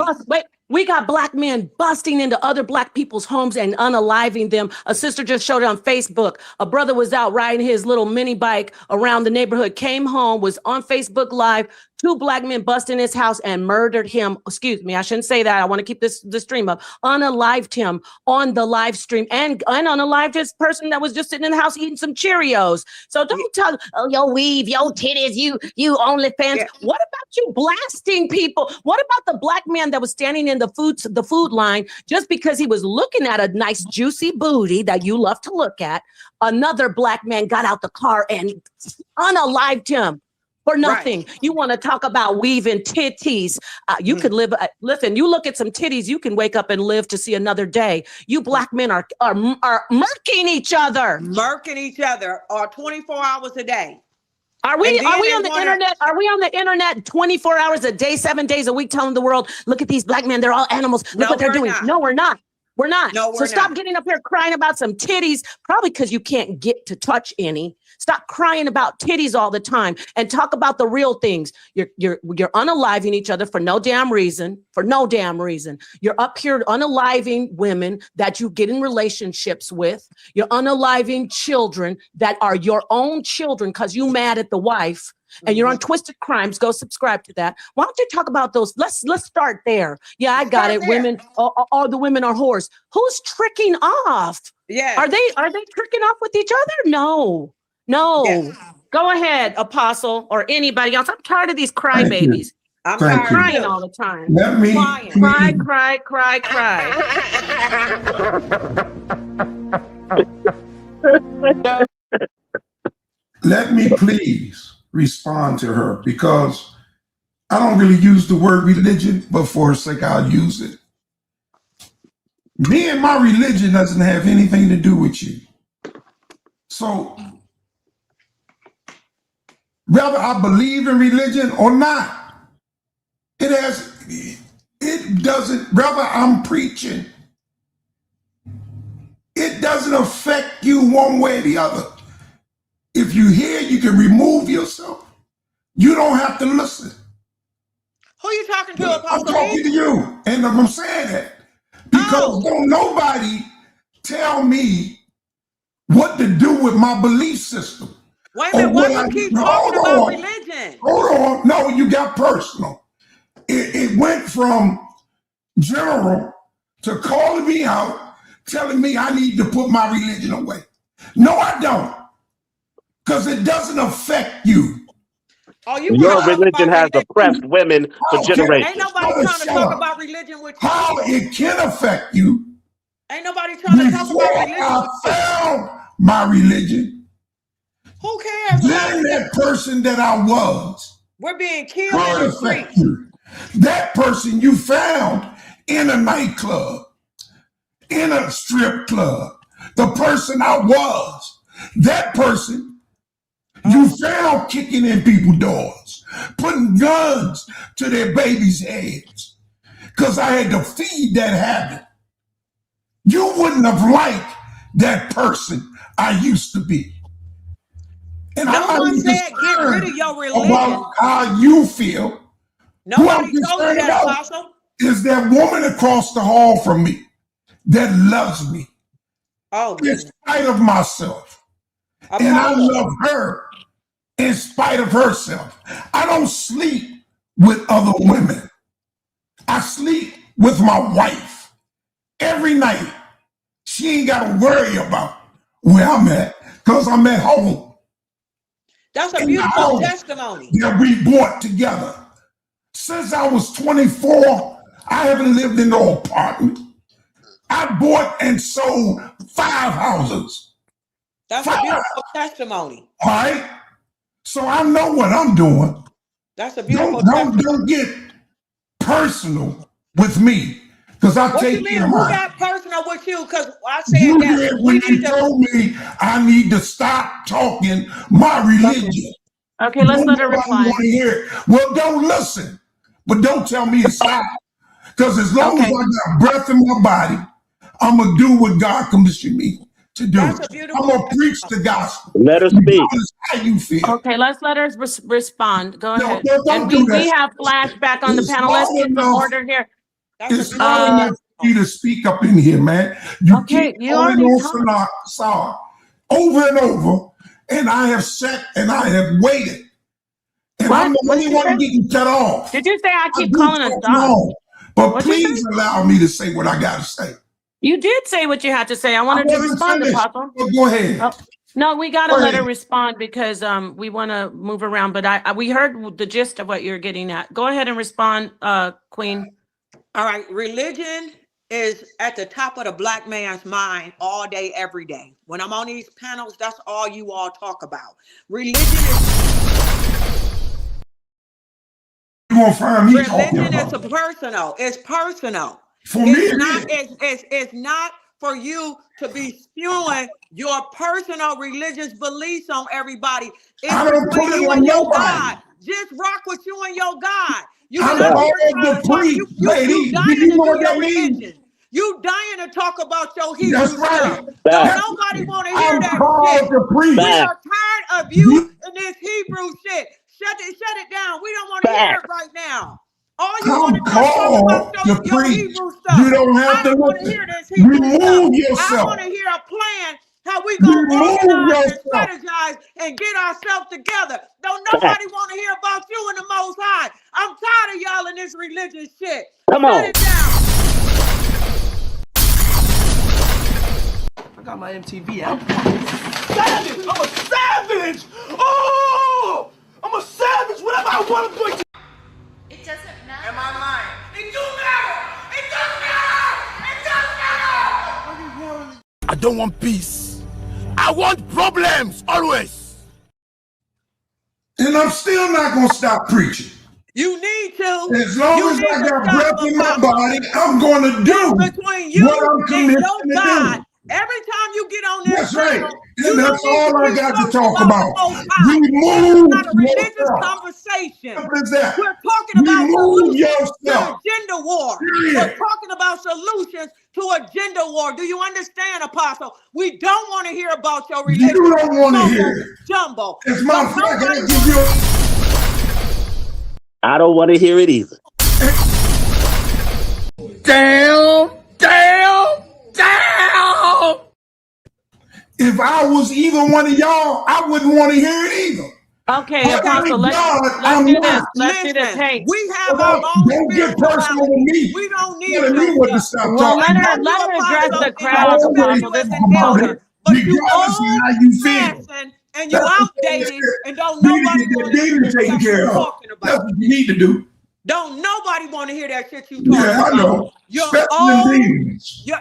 S13: we got black men busting into other black people's homes and unaliving them. A sister just showed it on Facebook. A brother was out riding his little mini bike around the neighborhood, came home, was on Facebook Live. 2 black men bust in his house and murdered him. Excuse me, I shouldn't say that. I want to keep this stream up. Unalived him on the live stream and unalived this person that was just sitting in the house eating some Cheerios. So don't tell, oh, yo weave, yo titties, you OnlyFans. Yeah. What about you blasting people? What about the black man that was standing in the food line just because he was looking at a nice juicy booty that you love to look at? Another black man got out the car and unalived him. For nothing. Right. You want to talk about weaving titties. You could live, listen, you look at some titties, you can wake up and live to see another day. You black men are murking each other.
S4: Murking each other 24 hours a day.
S13: Are we on the internet? Are we on the internet 24 hours a day, 7 days a week telling the world, look at these black men, they're all animals. Look what they're doing. No, we're not. We're not.
S4: No,
S13: so stop getting up here crying about some titties, probably because you can't get to touch any. Stop crying about titties all the time and talk about the real things. You're unaliving each other for no damn reason. For no damn reason. You're up here unaliving women that you get in relationships with. You're unaliving children that are your own children because you mad at the wife. And you're on Twisted Crimes. Go subscribe to that. Why don't you talk about those? Let's start there. Yeah, I got it. There. Women, all the women are whores. Who's tricking off?
S4: Yeah.
S13: Are they tricking off with each other? No. Yes. Go ahead, Apostle, or anybody else. I'm tired of these crybabies. I'm tired crying all the time.
S8: Let me
S13: cry.
S8: Let me please respond to her because I don't really use the word religion, but for her sake, I'll use it. Me and my religion doesn't have anything to do with you. So whether I believe in religion or not, it doesn't, whether I'm preaching, it doesn't affect you one way or the other. If you hear, you can remove yourself. You don't have to listen.
S4: Who are you talking to, Apostle?
S8: I'm talking to you, and I'm saying that because don't nobody tell me what to do with my belief system.
S4: Wait a minute, why do you keep talking about religion?
S8: Hold on, no, you got personal. It went from general to calling me out, telling me I need to put my religion away. No, I don't. Because it doesn't affect you.
S7: Your religion has oppressed women for generations.
S4: Ain't nobody trying to talk about religion with you.
S8: How it can affect you.
S4: Ain't nobody trying to talk about religion.
S8: I found my religion.
S4: Who cares?
S8: Then that person that I was.
S4: We're being killed in the streets.
S8: That person you found in a nightclub, in a strip club, the person I was, that person you found kicking in people's doors, putting guns to their babies' heads, because I had to feed that habit. You wouldn't have liked that person I used to be. And
S4: No
S8: I'm
S4: one
S8: not
S4: said get rid of your religion.
S8: about how you feel.
S4: Nobody told you that, Apostle.
S8: Is that woman across the hall from me that loves me in spite of myself.
S4: Apostle.
S8: And I love her in spite of herself. I don't sleep with other women. I sleep with my wife every night. She ain't got to worry about where I'm at because I'm at home.
S4: That's a beautiful testimony
S8: that we brought together. Since I was 24, I haven't lived in no apartment. I bought and sold 5 houses.
S4: That's a beautiful testimony.
S8: All right? So I know what I'm doing.
S4: That's a beautiful testimony.
S8: Don't get personal with me. Because I
S4: what
S8: take
S4: you mean,
S8: care of
S4: who
S8: mine.
S4: got personal with you? Because I said
S8: you
S4: that
S8: did when you told me I need to stop talking my religion.
S13: Okay, let's let her reply.
S8: Well, don't listen, but don't tell me to stop. Because as long as I got breath in my body, I'm going to do what God commissioned me to do. I'm going to preach the gospel.
S7: Let her speak.
S8: How you feel.
S13: Okay, let's let her respond. Go ahead.
S8: Don't
S13: And we have flashback on the panel. Let's get some order here.
S8: It's not enough for you to speak up in here, man. You keep calling on Sa over and over, and I have sat and I have waited. And I'm the only one getting cut off.
S13: Did you say I keep calling us dogs?
S8: But please allow me to say what I got to say.
S13: You did say what you had to say. I wanted to respond, Apostle.
S8: Go ahead.
S13: No, we got to let her respond because we want to move around. But we heard the gist of what you're getting at. Go ahead and respond, Queen.
S4: All right. Religion is at the top of the Black man's mind all day, every day. When I'm on these panels, that's all you all talk about. Religion is personal. It's personal. It's not for you to be spewing your personal religious beliefs on everybody. It's
S8: I don't put it on
S4: your
S8: nobody.
S4: God. Just rock with you and your God. You
S8: I'm
S4: dying to talk about your Hebrew stuff. Don't nobody want to hear that shit. We are tired of you and this Hebrew shit. Shut it down. We don't want to hear it right now. All you want to talk about your Hebrew stuff.
S8: You don't have to
S4: hear this Hebrew
S8: remove
S4: stuff.
S8: yourself.
S4: I want to hear a plan. How we gonna organize and strategize and get ourselves together. Don't nobody want to hear about you and the Most High. I'm tired of y'all in this religious shit.
S7: Come on.
S4: Shut it down.
S6: I got my MTV out. Savage! I'm a savage! Oh! I'm a savage! Whatever I want, I'm going to.
S14: It doesn't matter.
S6: Am I lying? It don't matter! It doesn't matter! It doesn't matter! I don't want peace. I want problems always.
S8: And I'm still not going to stop preaching.
S4: You need to.
S8: As long as I got breath in my body, I'm going to do
S4: between you
S8: what I'm commissioned
S4: and your God. Every time you get on this
S8: That's right.
S4: You
S8: that's all I got to talk about.
S4: Remove not a religious conversation.
S8: That?
S4: We're talking about solutions to
S8: yourself.
S4: agenda war. We're talking about solutions to agenda war. Do you understand, Apostle? We don't want to hear about your religion.
S8: You don't want to hear it.
S4: Jumbo.
S8: It's my fact.
S7: I don't want to hear it either.
S8: Damn. If I was either one of y'all, I wouldn't want to hear it either.
S13: Okay, Apostle, let's do this. Let's do this. Hey,
S4: we have our own
S8: don't get personal with me.
S4: We don't need
S8: you.
S13: Well, let her address the crowd, Apostle. This is elder.
S4: But you old fashioned and you outdated and don't nobody want to hear that shit you're talking about.
S8: That's what you need to do.
S4: Don't nobody want to hear that shit you talking about.
S8: I know.
S4: You're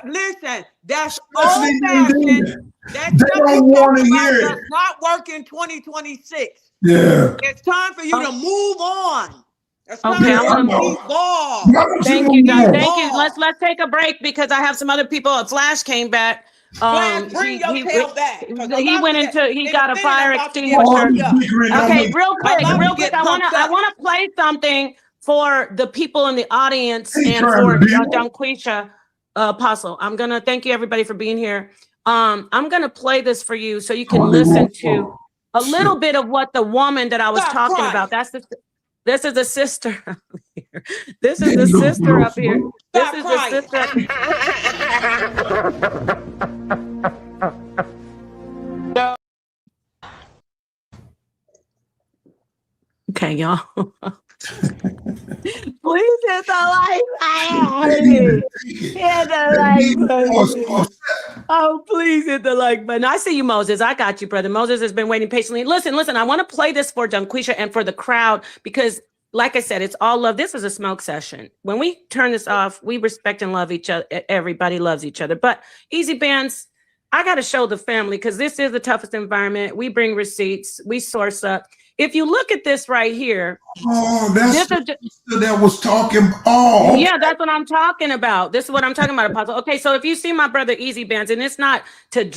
S4: listen, that's old fashioned. That
S8: they don't want to hear it.
S4: Does not work in 2026.
S8: Yeah.
S4: It's time for you to move on. That's
S13: Okay, I want to
S4: ball.
S13: Thank you, guys. Thank you. Let's take a break because I have some other people. Flash came back.
S4: Bring your tail back.
S13: He went into. He got a fire extinguisher. Okay, real quick. I want to play something for the people in the audience and for Dungqueesha, Apostle. I'm gonna thank you everybody for being here. I'm gonna play this for you so you can listen to a little bit of what the woman that I was talking about. This is a sister up here. This is the sister up here. This is the sister. Okay, y'all. Please hit the like button. Hit the like button. Oh, please hit the like button. I see you, Moses. I got you, brother. Moses has been waiting patiently. Listen. I want to play this for Dungqueesha and for the crowd because, like I said, it's all love. This is a smoke session. When we turn this off, we respect and love each other. Everybody loves each other. But Easy Bands, I got to show the family because this is the toughest environment. We bring receipts. We source up. If you look at this right here.
S8: Oh, that was talking. Oh,
S13: yeah, that's what I'm talking about. This is what I'm talking about, Apostle. Okay, so if you see my brother Easy Bands, and it's not to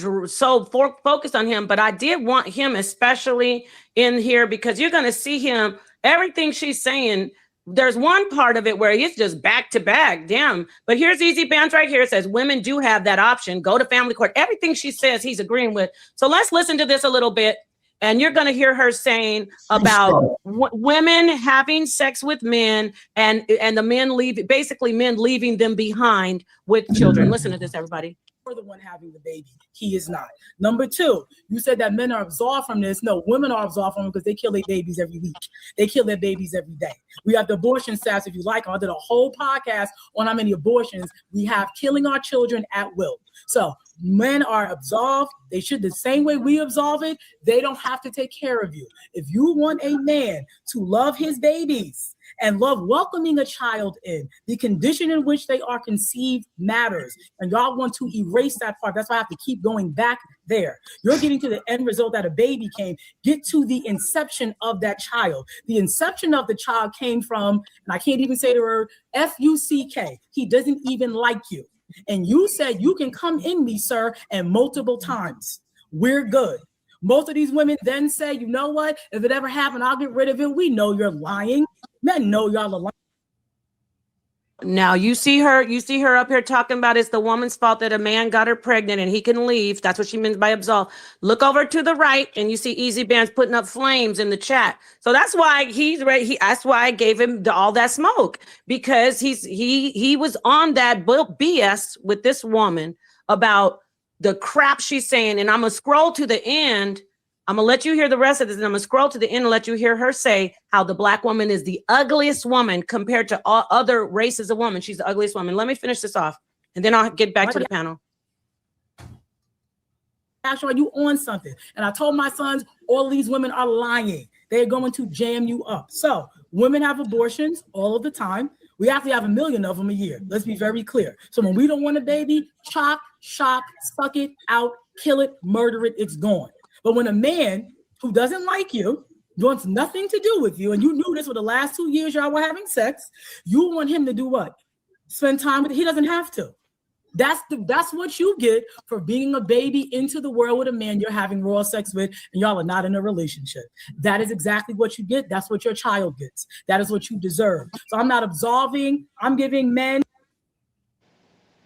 S13: focus on him, but I did want him especially in here because you're going to see him. Everything she's saying, there's one part of it where he's just back to back. Damn. But here's Easy Bands right here. It says women do have that option. Go to family court. Everything she says, he's agreeing with. So let's listen to this a little bit. And you're going to hear her saying about women having sex with men and the men men leaving them behind with children. Listen to this, everybody.
S15: For the one having the baby, he is not. Number two, you said that men are absolved from this. No, women are absolved from it because they kill their babies every week. They kill their babies every day. We have the abortion stats, if you like. I did a whole podcast on how many abortions we have killing our children at will. So men are absolved. They should, the same way we absolve it, they don't have to take care of you. If you want a man to love his babies and love welcoming a child in, the condition in which they are conceived matters. And y'all want to erase that part. That's why I have to keep going back there. You're getting to the end result that a baby came. Get to the inception of that child. The inception of the child came from, and I can't even say the word, F-U-C-K. He doesn't even like you. And you said you can come in me, sir, and multiple times. We're good. Most of these women then say, you know what? If it ever happened, I'll get rid of it. We know you're lying. Men know y'all are lying.
S13: Now you see her up here talking about it's the woman's fault that a man got her pregnant and he can leave. That's what she means by absolve. Look over to the right and you see Easy Bands putting up flames in the chat. So that's why he's ready. That's why I gave him all that smoke, because he was on that BS with this woman about the crap she's saying. And I'm gonna scroll to the end. I'm gonna let you hear the rest of this, and I'm gonna scroll to the end and let you hear her say how the Black woman is the ugliest woman compared to all other races of women. She's the ugliest woman. Let me finish this off, and then I'll get back to the panel.
S15: Actually, you on something? And I told my sons, all these women are lying. They're going to jam you up. So women have abortions all of the time. We actually have 1 million of them a year. Let's be very clear. So when we don't want a baby, chop, shock, suck it out, kill it, murder it, it's gone. But when a man who doesn't like you, wants nothing to do with you, and you knew this for the last 2 years y'all were having sex, you want him to do what? Spend time with it. He doesn't have to. That's what you get for being a baby into the world with a man you're having raw sex with, and y'all are not in a relationship. That is exactly what you get. That's what your child gets. That is what you deserve. So I'm not absolving. I'm giving men.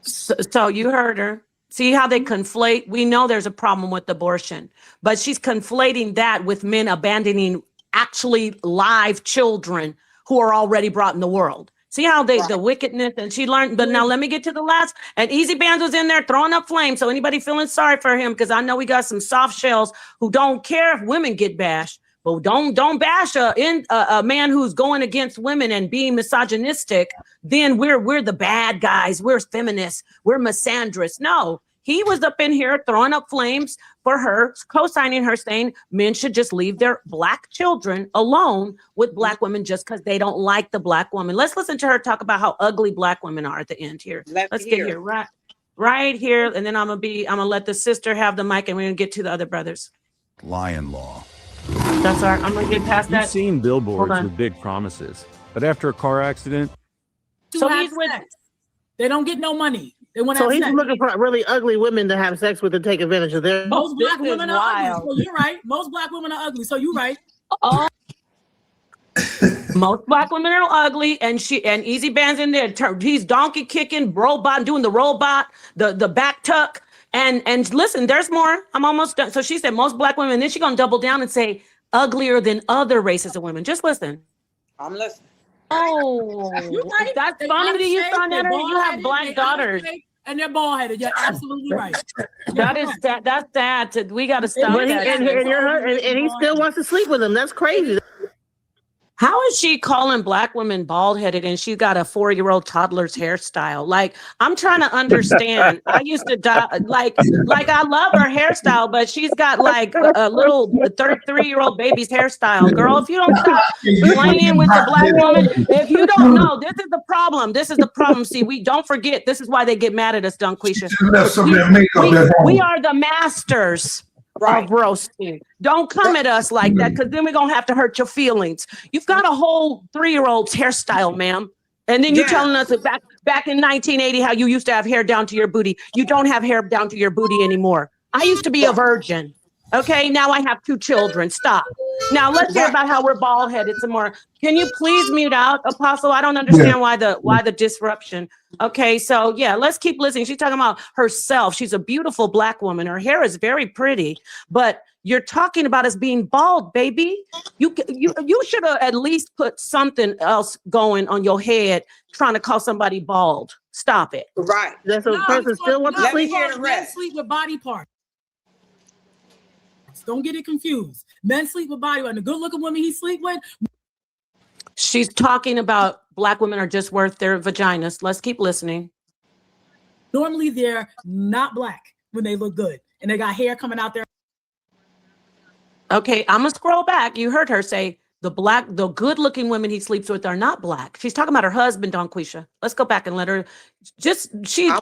S13: So you heard her. See how they conflate? We know there's a problem with abortion, but she's conflating that with men abandoning actually live children who are already brought in the world. See how the wickedness, and she learned. But now let me get to the last. And Easy Bands was in there throwing up flames. So anybody feeling sorry for him, because I know we got some soft shells who don't care if women get bashed. But don't bash a man who's going against women and being misogynistic. Then we're the bad guys. We're feminists. We're misandrous. No, he was up in here throwing up flames for her, co-signing her, saying men should just leave their Black children alone with Black women just because they don't like the Black woman. Let's listen to her talk about how ugly Black women are at the end here. Let's get here right here, and then I'm gonna let the sister have the mic, and we're gonna get to the other brothers.
S16: Lion law.
S13: That's our. I'm gonna get past that.
S17: You've seen billboards with big promises,
S16: But after a car accident,
S15: So he's with. They don't get no money. They want to.
S17: So
S15: have
S17: he's
S15: sex.
S17: looking for really ugly women to have sex with and take advantage of their.
S15: Most black women are ugly. So you're right. Most black women are ugly. So you're right.
S13: Oh. Most black women are ugly, and Easy Band's in there. He's donkey kicking, robot, doing the robot, the back tuck. And listen, there's more. I'm almost done. So she said most black women, and then she's gonna double down and say uglier than other races of women. Just listen.
S4: I'm listening.
S13: Oh,
S15: right.
S13: That's funny to you, sa.neter. You have black daughters.
S15: And they're bald headed. You're absolutely right.
S13: That's sad. We got to stop that.
S17: And he still wants to sleep with him. That's crazy.
S13: How is she calling black women bald headed and she got a 4-year-old toddler's hairstyle? Like, I'm trying to understand. I used to die, like I love her hairstyle, but she's got like a little 33-year-old baby's hairstyle. Girl, if you don't stop playing with the black woman, if you don't know, this is the problem. This is the problem. See, we don't forget. This is why they get mad at us, Dungqueesha. We are the masters. Right. Of roasting. Don't come at us like that, because then we're gonna have to hurt your feelings. You've got a whole 3-year-old's hairstyle, ma'am. And then you're telling us that back in 1980 how you used to have hair down to your booty. You don't have hair down to your booty anymore. I used to be a virgin. Okay, now I have 2 children. Stop. Now let's hear about how we're bald headed some more. Can you please mute out, Apostle? I don't understand why the disruption. Okay, so yeah, let's keep listening. She's talking about herself. She's a beautiful black woman. Her hair is very pretty, but you're talking about us being bald, baby. You should have at least put something else going on your head trying to call somebody bald. Stop it.
S4: Right.
S17: That's a person still wants to sleep.
S15: Men sleep with body parts. Don't get it confused. Men sleep with body parts. And the good-looking women he sleep with.
S13: She's talking about black women are just worth their vaginas. Let's keep listening.
S15: Normally they're not black when they look good and they got hair coming out there.
S13: Okay, I'm gonna scroll back. You heard her say the good-looking women he sleeps with are not black. She's talking about her husband, Dungqueesha. Let's go back and let her. She's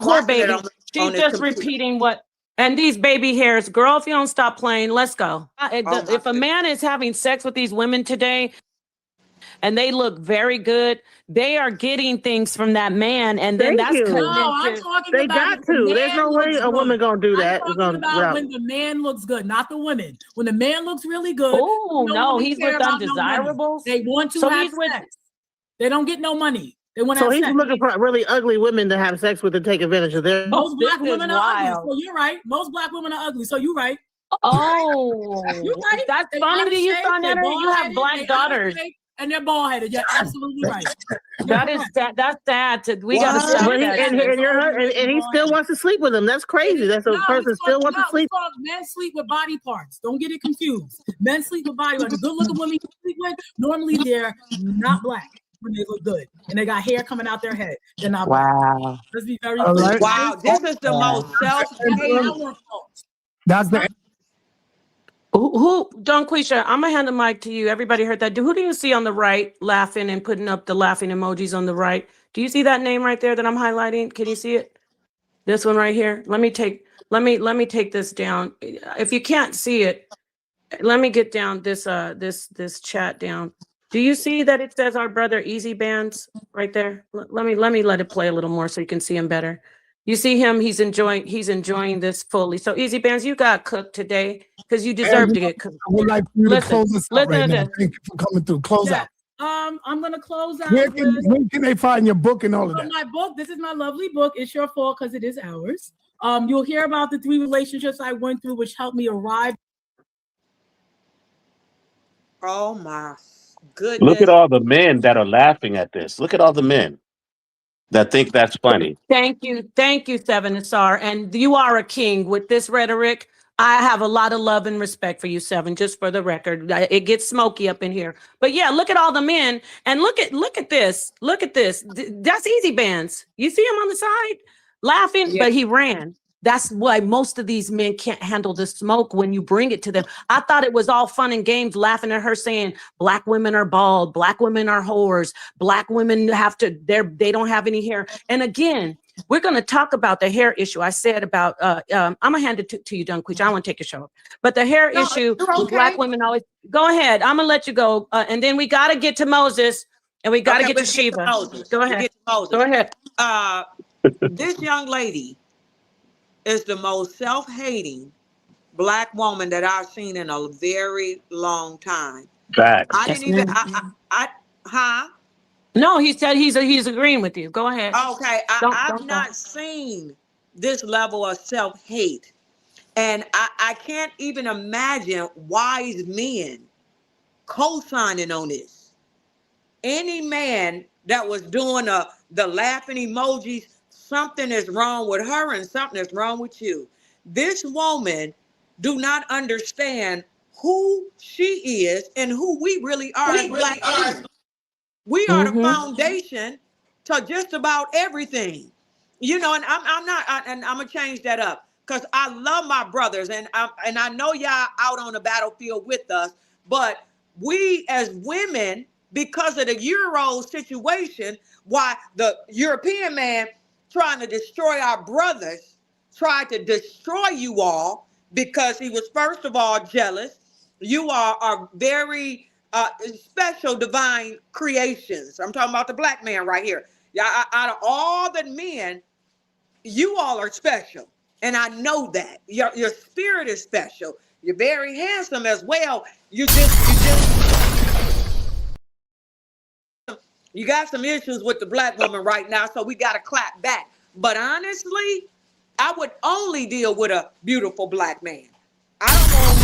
S13: poor baby. She's just repeating what. And these baby hairs, girl, if you don't stop playing, let's go. If a man is having sex with these women today and they look very good, they are getting things from that man. And then that's
S17: I'm talking they got to. There's no way a woman going to do that.
S15: I'm talking about when the man looks good, not the women. When the man looks really good.
S13: Oh, no, he's with undesirables.
S15: They want to have sex. They don't get no money.
S17: So he's looking for really ugly women to have sex with and take advantage of their.
S15: Most black women are ugly. So you're right. Most black women are ugly. So you're right.
S13: Oh,
S15: you're right.
S13: That's funny to you, sa.neter. You have black daughters.
S15: And they're bald headed. You're absolutely right.
S13: That's sad. We got to stop that.
S17: And he still wants to sleep with him. That's crazy. That's a person still wants to sleep.
S15: Men sleep with body parts. Don't get it confused. Men sleep with body parts. The good looking women you sleep with, normally they're not black. When they look good and they got hair coming out their head. They're not
S13: wow.
S15: Let's be very
S4: clear. Wow, this is the most self-hating.
S2: That's the
S13: who Dungqueesha, I'm gonna hand the mic to you. Everybody heard that. Who do you see on the right laughing and putting up the laughing emojis on the right? Do you see that name right there that I'm highlighting? Can you see it? This one right here. Let me take this down. If you can't see it, let me get down this chat down. Do you see that it says our brother Easy Bands right there? Let me let it play a little more so you can see him better. You see him, he's enjoying this fully. So Easy Bands, you got cooked today because you deserve to get cooked.
S2: I would like you to close this out right now. Thank you for coming through. Close out.
S15: I'm gonna close out.
S2: Where can they find your book and all of that?
S15: My book. This is my lovely book. It's your fault because it is ours. You'll hear about the 3 relationships I went through, which helped me arrive.
S4: Oh my goodness.
S7: Look at all the men that are laughing at this. Look at all the men that think that's funny.
S13: Thank you, sa.neter. And you are a king with this rhetoric. I have a lot of love and respect for you, Seven, just for the record. It gets smoky up in here. But yeah, look at all the men and look at this. Look at this. That's Easy Bands. You see him on the side laughing, but he ran. That's why most of these men can't handle the smoke when you bring it to them. I thought it was all fun and games laughing at her saying black women are bald, black women are whores, black women they don't have any hair. And again, we're going to talk about the hair issue. I said about, I'm going to hand it to you, Dungqueesha. I want to take a show. But the hair issue, black women always, go ahead. I'm going to let you go. And then we got to get to Moses. And we got to
S4: Okay,
S13: get to
S4: we
S13: Shiva.
S4: Moses.
S13: Go
S4: We
S13: ahead.
S4: get to Moses.
S13: Go ahead.
S4: This young lady is the most self-hating Black woman that I've seen in a very long time.
S7: Facts.
S4: I didn't even, huh?
S13: No, he said he's agreeing with you. Go ahead.
S4: Okay, I've not seen this level of self-hate. And I can't even imagine wise men co-signing on this. Any man that was doing the laughing emojis, something is wrong with her and something is wrong with you. This woman do not understand who she is and who we really are as Black people. We are the foundation to just about everything. You know, and I'm gonna change that up because I love my brothers and I know y'all out on the battlefield with us, but we as women, because of the Euro situation, why the European man trying to destroy our brothers, tried to destroy you all because he was first of all jealous. You are very special divine creations. I'm talking about the Black man right here. Yeah, out of all the men, you all are special. And I know that. Your spirit is special. You're very handsome as well. You got some issues with the Black woman right now, so we got to clap back. But honestly, I would only deal with a beautiful Black man. I don't want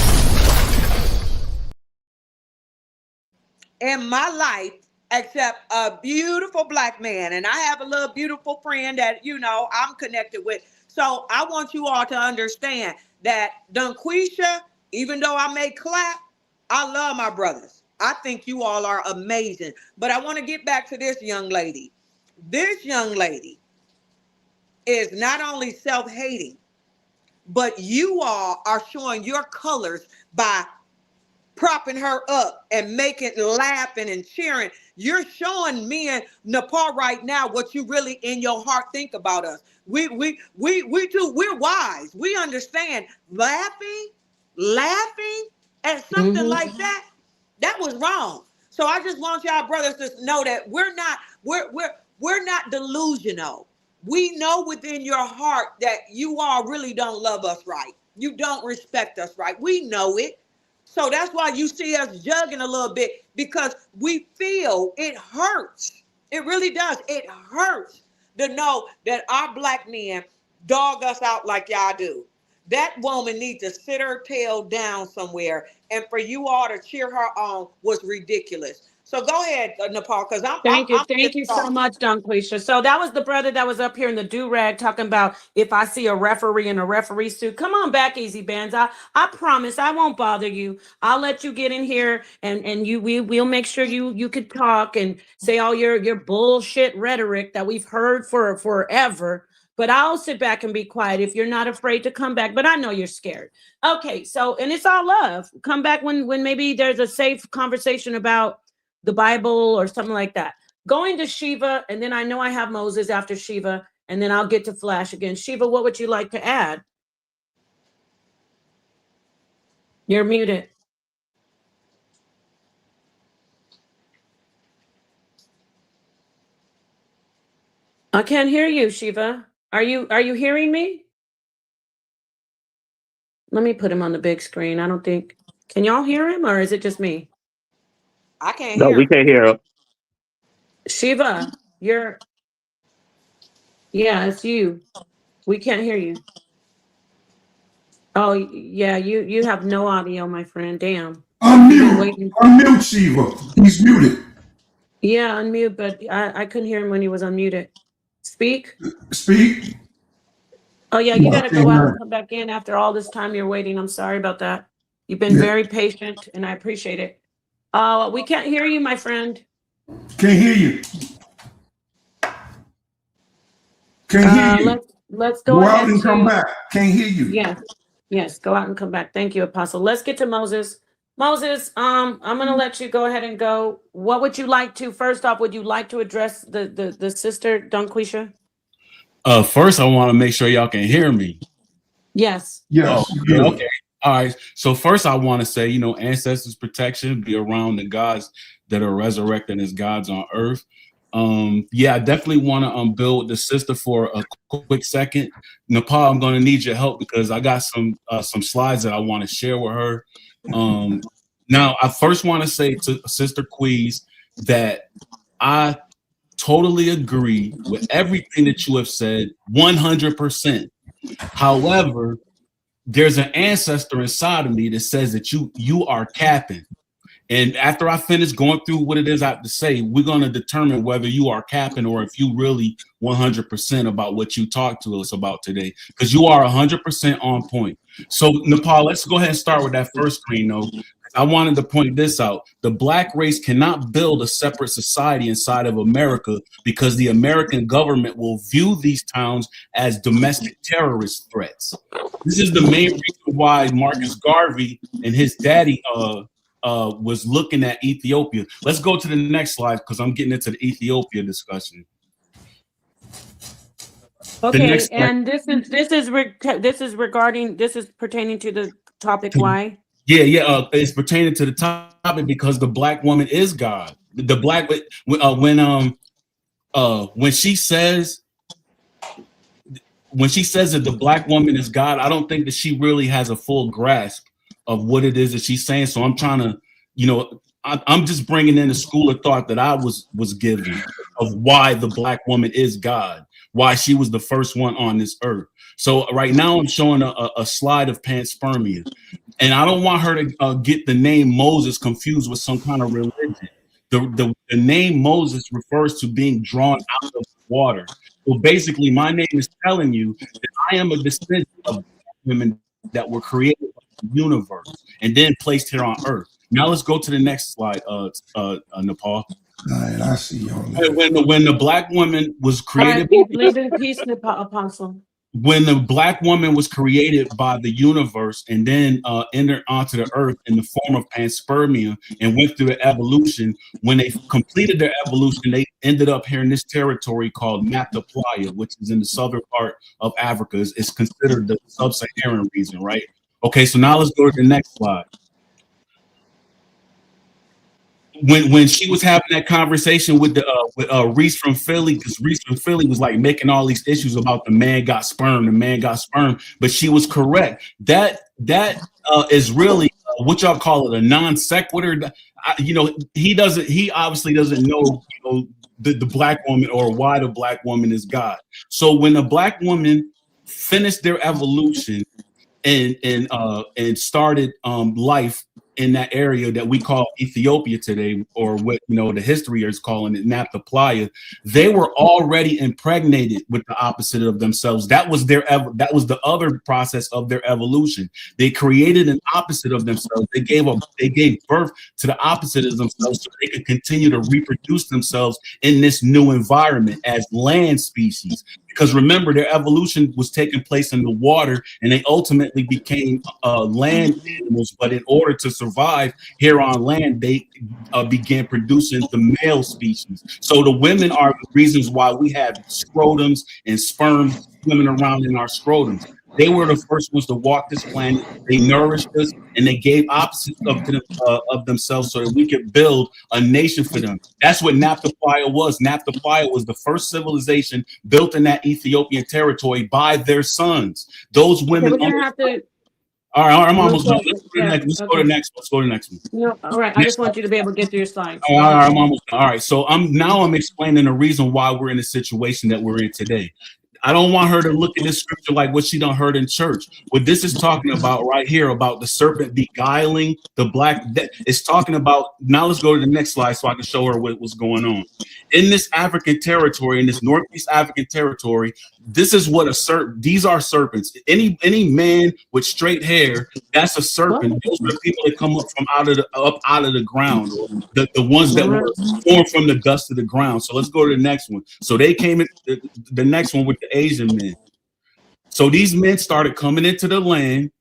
S4: in my life except a beautiful Black man. And I have a little beautiful friend that, you know, I'm connected with. So I want you all to understand that Dungqueesha, even though I may clap, I love my brothers. I think you all are amazing. But I want to get back to this young lady. This young lady is not only self-hating, but you all are showing your colors by propping her up and making laughing and cheering. You're showing me and Nepal right now what you really in your heart think about us. We're wise. We understand laughing at something like that was wrong. So I just want y'all brothers to know that we're not delusional. We know within your heart that you all really don't love us right. You don't respect us right. We know it. So that's why you see us jugging a little bit, because we feel it hurts. It really does. It hurts to know that our Black men dog us out like y'all do. That woman needs to sit her tail down somewhere, and for you all to cheer her on was ridiculous. So go ahead, Nepal, because
S13: Thank you so much, Dungqueesha. So that was the brother that was up here in the do-rag talking about if I see a referee in a referee suit. Come on back, Easy Bands. I promise I won't bother you. I'll let you get in here and we'll make sure you could talk and say all your bullshit rhetoric that we've heard for forever. But I'll sit back and be quiet if you're not afraid to come back. But I know you're scared. Okay, so, and it's all love. Come back when maybe there's a safe conversation about the Bible or something like that. Going to Shiva, and then I know I have Moses after Shiva, and then I'll get to Flash again. Shiva, what would you like to add? You're muted. I can't hear you, Shiva. Are you hearing me? Let me put him on the big screen. I don't think. Can y'all hear him, or is it just me?
S4: I can't
S7: hear. No, we can't hear him.
S13: Shiva, yeah, it's you. We can't hear you. Oh, yeah, you have no audio, my friend. Damn.
S8: Unmute Shiva. He's muted.
S13: Yeah, unmute, but I couldn't hear him when he was unmuted. Speak. Oh, yeah, you got to go out and come back in after all this time you're waiting. I'm sorry about that. You've been very patient, and I appreciate it. We can't hear you, my friend.
S8: Can't hear you. Can't hear you.
S13: Let's go ahead
S8: and come back. Can't hear you.
S13: Yes, go out and come back. Thank you, Apostle. Let's get to Moses. Moses, I'm gonna let you go ahead and go. What would you like to? First off, would you like to address the sister Dungqueesha?
S16: First, I want to make sure y'all can hear me.
S13: Yes.
S8: Yes.
S16: Okay. All right. So first, I want to say, ancestors protection, be around the gods that are resurrected as gods on earth. Yeah, I definitely want to build the sister for a quick second. Nepal, I'm going to need your help because I got some slides that I want to share with her. Now, I first want to say to Sister Queez that I totally agree with everything that you have said, 100%. However, there's an ancestor inside of me that says that you are capping. And after I finish going through what it is I have to say, we're going to determine whether you are capping or if you really 100% about what you talked to us about today, because you are 100% on point. So, Nepal, let's go ahead and start with that first screen, though. I wanted to point this out. The Black race cannot build a separate society inside of America because the American government will view these towns as domestic terrorist threats. This is the main reason why Marcus Garvey and his daddy was looking at Ethiopia. Let's go to the next slide because I'm getting into the Ethiopia discussion.
S13: Okay, and this is pertaining to the topic. Why?
S16: Yeah, it's pertaining to the topic because the Black woman is God. The Black when she says that the Black woman is God, I don't think that she really has a full grasp of what it is that she's saying. So I'm trying to, I'm just bringing in the school of thought that I was given of why the Black woman is God, why she was the first one on this earth. So right now I'm showing a slide of panspermia, and I don't want her to get the name Moses confused with some kind of religion. The name Moses refers to being drawn out of the water. So basically, my name is telling you that I am a descendant of women that were created by the universe and then placed here on earth. Now let's go to the next slide, Nepal.
S8: All right, I see you on
S16: that. When the Black woman was created,
S13: live in peace, Apostle.
S16: When the Black woman was created by the universe and then entered onto the earth in the form of panspermia and went through the evolution, when they completed their evolution, they ended up here in this territory called Napa Playa, which is in the southern part of Africa. It's considered the sub-Saharan region, right? Okay, so now let's go to the next slide. When she was having that conversation with Reese from Philly, because Reese from Philly was like making all these issues about the man got sperm, but she was correct. That is really what y'all call it, a non sequitur. He obviously doesn't know, the Black woman or why the Black woman is God. So when the Black woman finished their evolution and started life in that area that we call Ethiopia today, or what the history is calling it Napa Playa, they were already impregnated with the opposite of themselves. That was the other process of their evolution. They created an opposite of themselves. They gave birth to the opposite of themselves so they could continue to reproduce themselves in this new environment as land species. Because remember, their evolution was taking place in the water, and they ultimately became land animals. But in order to survive here on land, they began producing the male species. So the women are the reasons why we have scrotums and sperm swimming around in our scrotums. They were the first ones to walk this planet. They nourished us, and they gave opposites of themselves so that we could build a nation for them. That's what Napa Playa was. Napa Playa was the first civilization built in that Ethiopian territory by their sons. Those women. All right, I'm almost done. Let's go to the next one.
S13: No, all right, I just want you to be able to get through your slides.
S16: All right, I'm almost done. All right, so I'm explaining the reason why we're in the situation that we're in today. I don't want her to look at this scripture like what she done heard in church. What this is talking about right here about the serpent beguiling the black, it's talking about, now let's go to the next slide so I can show her what's going on. In this African territory, in this Northeast African territory, this is what these are serpents. Any man with straight hair, that's a serpent. Those are the people that come up from out of the ground, or the ones that were formed from the dust of the ground. So let's go to the next one. So they came in the next one with the Asian men. So these men started coming into the land.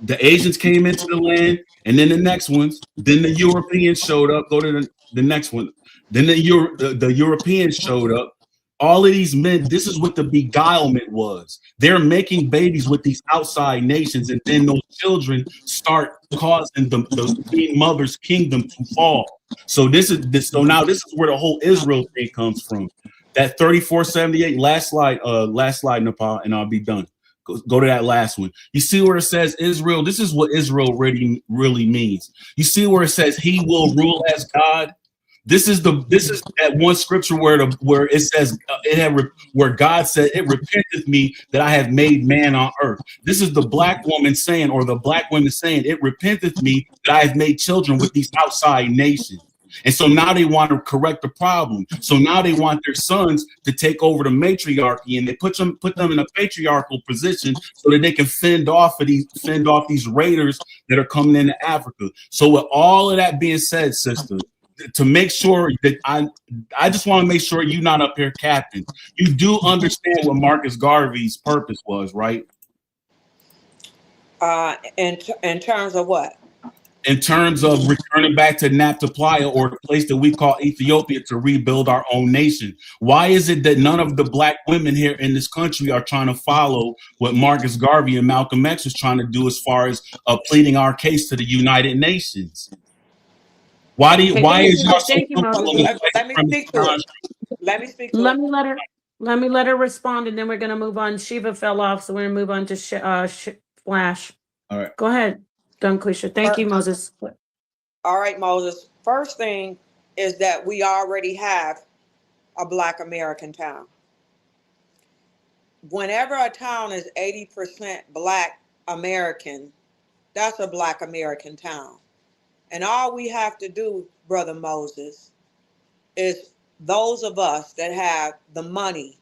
S16: The Asians came into the land, and then the next ones. Then the Europeans showed up. Go to the next one. Then the Europeans showed up. All of these men, this is what the beguilement was. They're making babies with these outside nations, and then those children start causing the queen mother's kingdom to fall. So now this is where the whole Israel thing comes from. That 3478, last slide, Nepal, and I'll be done. Go to that last one. You see where it says Israel? This is what Israel really means. You see where it says he will rule as God? This is that one scripture where it says where God said, "It repenteth me that I have made man on earth." This is the black woman saying, or the black women saying, "It repenteth me that I have made children with these outside nations." And so now they want to correct the problem. So now they want their sons to take over the matriarchy, and they put them in a patriarchal position so that they can fend off these raiders that are coming into Africa. So with all of that being said, sister, to make sure that I just want to make sure you're not up here, Captain. You do understand what Marcus Garvey's purpose was, right?
S4: In terms of what?
S16: In terms of returning back to Naphtali, or the place that we call Ethiopia, to rebuild our own nation. Why is it that none of the black women here in this country are trying to follow what Marcus Garvey and Malcolm X was trying to do as far as pleading our case to the United Nations? Why is y'all so comfortable?
S4: Let me speak to it.
S13: Let me let her respond, and then we're going to move on. Shiva fell off, so we're going to move on to Flash.
S16: All right.
S13: Go ahead, Dungqueesha. Thank you, Moses.
S4: All right, Moses. First thing is that we already have a Black American town. Whenever a town is 80% Black American, that's a Black American town. And all we have to do, Brother Moses, is those of us that have the money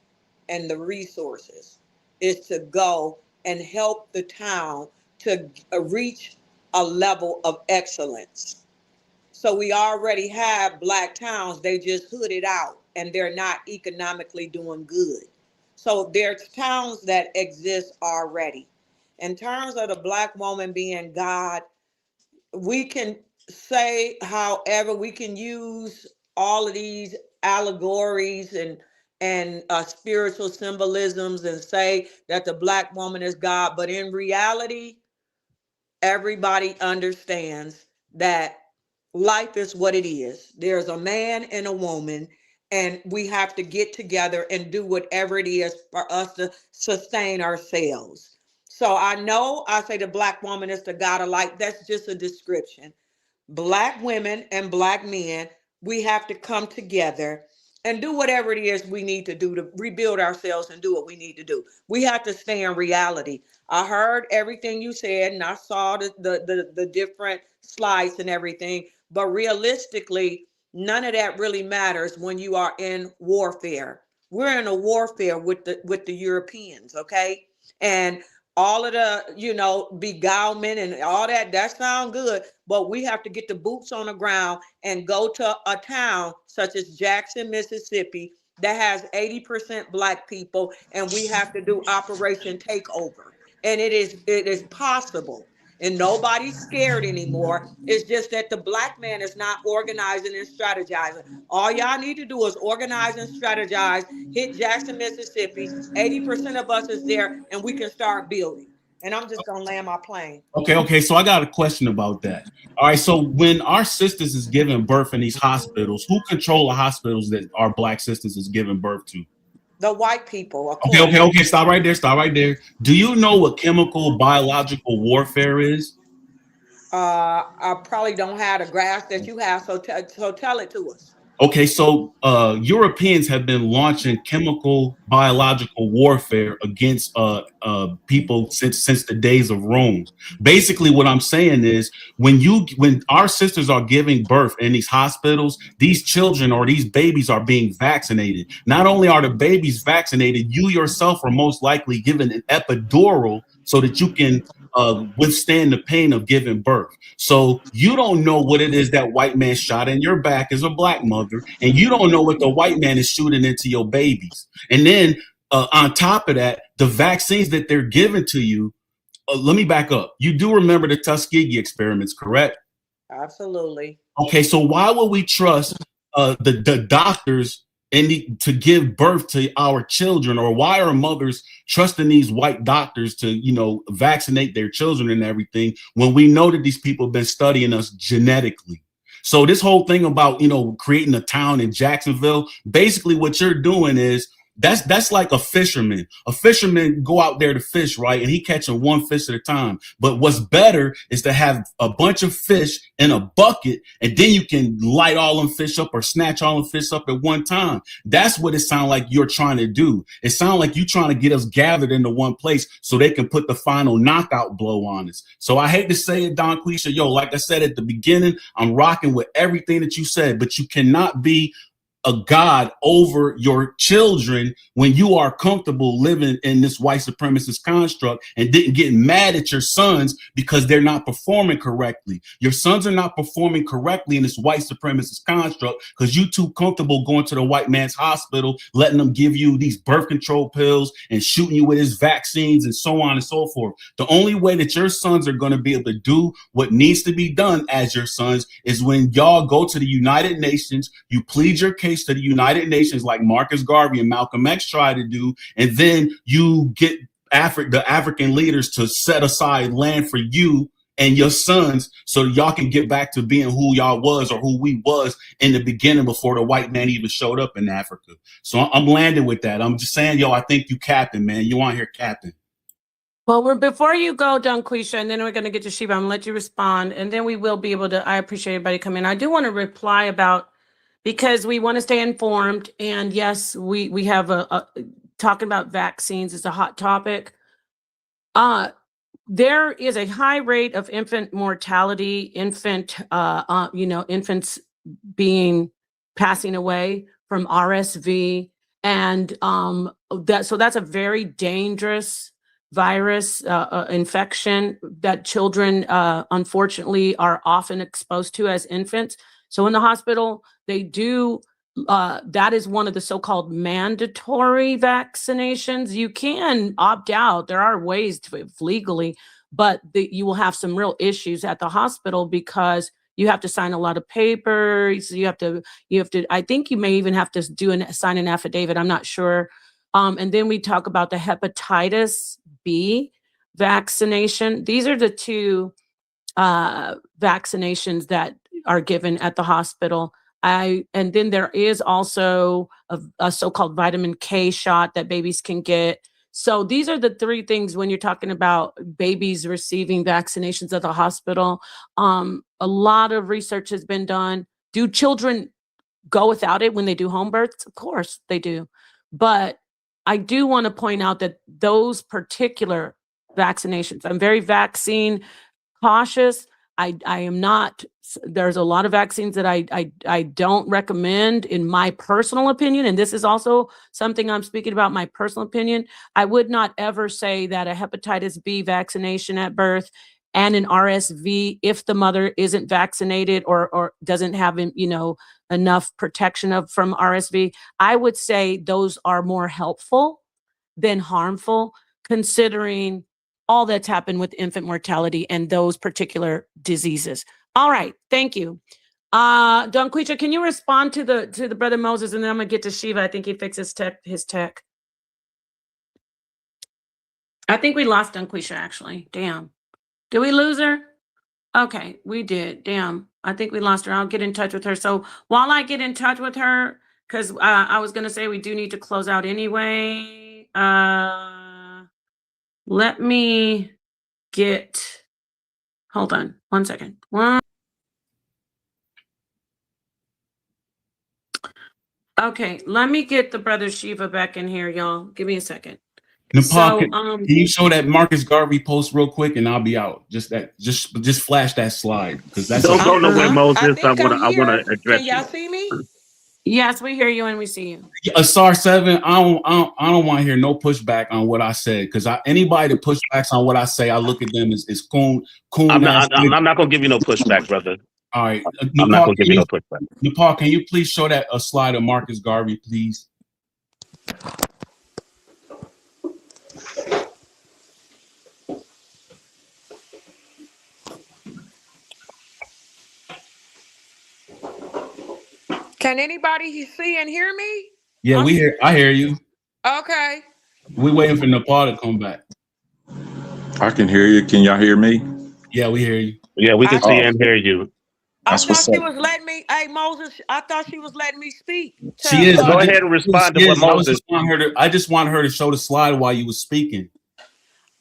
S4: and the resources is to go and help the town to reach a level of excellence. So we already have Black towns, they just hooded out and they're not economically doing good. So there's towns that exist already. In terms of the Black woman being God, we can say, however, we can use all of these allegories and spiritual symbolisms and say that the Black woman is God, but in reality, everybody understands that life is what it is. There's a man and a woman, and we have to get together and do whatever it is for us to sustain ourselves. So I know I say the Black woman is the God of light. That's just a description. Black women and Black men, we have to come together and do whatever it is we need to do to rebuild ourselves and do what we need to do. We have to stay in reality. I heard everything you said, and I saw the different slides and everything, but realistically, none of that really matters when you are in warfare. We're in a warfare with the Europeans, okay? And all of the, beguilement and all that sounds good, but we have to get the boots on the ground and go to a town such as Jackson, Mississippi, that has 80% Black people, and we have to do Operation Takeover. And it is possible. And nobody's scared anymore. It's just that the Black man is not organizing and strategizing. All y'all need to do is organize and strategize, hit Jackson, Mississippi. 80% of us is there, and we can start building. And I'm just going to land my plane.
S16: Okay. So I got a question about that. All right. So when our sisters is giving birth in these hospitals, who control the hospitals that our Black sisters is giving birth to?
S4: The white people.
S16: Okay. Stop right there. Do you know what chemical biological warfare is?
S4: I probably don't have the grasp that you have, so tell it to us.
S16: Okay, so Europeans have been launching chemical biological warfare against people since the days of Rome. Basically, what I'm saying is when our sisters are giving birth in these hospitals, these children or these babies are being vaccinated. Not only are the babies vaccinated, you yourself are most likely given an epidural so that you can withstand the pain of giving birth. So you don't know what it is that white man shot in your back as a Black mother, and you don't know what the white man is shooting into your babies. And then on top of that, the vaccines that they're giving to you, let me back up. You do remember the Tuskegee experiments, correct?
S4: Absolutely.
S16: Okay, so why would we trust the doctors to give birth to our children? Or why are mothers trusting these white doctors to, you know, vaccinate their children and everything when we know that these people have been studying us genetically? So this whole thing about, you know, creating a town in Jacksonville, basically what you're doing is that's like a fisherman. A fisherman go out there to fish, right? And he catching one fish at a time. But what's better is to have a bunch of fish in a bucket, and then you can light all them fish up or snatch all them fish up at one time. That's what it sounds like you're trying to do. It sounds like you're trying to get us gathered into one place so they can put the final knockout blow on us. So I hate to say it, Dungqueesha, yo, like I said at the beginning, I'm rocking with everything that you said, but you cannot be a god over your children when you are comfortable living in this white supremacist construct and didn't get mad at your sons because they're not performing correctly. Your sons are not performing correctly in this white supremacist construct because you too comfortable going to the white man's hospital, letting them give you these birth control pills and shooting you with his vaccines and so on and so forth. The only way that your sons are going to be able to do what needs to be done as your sons is when y'all go to the United Nations, you plead your case to the United Nations like Marcus Garvey and Malcolm X tried to do, and then you get the African leaders to set aside land for you and your sons so y'all can get back to being who y'all was or who we was in the beginning before the white man even showed up in Africa. So I'm landing with that. I'm just saying, yo, I think you capping, man. You want to hear capping.
S13: Well, before you go, Dungqueesha, and then we're going to get to Shiva, I'm going to let you respond, and then we will be able to, I appreciate everybody coming in. I do want to reply about, because we want to stay informed, and yes, we have talking about vaccines is a hot topic. There is a high rate of infant mortality, infants passing away from RSV, and so that's a very dangerous virus infection that children unfortunately are often exposed to as infants. So in the hospital, they do, that is one of the so-called mandatory vaccinations. You can opt out. There are ways to legally, but you will have some real issues at the hospital because you have to sign a lot of papers. You have to, I think you may even have to sign an affidavit. I'm not sure. And then we talk about the hepatitis B vaccination. These are the two vaccinations that are given at the hospital. And then there is also a so-called vitamin K shot that babies can get. So these are the three things when you're talking about babies receiving vaccinations at the hospital. A lot of research has been done. Do children go without it when they do home births? Of course they do. But I do want to point out that those particular vaccinations, I'm very vaccine cautious. I am not, there's a lot of vaccines that I don't recommend in my personal opinion. And this is also something I'm speaking about, my personal opinion. I would not ever say that a hepatitis B vaccination at birth and an RSV, if the mother isn't vaccinated or doesn't have, enough protection from RSV, I would say those are more helpful than harmful, considering all that's happened with infant mortality and those particular diseases. All right, thank you. Dungqueesha, can you respond to the brother Moses, and then I'm gonna get to Shiva. I think he fixed his tech. I think we lost Dungqueesha, actually. Damn. Did we lose her? Okay, we did. Damn. I think we lost her. I'll get in touch with her. So while I get in touch with her, because I was gonna say we do need to close out anyway. Let me get, hold on one second. Okay, let me get the brother Shiva back in here, y'all. Give me a second.
S16: Nepal, can you show that Marcus Garvey post real quick and I'll be out? Just flash that slide, because that's
S7: don't go nowhere, Moses. I wanna address
S4: Can y'all see me?
S13: Yes, we hear you and we see you.
S16: SAR 7, I don't want to hear no pushback on what I said, because anybody that pushbacks on what I say, I look at them as coon.
S7: I'm not gonna give you no pushback, brother.
S16: All right,
S7: I'm not gonna give you no pushback.
S16: Nepal, can you please show that a slide of Marcus Garvey, please?
S4: Can anybody see and hear me?
S16: Yeah, I hear you.
S4: Okay.
S16: We waiting for Nepal to come back.
S18: I can hear you. Can y'all hear me?
S16: Yeah, we hear you.
S7: Yeah, we can see and hear you.
S4: I
S18: That's what's
S4: thought she
S18: up.
S4: was letting me. Hey, Moses, I thought she was letting me speak.
S16: She is.
S7: Go ahead and respond to what Moses.
S16: I just want her to show the slide while you was speaking.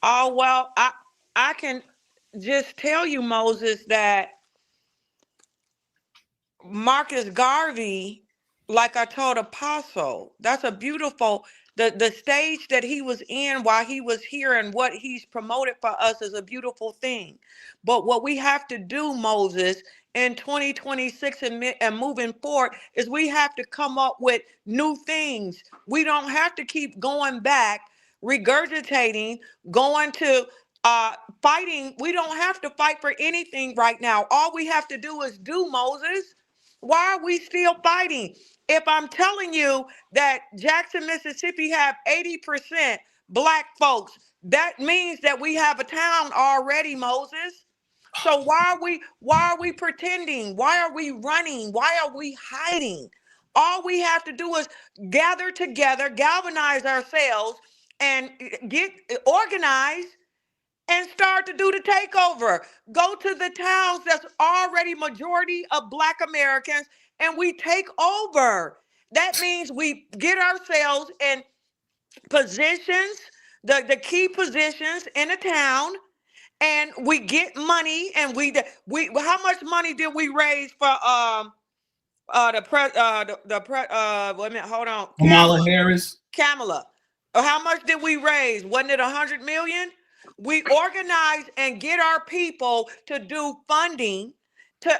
S4: Oh well, I can just tell you, Moses, that Marcus Garvey, like I told Apostle, that's a beautiful, the stage that he was in while he was here and what he's promoted for us is a beautiful thing. But what we have to do, Moses, in 2026 and moving forward is we have to come up with new things. We don't have to keep going back, regurgitating, going to fighting. We don't have to fight for anything right now. All we have to do is do, Moses. Why are we still fighting? If I'm telling you that Jackson, Mississippi have 80% black folks, that means that we have a town already, Moses. So why are we pretending? Why are we running? Why are we hiding? All we have to do is gather together, galvanize ourselves, and get organized and start to do the takeover. Go to the towns that's already majority of Black Americans and we take over. That means we get ourselves in positions, the key positions in a town, and we get money. And we how much money did we raise for wait a minute, hold on,
S16: Kamala Harris.
S4: Kamala. How much did we raise? Wasn't it 100 million? We organize and get our people to do funding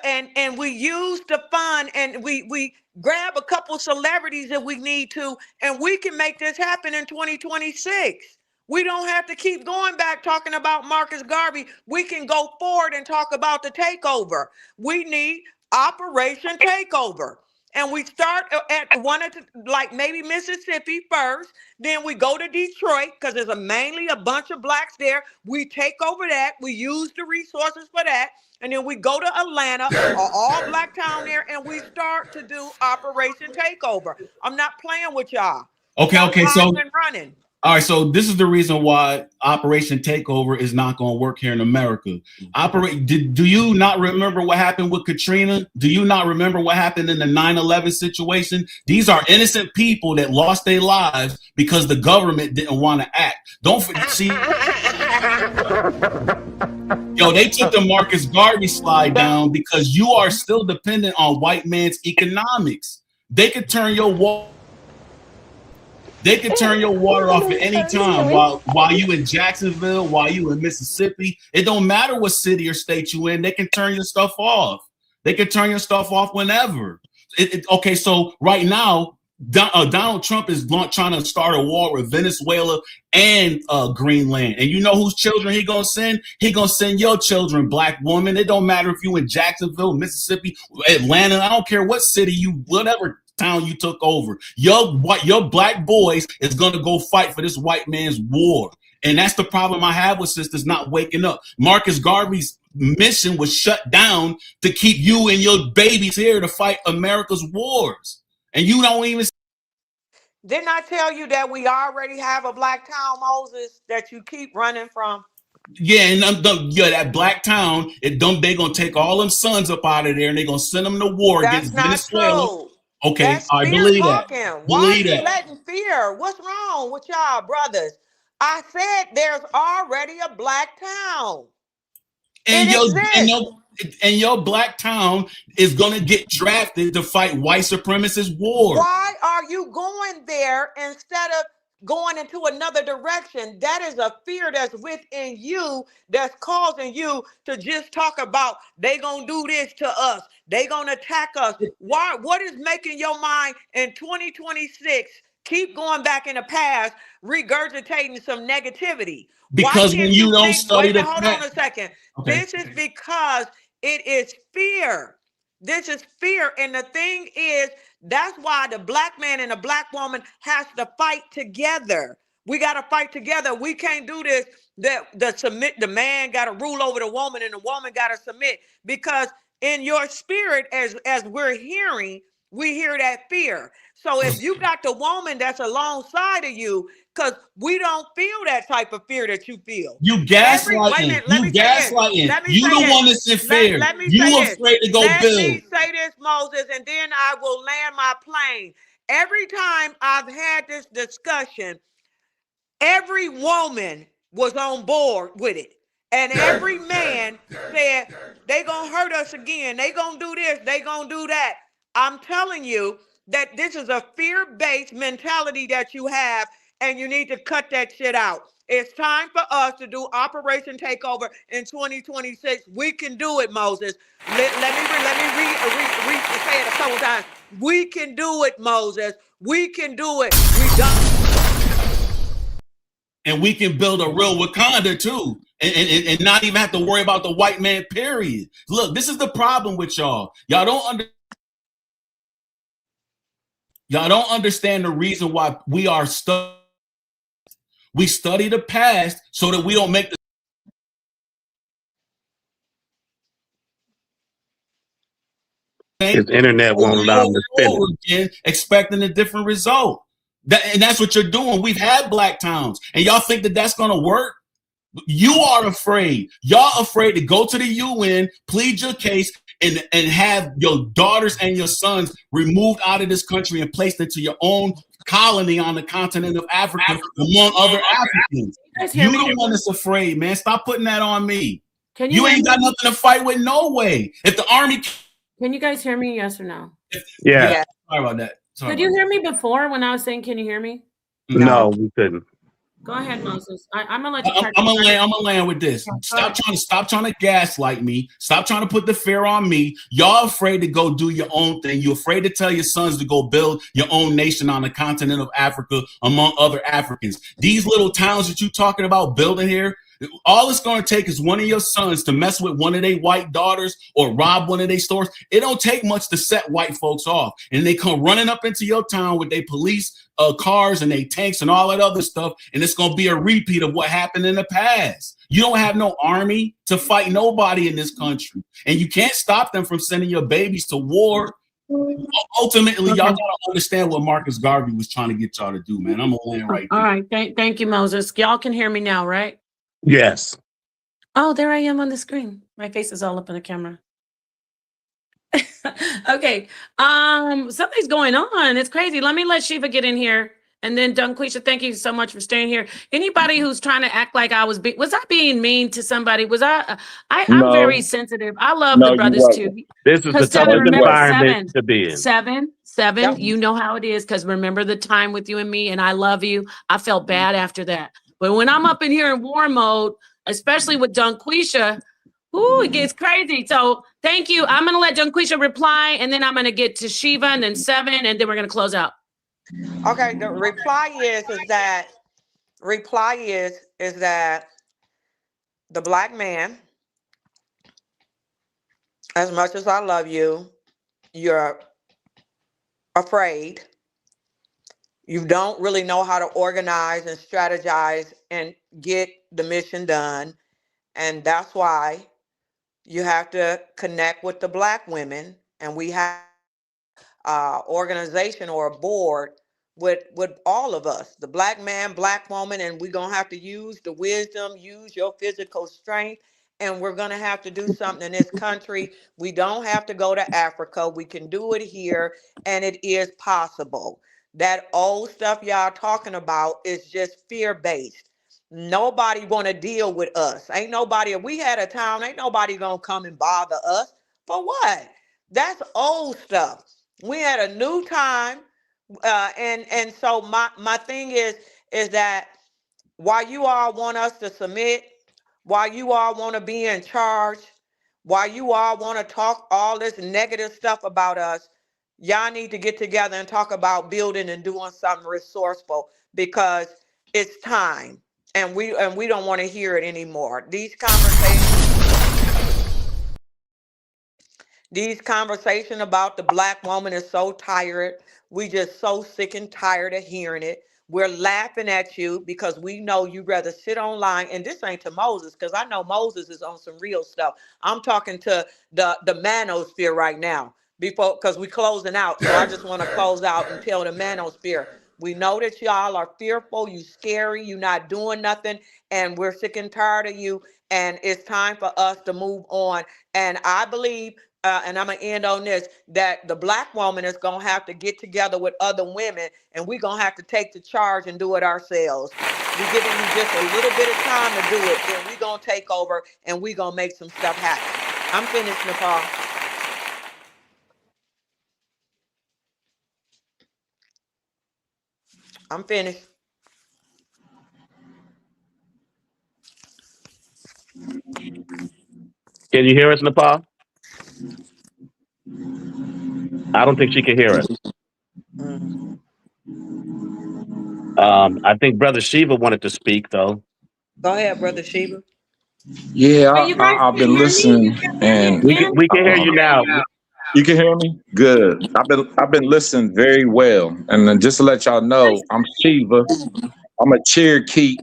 S4: and we use the fund and we grab a couple celebrities if we need to, and we can make this happen in 2026. We don't have to keep going back talking about Marcus Garvey. We can go forward and talk about the takeover. We need Operation Takeover. And we start at one of like maybe Mississippi first. Then we go to Detroit because there's mainly a bunch of blacks there. We take over that. We use the resources for that. And then we go to Atlanta, an all black town there, and we start to do Operation Takeover. I'm not playing with y'all.
S16: Okay, so
S4: running.
S16: All right, so this is the reason why Operation Takeover is not going to work here in America. Do you not remember what happened with Katrina? Do you not remember what happened in the 9/11 situation? These are innocent people that lost their lives because the government didn't want to act. Don't see. Yo, they took the Marcus Garvey slide down because you are still dependent on white man's economics. They could turn your water off at any time while you in Jacksonville, while you in Mississippi. It don't matter what city or state you in. They can turn your stuff off. They can turn your stuff off whenever. Okay, so right now, Donald Trump is trying to start a war with Venezuela and Greenland. And you know whose children he gonna send? He gonna send your children, black woman. It don't matter if you in Jacksonville, Mississippi, Atlanta. I don't care what city whatever town you took over. Your black boys is gonna go fight for this white man's war. And that's the problem I have with sisters not waking up. Marcus Garvey's mission was shut down to keep you and your babies here to fight America's wars. And you don't even.
S4: Didn't I tell you that we already have a black town, Moses, that you keep running from?
S16: Yeah, and that black town, they gonna take all them sons up out of there and they're gonna send them to war against Venezuela.
S4: True.
S16: Okay,
S4: that's
S16: I believe
S4: talking.
S16: that.
S4: Why are you letting fear? What's wrong with y'all, brothers? I said there's already a black town.
S16: And your black town is gonna get drafted to fight white supremacist war.
S4: Why are you going there instead of going into another direction? That is a fear that's within you that's causing you to just talk about they gonna do this to us, they gonna attack us. Why? What is making your mind in 2026 keep going back in the past, regurgitating some negativity?
S16: Because when you don't study the
S4: hold on a second. Okay. This is because it is fear. This is fear. And the thing is, that's why the black man and the black woman has to fight together. We got to fight together. We can't do this. The man got to rule over the woman and the woman got to submit, because in your spirit, as we're hearing, We hear that fear. So if you got the woman that's alongside of you, because we don't feel that type of fear that you feel.
S16: You
S4: Wait a
S16: gaslighting.
S4: minute, let
S16: You
S4: me say this.
S16: gaslighting.
S4: Let me
S16: You
S4: say
S16: the
S4: this.
S16: one that's in fear.
S4: Let me say
S16: You
S4: this.
S16: afraid to go
S4: Let me
S16: build.
S4: say this, Moses, and then I will land my plane. Every time I've had this discussion, every woman was on board with it. And every man said, they gonna hurt us again. They gonna do this. They gonna do that. I'm telling you that this is a fear-based mentality that you have, and you need to cut that shit out. It's time for us to do Operation Takeover in 2026. We can do it, Moses. Let me say it a couple times. We can do it, Moses. We can do it. We done.
S16: And we can build a real Wakanda too, and not even have to worry about the white man. Period. Look, this is the problem with y'all. Y'all don't understand the reason why we are stuck. We study the past so that we don't make the
S7: His internet won't allow him to spin it.
S16: again, expecting a different result. And that's what you're doing. We've had black towns, and y'all think that that's going to work? You are afraid. Y'all afraid to go to the UN, plead your case, and have your daughters and your sons removed out of this country and placed into your own colony on the continent of Africa, among other Africans. You the one that's afraid, man. Stop putting that on me. You ain't got nothing to fight with, no way. If the army...
S3: Can you guys hear me? Yes or no?
S7: Yeah.
S16: Sorry about that.
S3: Could you hear me before when I was saying, can you hear me?
S7: No, we couldn't.
S3: Go ahead, Moses. I'm gonna let you.
S16: I'm gonna land with this. Stop trying to gaslight me. Stop trying to put the fear on me. Y'all afraid to go do your own thing. You're afraid to tell your sons to go build your own nation on the continent of Africa among other Africans. These little towns that you talking about building here, all it's going to take is one of your sons to mess with one of their white daughters or rob one of their stores. It don't take much to set white folks off. And they come running up into your town with their police cars and their tanks and all that other stuff. And it's going to be a repeat of what happened in the past. You don't have no army to fight nobody in this country. And you can't stop them from sending your babies to war. Ultimately, y'all got to understand what Marcus Garvey was trying to get y'all to do, man. I'm going to land right there.
S3: All right. Thank you, Moses. Y'all can hear me now, right?
S7: Yes.
S3: Oh, there I am on the screen. My face is all up in the camera. Okay. Something's going on. It's crazy. Let me let Shiva get in here. And then Dungqueesha, thank you so much for staying here. Anybody who's trying to act like I was I being mean to somebody? Was I'm very sensitive. I love the brothers too.
S7: This is the toughest environment to be in.
S3: Seven, you know how it is, because remember the time with you and me, and I love you. I felt bad after that. But when I'm up in here in war mode, especially with Dungqueesha, ooh, it gets crazy. So thank you. I'm going to let Dungqueesha reply, and then I'm going to get to Shiva and then Seven, and then we're going to close out.
S4: Okay, the reply is that the black man, as much as I love you, you're afraid. You don't really know how to organize and strategize and get the mission done. And that's why you have to connect with the black women. And we have an organization or a board with all of us, the black man, black woman, and we're going to have to use the wisdom, use your physical strength. And we're going to have to do something in this country. We don't have to go to Africa. We can do it here, and it is possible. That old stuff y'all talking about is just fear-based. Nobody want to deal with us. Ain't nobody, if we had a town, ain't nobody going to come and bother us. For what? That's old stuff. We had a new time. And so my thing is that while you all want us to submit, while you all want to be in charge, while you all want to talk all this negative stuff about us, y'all need to get together and talk about building and doing something resourceful, because it's time, and we don't want to hear it anymore. These conversations about the black woman is so tired. We just so sick and tired of hearing it. We're laughing at you because we know you'd rather sit online. And this ain't to Moses, because I know Moses is on some real stuff. I'm talking to the manosphere right now. before, because we're closing out. So I just want to close out and tell the manosphere, we know that y'all are fearful, you scary, you not doing nothing, and we're sick and tired of you, and it's time for us to move on. And I believe, and I'm going to end on this, that the Black woman is going to have to get together with other women, and we're going to have to take the charge and do it ourselves. We're giving you just a little bit of time to do it, then we're going to take over, and we're going to make some stuff happen. I'm finished, Nepal. I'm finished.
S7: Can you hear us, Nepal? I don't think she can hear us. I think Brother Shiva wanted to speak, though.
S4: Go ahead, Brother Shiva.
S18: Yeah, I've been listening, and
S7: we can hear you now.
S18: You can hear me? Good. I've been listening very well, and then just to let y'all know, I'm Shiva. I'm a Cherokee.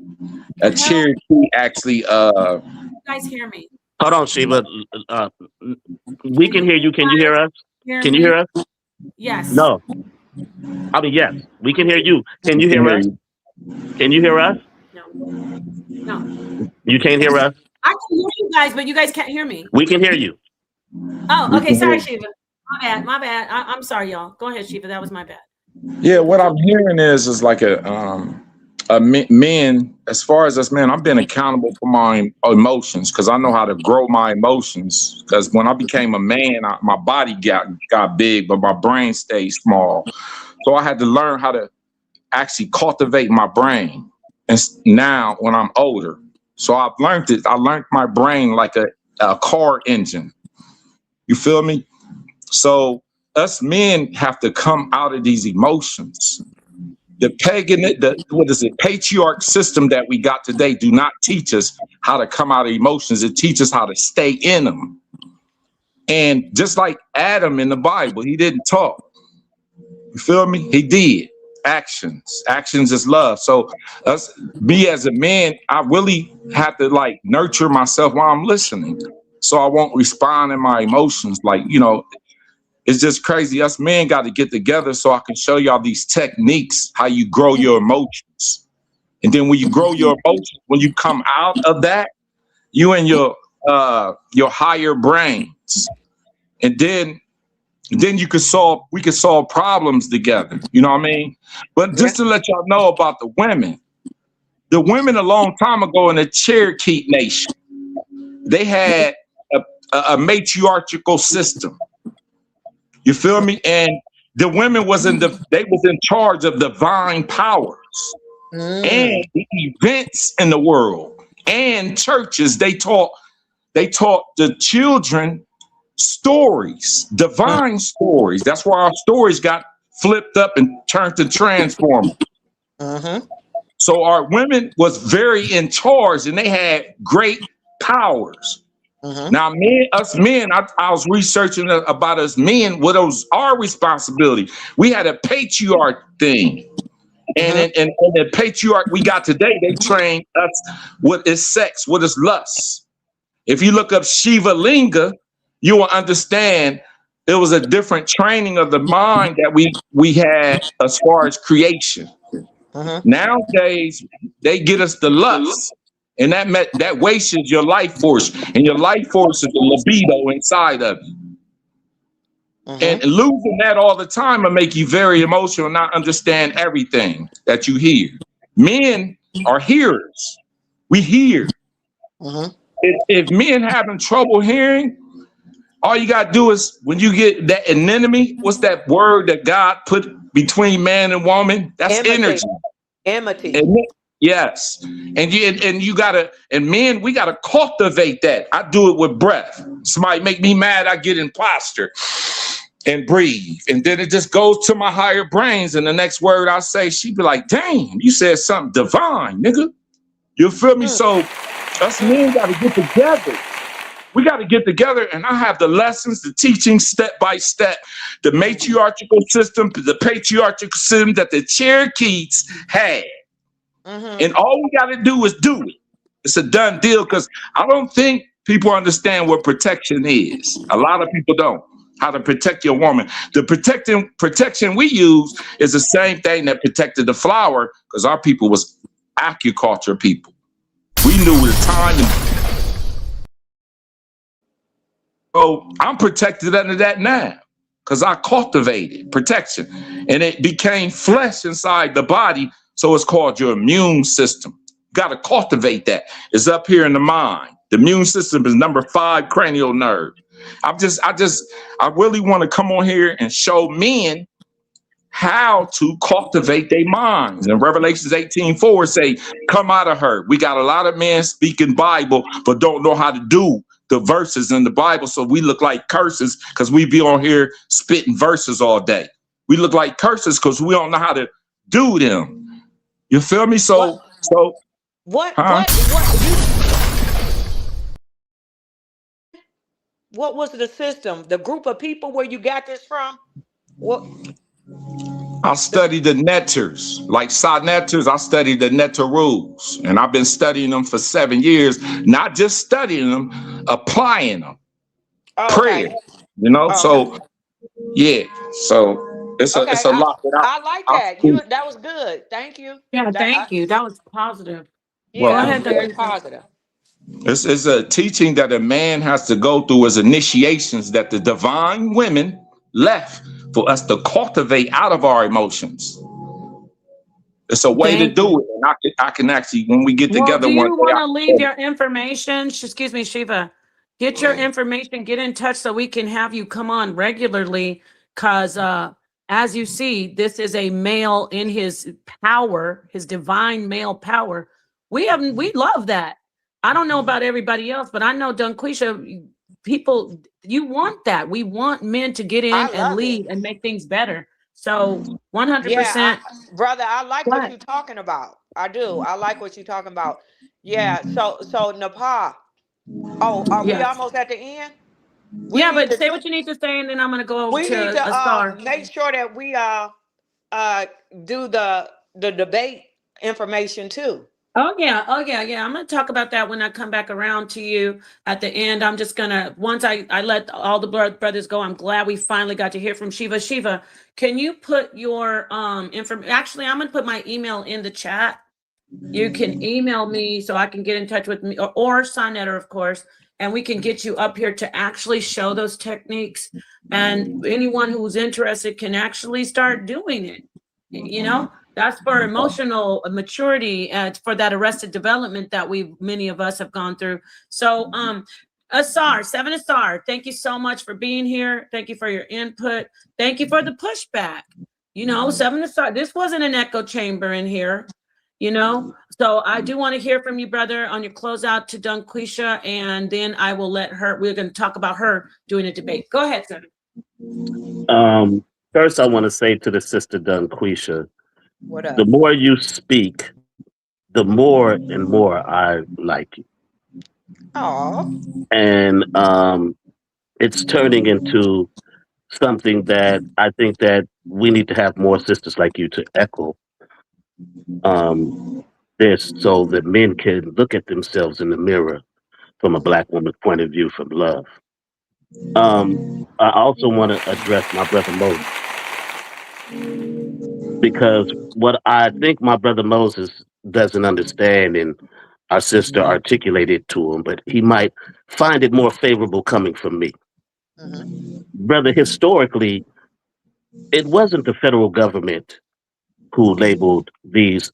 S18: A Cherokee, actually.
S3: You guys hear me?
S7: Hold on, Shiva. We can hear you. Can you hear us? Can you hear us?
S3: Yes.
S7: No. I mean, yes. We can hear you. Can you hear us? Can you hear us?
S3: No.
S7: You can't hear us?
S3: I can hear you guys, but you guys can't hear me.
S7: We can hear you.
S3: Oh, okay. Sorry, Shiva. My bad. I'm sorry, y'all. Go ahead, Shiva. That was my bad.
S18: Yeah, what I'm hearing is like men, as far as us men, I've been accountable for my emotions because I know how to grow my emotions. Because when I became a man, my body got big, but my brain stayed small. So I had to learn how to actually cultivate my brain. And now when I'm older, so I've learned it. I learned my brain like a car engine. You feel me? So us men have to come out of these emotions. The patriarch system that we got today do not teach us how to come out of emotions. It teaches how to stay in them. And just like Adam in the Bible, he didn't talk. You feel me? He did. Actions is love. So me as a man, I really have to like nurture myself while I'm listening, so I won't respond in my emotions. Like, you know, it's just crazy. Us men got to get together so I can show y'all these techniques, how you grow your emotions. And then when you grow your emotions, when you come out of that, you and your higher brains, and then we can solve problems together. You know what I mean? But just to let y'all know about the women a long time ago in the Cherokee Nation, they had a matriarchal system. You feel me? And the women was in charge of divine powers and the events in the world and churches. They taught the children stories, divine stories. That's why our stories got flipped up and turned to Transformers. So our women was very in charge, and they had great powers. Now, us men, I was researching about us men. What was our responsibility? We had a patriarch thing, and the patriarch we got today, they trained us what is sex, what is lust. If you look up Shiva Linga, you will understand it was a different training of the mind that we had as far as creation. Nowadays, they get us the lust, and that wastes your life force, and your life force is the libido inside of you. And losing that all the time will make you very emotional and not understand everything that you hear. Men are hearers. We hear. If men having trouble hearing, all you got to do is when you get that enemy, what's that word that God put between man and woman? That's energy.
S4: Enmity.
S18: Yes. And men, we gotta cultivate that. I do it with breath. Somebody make me mad, I get in posture and breathe. And then it just goes to my higher brains. And the next word I say, she be like, damn, you said something divine, nigga. You feel me? So us men gotta get together. We got to get together, and I have the lessons, the teaching step by step, the matriarchal system, the patriarchal system that the Cherokees had. And all we got to do is do it. It's a done deal, because I don't think people understand what protection is. A lot of people don't. how to protect your woman. The protection we use is the same thing that protected the flower, because our people was agriculture people. We knew the time. So I'm protected under that now, because I cultivated protection, and it became flesh inside the body. So it's called your immune system. You got to cultivate that. It's up here in the mind. The immune system is number 5 cranial nerve. I really want to come on here and show men how to cultivate their minds. And Revelations 18:4 say, come out of her. We got a lot of men speaking Bible, but don't know how to do the verses in the Bible. So we look like curses because we be on here spitting verses all day. We look like curses because we don't know how to do them. You feel me?
S4: What was the system? The group of people where you got this from? What?
S18: I studied the netters, like sa.neters. I studied the netter rules, and I've been studying them for 7 years. Not just studying them, applying them. Prayer, you know. So, yeah. So it's a lot.
S4: I like that. That was good. Thank you.
S3: Yeah, thank you. That was positive.
S4: Yeah, well, that was very positive.
S18: This is a teaching that a man has to go through as initiations that the divine women left for us to cultivate out of our emotions. It's a way to do it. And I can actually, when we get together one day.
S3: Do you want to leave your information? Excuse me, Shiva. Get your information, get in touch so we can have you come on regularly. Because as you see, this is a male in his power, his divine male power. We love that. I don't know about everybody else, but I know Dungqueesha, people, you want that. We want men to get in and lead and make things better. So 100%.
S4: Yeah, brother, I like what you're talking about. I do. I like what you're talking about. Yeah. So Nepal. Oh, are we almost at the end?
S3: But say what you need to say, and then I'm going to go to a star.
S4: Make sure that we do the debate information too.
S3: Oh yeah. I'm going to talk about that when I come back around to you at the end. I'm just going to, once I let all the brothers go, I'm glad we finally got to hear from Shiva. Shiva, can you put your information? Actually, I'm going to put my email in the chat. You can email me so I can get in touch with me or sa.neter, of course, and we can get you up here to actually show those techniques. And anyone who's interested can actually start doing it. You know? That's for emotional maturity and for that arrested development that many of us have gone through. So Asar, 7 Asar, thank you so much for being here. Thank you for your input. Thank you for the pushback. You know, 7 Asar, this wasn't an echo chamber in here, you know. So I do want to hear from you, brother, on your closeout to Dungqueesha, and then I will let her, we're going to talk about her doing a debate. Go ahead, sir.
S7: First, I want to say to the sister Dungqueesha,
S4: what up?
S7: The more you speak, the more and more I like you.
S4: Aww.
S7: And it's turning into something that I think that we need to have more sisters like you to echo this, so that men can look at themselves in the mirror from a Black woman's point of view, from love. I also want to address my brother Moses, because what I think my brother Moses doesn't understand, and our sister articulated to him, but he might find it more favorable coming from me. Brother, historically, it wasn't the federal government who labeled these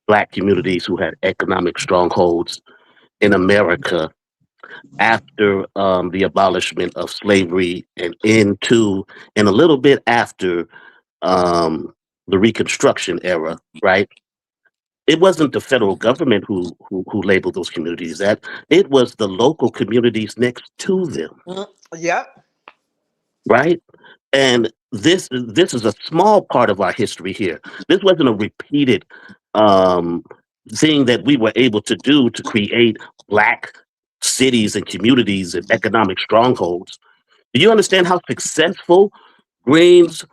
S7: Black communities who had economic strongholds in America after the abolishment of slavery and and a little bit after the Reconstruction era, right? It wasn't the federal government who labeled those communities that. It was the local communities next to them.
S4: Yep.
S7: Right? And this is a small part of our history here. This wasn't a repeated thing that we were able to do to create Black cities and communities and economic strongholds. Do you understand how successful Greensboro,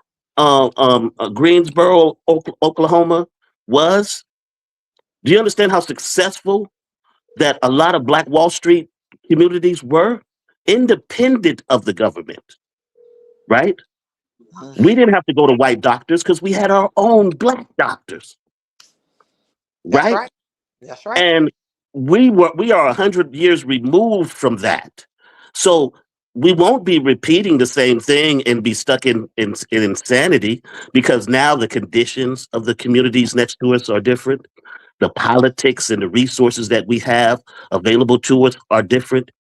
S7: Oklahoma was? Do you understand how successful that a lot of Black Wall Street communities were, independent of the government? right? We didn't have to go to white doctors because we had our own black doctors,
S4: That's
S7: right?
S4: right. That's right.
S7: And we are 100 years removed from that. So we won't be repeating the same thing and be stuck in insanity, because now the conditions of the communities next to us are different. The politics and the resources that we have available to us are different.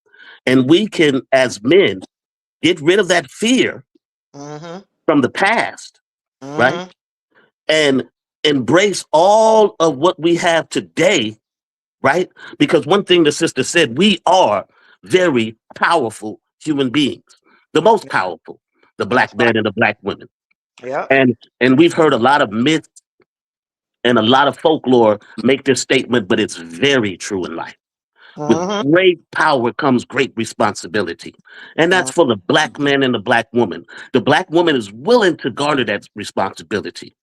S7: And we can, as men, get rid of that fear
S4: Mm-hmm.
S7: from the past, right?
S4: Mm-hmm.
S7: And embrace all of what we have today, right? Because one thing the sister said, we are very powerful human beings, the most powerful, the
S4: That's
S7: black
S4: right.
S7: men and the black women.
S4: Yep.
S7: And we've heard a lot of myths and a lot of folklore make this statement, but it's very true in life. With
S4: Mm-hmm.
S7: great power comes great responsibility. And that's for the black man and the black woman. The black woman is willing to garner that responsibility.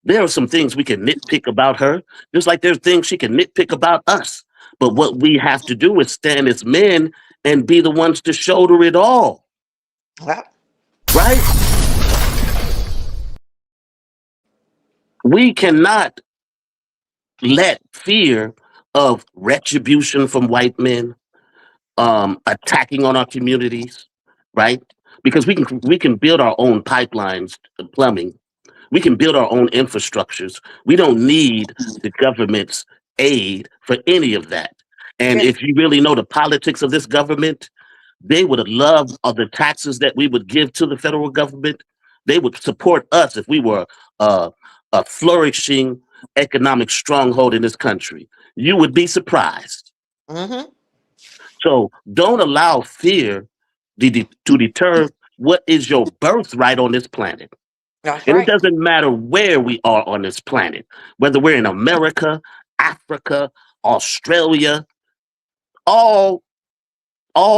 S7: There are some things we can nitpick about her, just like there's things she can nitpick about us. But what we have to do is stand as men and be the ones to shoulder it all,
S4: Yep.
S7: right? We cannot let fear of retribution from white men, attacking on our communities, right? Because we can build our own pipelines, plumbing. We can build our own infrastructures. We don't need the government's aid for any of that. And
S4: Can
S7: if you really know the politics of this government, they would have loved all the taxes that we would give to the federal government. They would support us if we were uh, a flourishing economic stronghold in this country. You would be surprised.
S4: Mm-hmm.
S7: So don't allow fear to deter what is your birthright on this planet.
S4: That's
S7: And it
S4: right.
S7: doesn't matter where we are on this planet, whether we're in America, Africa, Australia, all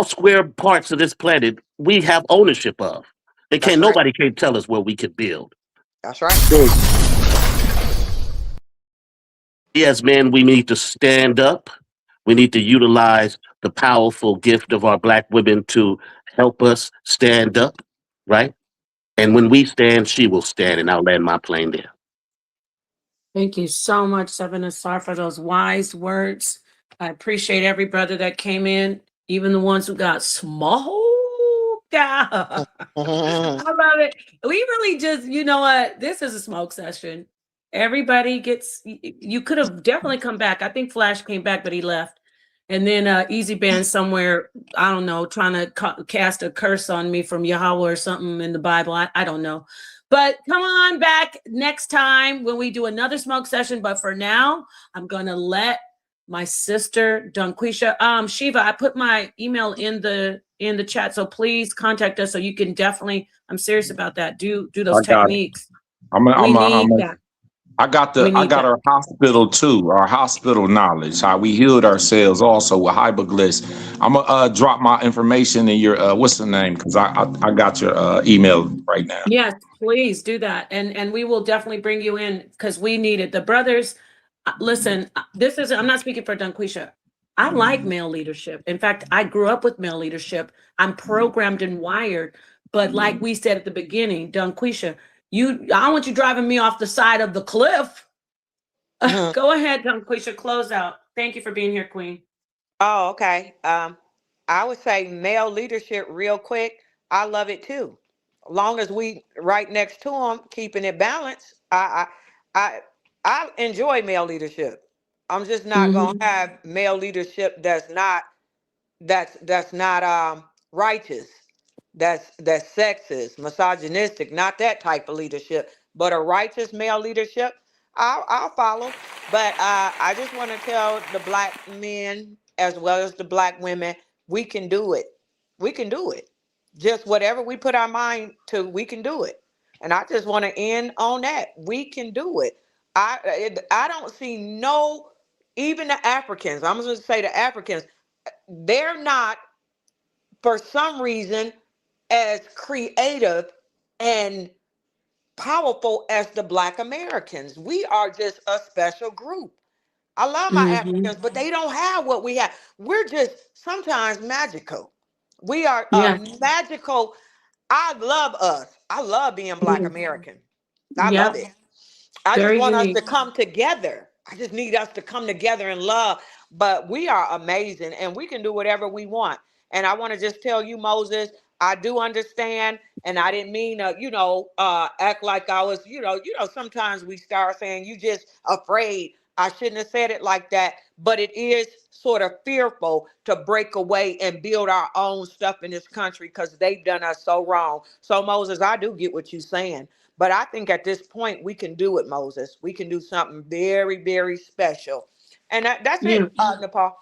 S7: square parts of this planet we have ownership of. And
S4: That's
S7: can't
S4: right.
S7: nobody can tell us where we can build.
S4: That's right.
S7: So yes, man, we need to stand up. We need to utilize the powerful gift of our black women to help us stand up, right? And when we stand, she will stand, and I'll land my plane there.
S3: Thank you so much, sa.neter, for those wise words. I appreciate every brother that came in, even the ones who got smoked. I love it. We really just, you know what? This is a smoke session. Everybody gets, you could have definitely come back. I think Flash came back, but he left. And then Easy Band somewhere, I don't know, trying to cast a curse on me from Yahweh or something in the Bible. I don't know. But come on back next time when we do another smoke session. But for now, I'm going to let my sister Dungqueesha, Shiva, I put my email in the chat, so please contact us so you can definitely, I'm serious about that. Do those techniques. We need that.
S18: I got our hospital too, our hospital knowledge, how we healed ourselves also with Hypergliss. I'm gonna drop my information in your what's the name? Because I got your email right now.
S3: Yes, please do that. And we will definitely bring you in because we need it. The brothers, listen, I'm not speaking for Dungqueesha. I like male leadership. In fact, I grew up with male leadership. I'm programmed and wired. But like we said at the beginning, Dungqueesha, I want you driving me off the side of the cliff. Go ahead, Dungqueesha, close out. Thank you for being here, Queen.
S4: Oh, okay. I would say male leadership real quick. I love it too. Long as we right next to them, keeping it balanced. I enjoy male leadership. I'm just not gonna have male leadership that's not righteous, that's sexist, misogynistic, not that type of leadership, but a righteous male leadership. I'll follow. But I just want to tell the black men as well as the black women, we can do it. We can do it. Just whatever we put our mind to, we can do it. And I just want to end on that. We can do it. I don't see no, even the Africans, I'm going to say the Africans, they're not, for some reason, as creative and powerful as the Black Americans. We are just a special group. I love my Africans, but they don't have what we have. We're just sometimes magical. We are a magical. I love us. I love being Black American. I
S3: Yep.
S4: love it. I just
S3: Very
S4: want
S3: unique.
S4: us to come together. I just need us to come together and love. But we are amazing and we can do whatever we want. And I want to just tell you, Moses, I do understand. And I didn't mean to, act like I was, sometimes we start saying you just afraid. I shouldn't have said it like that. But it is sort of fearful to break away and build our own stuff in this country because they've done us so wrong. So, Moses, I do get what you're saying. But I think at this point, we can do it, Moses. We can do something very, very special. And that's it, Nepal.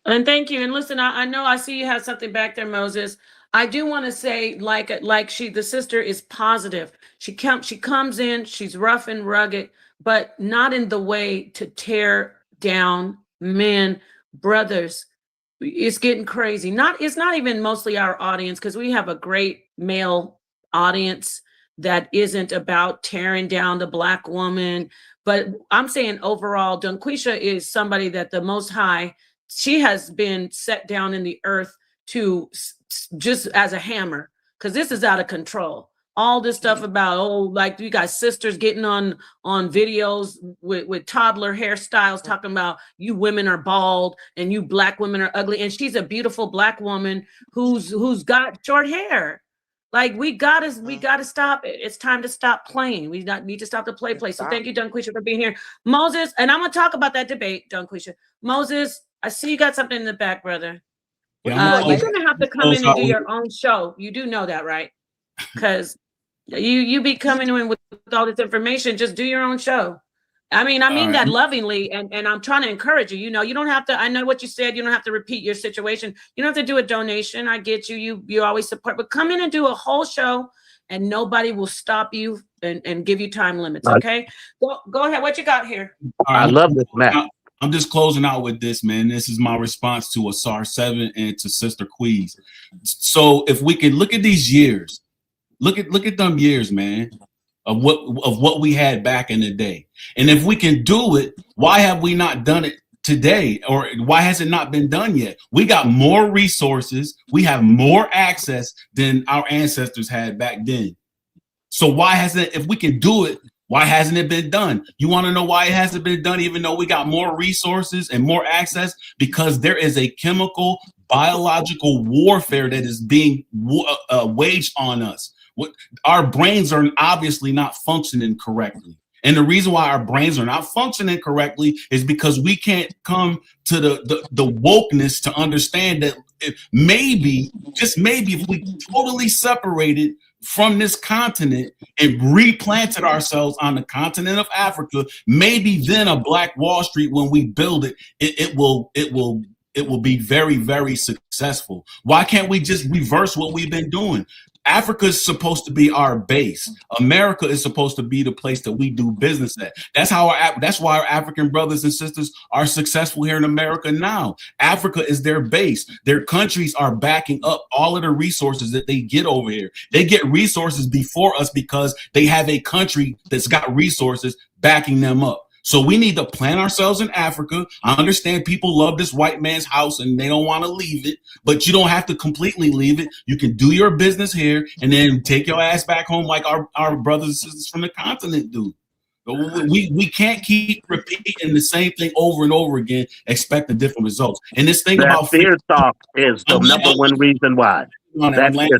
S3: And thank you. And listen, I know I see you have something back there, Moses. I do want to say, the sister is positive. She comes in, she's rough and rugged, but not in the way to tear down men, brothers. It's getting crazy. It's not even mostly our audience, because we have a great male audience that isn't about tearing down the Black woman. But I'm saying overall, Dungqueesha is somebody that the Most High, she has been set down in the earth to just as a hammer, because this is out of control. All this stuff about, like you got sisters getting on videos with toddler hairstyles talking about you women are bald and you Black women are ugly. And she's a beautiful Black woman who's got short hair. Like we gotta stop it. It's time to stop playing. We need to stop the play. So thank you, Dungqueesha, for being here. Moses, and I'm gonna talk about that debate, Dungqueesha. Moses, I see you got something in the back, brother.
S16: Yeah,
S3: you're gonna have to come in and do your own show. You do know that, right? Because you be coming in with all this information. Just do your own show. I mean that lovingly, and I'm trying to encourage you. You don't have to. I know what you said. You don't have to repeat your situation. You don't have to do a donation. I get you. You always support, but come in and do a whole show, and nobody will stop you and give you time limits. Okay, go ahead. What you got here?
S16: I love this, Matt. I'm just closing out with this, man. This is my response to Asar 7 and to Sister Queez. So if we can look at these years, look at them years, man, of what we had back in the day. And if we can do it, why have we not done it today? Or why has it not been done yet? We got more resources. We have more access than our ancestors had back then. So why hasn't, if we can do it, why hasn't it been done? You want to know why it hasn't been done, even though we got more resources and more access? Because there is a chemical, biological warfare that is being waged on us. Our brains are obviously not functioning correctly. And the reason why our brains are not functioning correctly is because we can't come to the wokeness to understand that maybe, just maybe, if we totally separated from this continent and replanted ourselves on the continent of Africa, maybe then a Black Wall Street, when we build it, it will be very, very successful. Why can't we just reverse what we've been doing? Africa is supposed to be our base. America is supposed to be the place that we do business at. That's why our African brothers and sisters are successful here in America now. Africa is their base. Their countries are backing up all of the resources that they get over here. They get resources before us because they have a country that's got resources backing them up. So we need to plant ourselves in Africa. I understand people love this white man's house and they don't want to leave it, but you don't have to completely leave it. You can do your business here and then take your ass back home like our brothers and sisters from the continent do. We can't keep repeating the same thing over and over again, expecting different results. And this thing about
S7: fear talk is the number one reason why.
S16: I'm landing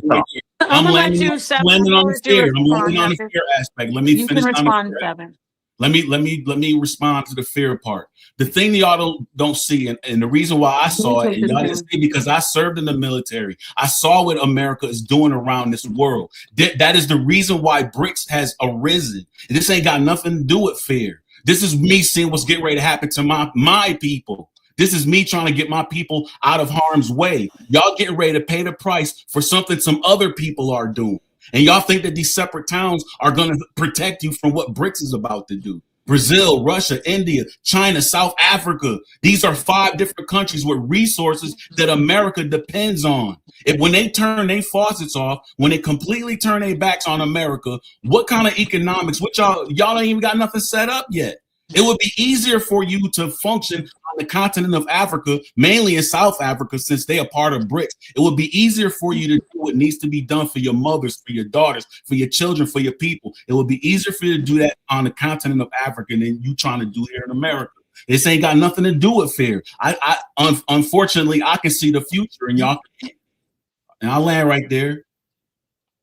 S16: on the fear aspect. Let me finish on the fear. Let me respond to the fear part. The thing that y'all don't see, and the reason why I saw it, and y'all didn't see, because I served in the military. I saw what America is doing around this world. That is the reason why BRICS has arisen. And this ain't got nothing to do with fear. This is me seeing what's getting ready to happen to my people. This is me trying to get my people out of harm's way. Y'all getting ready to pay the price for something some other people are doing. And y'all think that these separate towns are going to protect you from what BRICS is about to do. Brazil, Russia, India, China, South Africa. These are 5 different countries with resources that America depends on. When they turn their faucets off, when they completely turn their backs on America, what kind of economics? Y'all ain't even got nothing set up yet. It would be easier for you to function on the continent of Africa, mainly in South Africa, since they are part of BRICS. It would be easier for you to do what needs to be done for your mothers, for your daughters, for your children, for your people. It would be easier for you to do that on the continent of Africa than you trying to do here in America. This ain't got nothing to do with fear. Unfortunately, I can see the future, and y'all can't. And I'll land right there.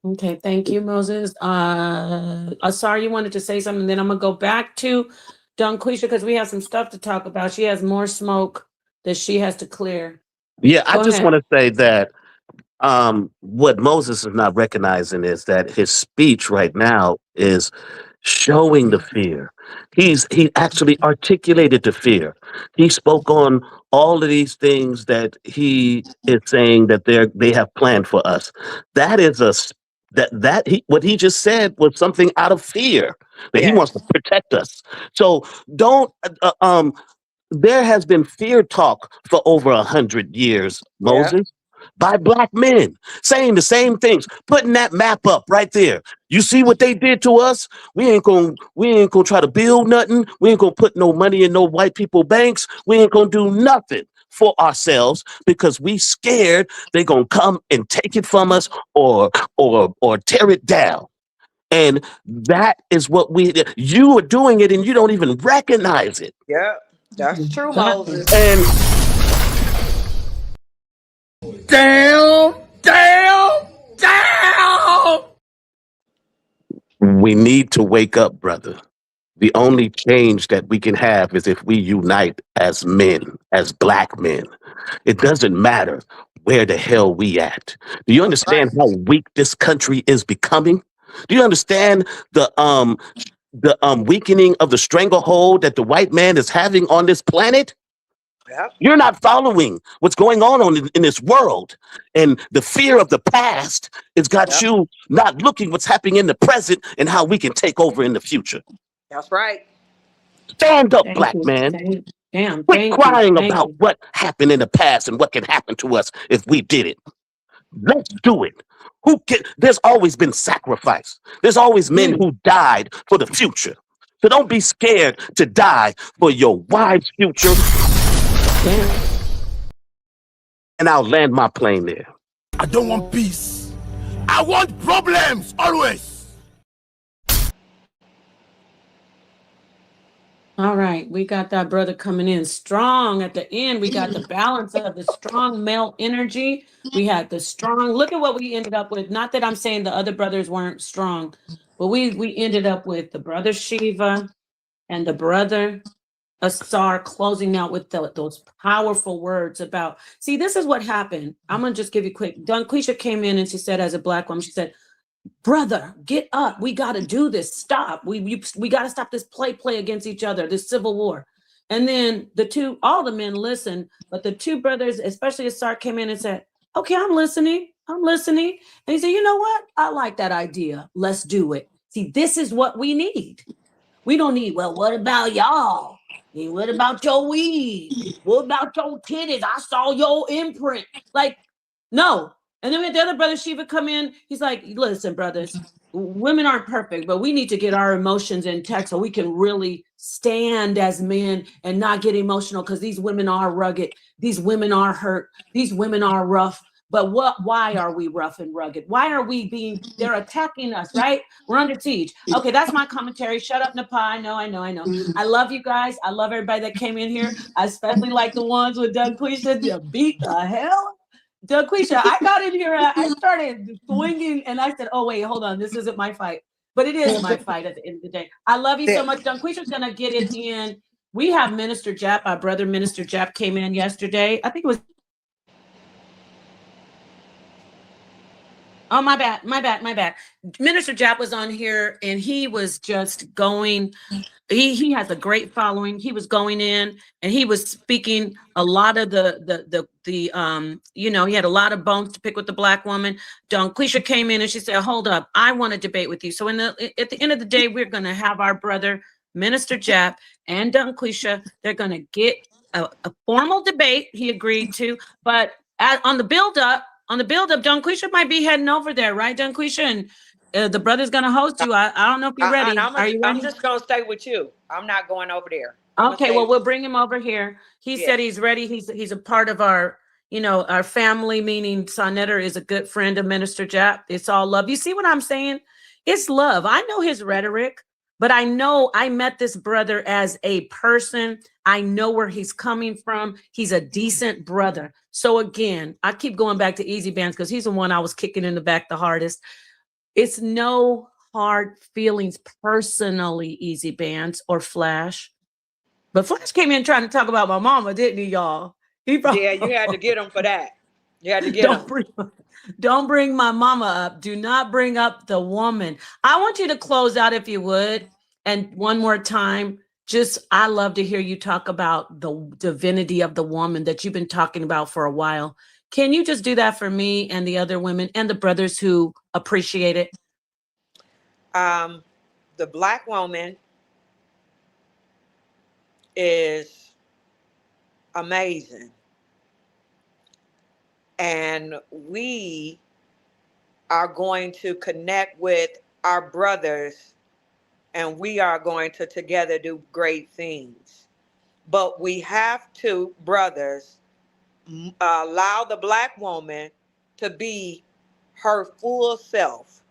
S13: Okay, thank you, Moses. Sorry, you wanted to say something, then I'm gonna go back to Dungqueesha because we have some stuff to talk about. She has more smoke that she has to clear.
S7: Yeah, I
S13: Go
S7: just
S13: ahead.
S7: want to say that what Moses is not recognizing is that his speech right now is showing the fear. He actually articulated the fear. He spoke on all of these things that he is saying that they have planned for us. That is what he just said was something out of fear that he wants to protect us. So don't there has been fear talk for over 100 years, Moses, by black men saying the same things, putting that map up right there. You see what they did to us? We ain't gonna try to build nothing. We ain't gonna put no money in no white people banks. We ain't gonna do nothing for ourselves because we scared they gonna come and take it from us or tear it down. And that is what you are doing it and you don't even recognize it.
S4: Yeah, that's true, Moses.
S7: And
S6: Down.
S7: we need to wake up, brother. The only change that we can have is if we unite as men, as black men. It doesn't matter where the hell we at. Do you understand how weak this country is becoming? Do you understand the weakening of the stranglehold that the white man is having on this planet? You're not following what's going on in this world. And the fear of the past has got you not looking what's happening in the present and how we can take over in the future.
S4: That's right.
S7: Stand up, black man. Quit crying about what happened in the past and what can happen to us if we did it. Let's do it. There's always been sacrifice. There's always men who died for the future. So don't be scared to die for your wives' future. And I'll land my plane there.
S6: I don't want peace. I want problems always.
S13: All right, we got that brother coming in strong at the end. We got the balance of the strong male energy. We had the strong, look at what we ended up with. Not that I'm saying the other brothers weren't strong, but we ended up with the brother Shiva and the brother Asar closing out with those powerful words about, see, this is what happened. I'm going to just give you quick. Dungqueesha came in and she said, as a black woman, she said, brother, get up. We got to do this. Stop. We got to stop this play against each other, this civil war. And then all the men listened, but the two brothers, especially Asar, came in and said, okay, I'm listening. And he said, you know what? I like that idea. Let's do it. See, this is what we need. We don't need, well, what about y'all? What about your weed? What about your titties? I saw your imprint. Like, no. And then we had the other brother Shiva come in. He's like, listen, brothers, women aren't perfect, but we need to get our emotions in check so we can really stand as men and not get emotional because these women are rugged. These women are hurt. These women are rough. But why are we rough and rugged? Why are we they're attacking us, right? We're under siege. Okay, that's my commentary. Shut up, Napa. I know. I love you guys. I love everybody that came in here. I especially like the ones with Dungqueesha to beat the hell. Dungqueesha, I got in here, I started swinging and I said, oh, wait, hold on. This isn't my fight. But it is my fight at the end of the day. I love you so much. Dungqueesha's going to get it in. We have Minister Jap. Our brother, Minister Jap, came in yesterday. I think it was. Oh, my bad. Minister Jap was on here and he was just going. He has a great following. He was going in and he was speaking a lot of he had a lot of bones to pick with the black woman. Dungqueesha came in and she said, hold up, I want to debate with you. So at the end of the day, we're going to have our brother, Minister Jap and Dungqueesha. They're going to get a formal debate. He agreed to, but on the build up, Dungqueesha might be heading over there, right, Dungqueesha? The brother's gonna host you. I don't know if you're ready. Are you ready?
S4: I'm just gonna stay with you. I'm not going over there.
S13: Okay, well, we'll bring him over here. He said he's ready. He's a part of our, our family, meaning sa.neter is a good friend of Minister Jap. It's all love. You see what I'm saying? It's love. I know his rhetoric, but I know I met this brother as a person. I know where he's coming from. He's a decent brother. So again, I keep going back to Easy Bands because he's the one I was kicking in the back the hardest. It's no hard feelings personally, Easy Bands or Flash. But Flash came in trying to talk about my mama, didn't he, y'all?
S4: Yeah, you had to get him for that. You had to get him.
S13: Don't bring my mama up. Do not bring up the woman. I want you to close out, if you would. And one more time, I love to hear you talk about the divinity of the woman that you've been talking about for a while. Can you just do that for me and the other women and the brothers who appreciate it?
S4: The Black woman is amazing. And we are going to connect with our brothers, and we are going to together do great things. But we have to, brothers, allow the Black woman to be her full self.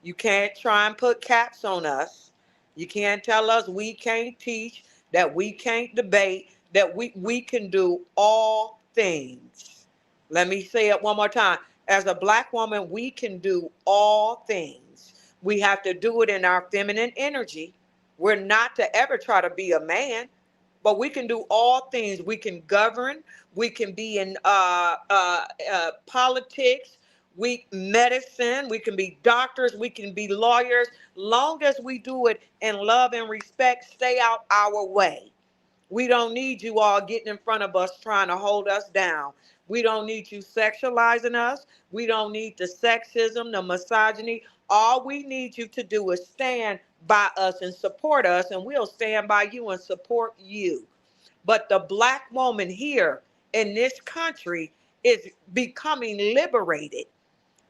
S4: You can't try and put caps on us. You can't tell us we can't teach, that we can't debate, that we can do all things. Let me say it one more time. As a Black woman, we can do all things. We have to do it in our feminine energy. We're not to ever try to be a man, but we can do all things. We can govern. We can be in politics. Medicine. We can be doctors. We can be lawyers. Long as we do it in love and respect, stay out our way. We don't need you all getting in front of us trying to hold us down. We don't need you sexualizing us. We don't need the sexism, the misogyny. All we need you to do is stand by us and support us, and we'll stand by you and support you. But the Black woman here in this country is becoming liberated.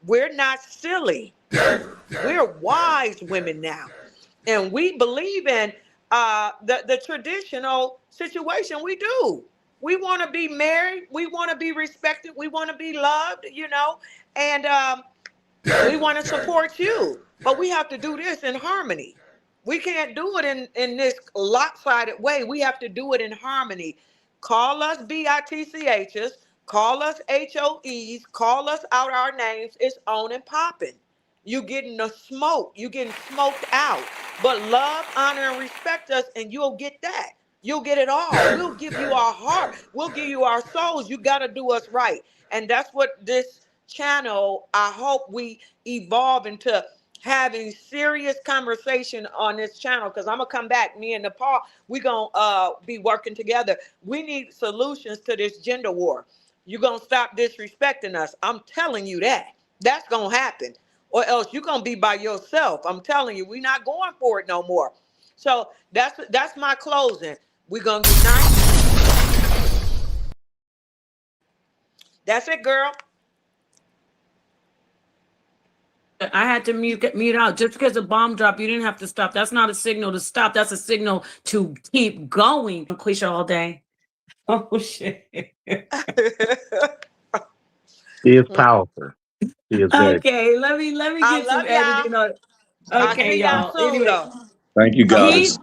S4: We're not silly. We're wise women now. And we believe in the traditional situation. We do. We want to be married. We want to be respected. We want to be loved, and we want to support you. But we have to do this in harmony. We can't do it in this lopsided way. We have to do it in harmony. Call us BITCHs. Call us HOEs. Call us out our names. It's on and popping. You getting the smoke. You getting smoked out. But love, honor, and respect us, and you'll get that. You'll get it all. We'll give you our heart. We'll give you our souls. You got to do us right. And that's what this channel, I hope we evolve into having serious conversation on this channel, because I'm going to come back. Me and Nepal, we're going to be working together. We need solutions to this gender war. You're going to stop disrespecting us. I'm telling you that. That's going to happen. Or else you're going to be by yourself. I'm telling you, we're not going for it no more. So that's my closing. We're going to unite. That's it, girl.
S13: I had to mute out. Just because a bomb dropped, you didn't have to stop. That's not a signal to stop. That's a signal to keep going. Dungqueesha all day. Oh, shit.
S7: He is powerful. He is very
S13: Okay, let me get some editing on it. Okay, y'all. Anyway,
S18: thank you, guys.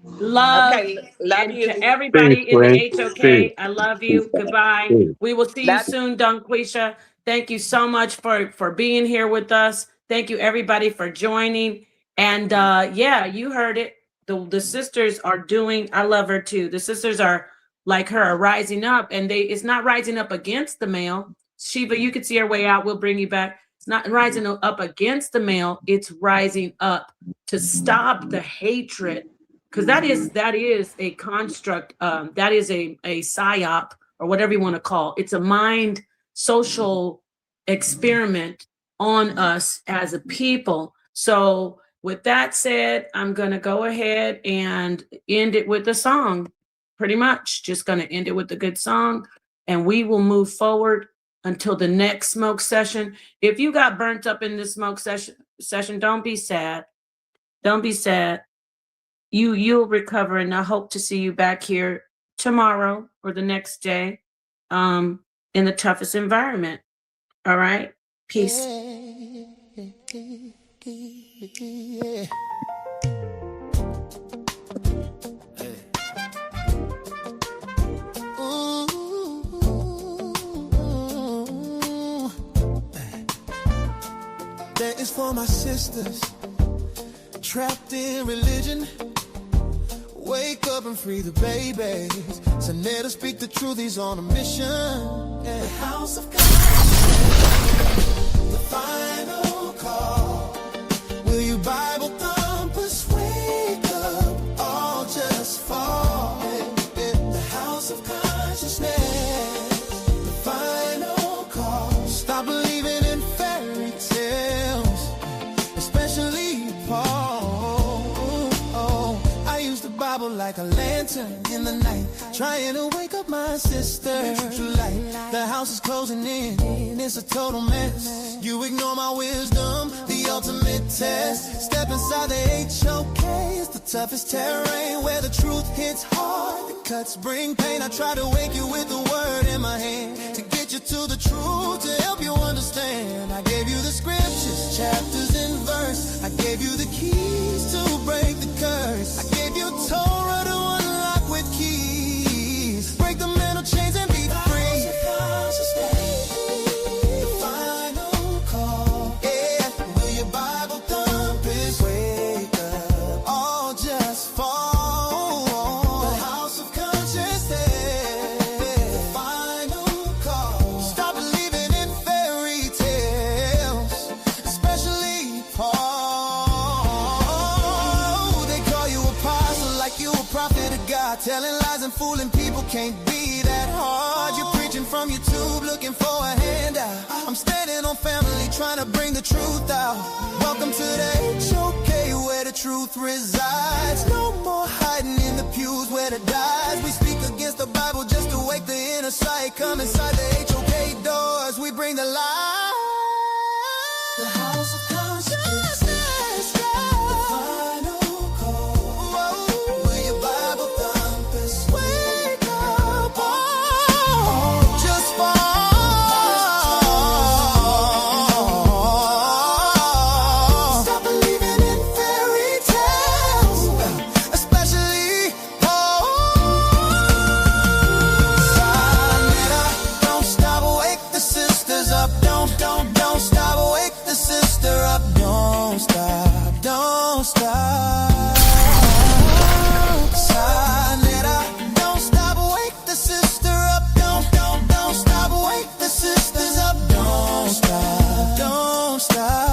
S13: Love,
S4: okay, love
S13: and
S4: you.
S13: to everybody
S7: Peace,
S13: in the
S7: Frank.
S13: HOK,
S7: Peace.
S13: I love you.
S7: Peace.
S13: Goodbye.
S7: Peace.
S13: We will see you soon, Dungqueesha. Thank you so much for being here with us. Thank you, everybody, for joining. And yeah, you heard it. The sisters are doing, I love her too. The sisters are like her, are rising up, and it's not rising up against the male. Shiva, you can see her way out. We'll bring you back. It's not rising up against the male. It's rising up to stop the hatred, because that is a construct. That is a psyop, or whatever you want to call. It's a mind social experiment on us as a people. So with that said, I'm going to go ahead and end it with a song. Pretty much just going to end it with a good song, and we will move forward.
S3: until the next smoke session. If you got burnt up in this smoke session, don't be sad. Don't be sad. You'll recover, and I hope to see you back here tomorrow or the next day, in the toughest environment. All right? Peace.
S1: That is for my sisters trapped in religion. Wake up and free the babies. sa.neter speak the truth, he's on a mission. The house of God, the final call. Will you Bible thumpers wake up? All just fall. The house of consciousness, the final call. Stop believing in fairy tales, especially Paul. I use the Bible like a lantern in the night, trying to wake up my sister. The house is closing in, it's a total mess. You ignore my wisdom, the ultimate test. Step inside the HOK, it's the toughest terrain, where the truth hits hard, the cuts bring pain. I try to wake you with the word in my hand, to get you to the truth, to help you understand. I gave you the scriptures, chapters and verse. I gave you the keys to break the curse. I gave you Torah to unlock with keys. Break the mental chains and be free. The final call. Yeah, will your Bible thumpers wake up? All just fall. The house of consciousness. The final call. Stop believing in fairy tales, especially Paul. They call you apostle like you a prophet of God, telling lies and fooling people can't be that hard. You're preaching from YouTube, looking for a handout. I'm standing on family, trying to bring the truth out. Welcome to the HOK, where the truth resides. No more hiding in the pews where the dies. We speak against the Bible just to wake the inner sight. Come inside the HOK doors, we bring the light. The house of consciousness, the final call. Will your Bible thumpers wake up? All just fall. Stop believing in fairy tales, especially Paul. sa.neter, don't stop, wake the sisters up. Don't stop, wake the sister up. Don't stop, don't stop. sa.neter, don't stop, wake the sister up. Don't stop, wake the sisters up. Don't stop, don't stop.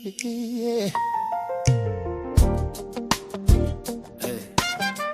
S1: Yeah.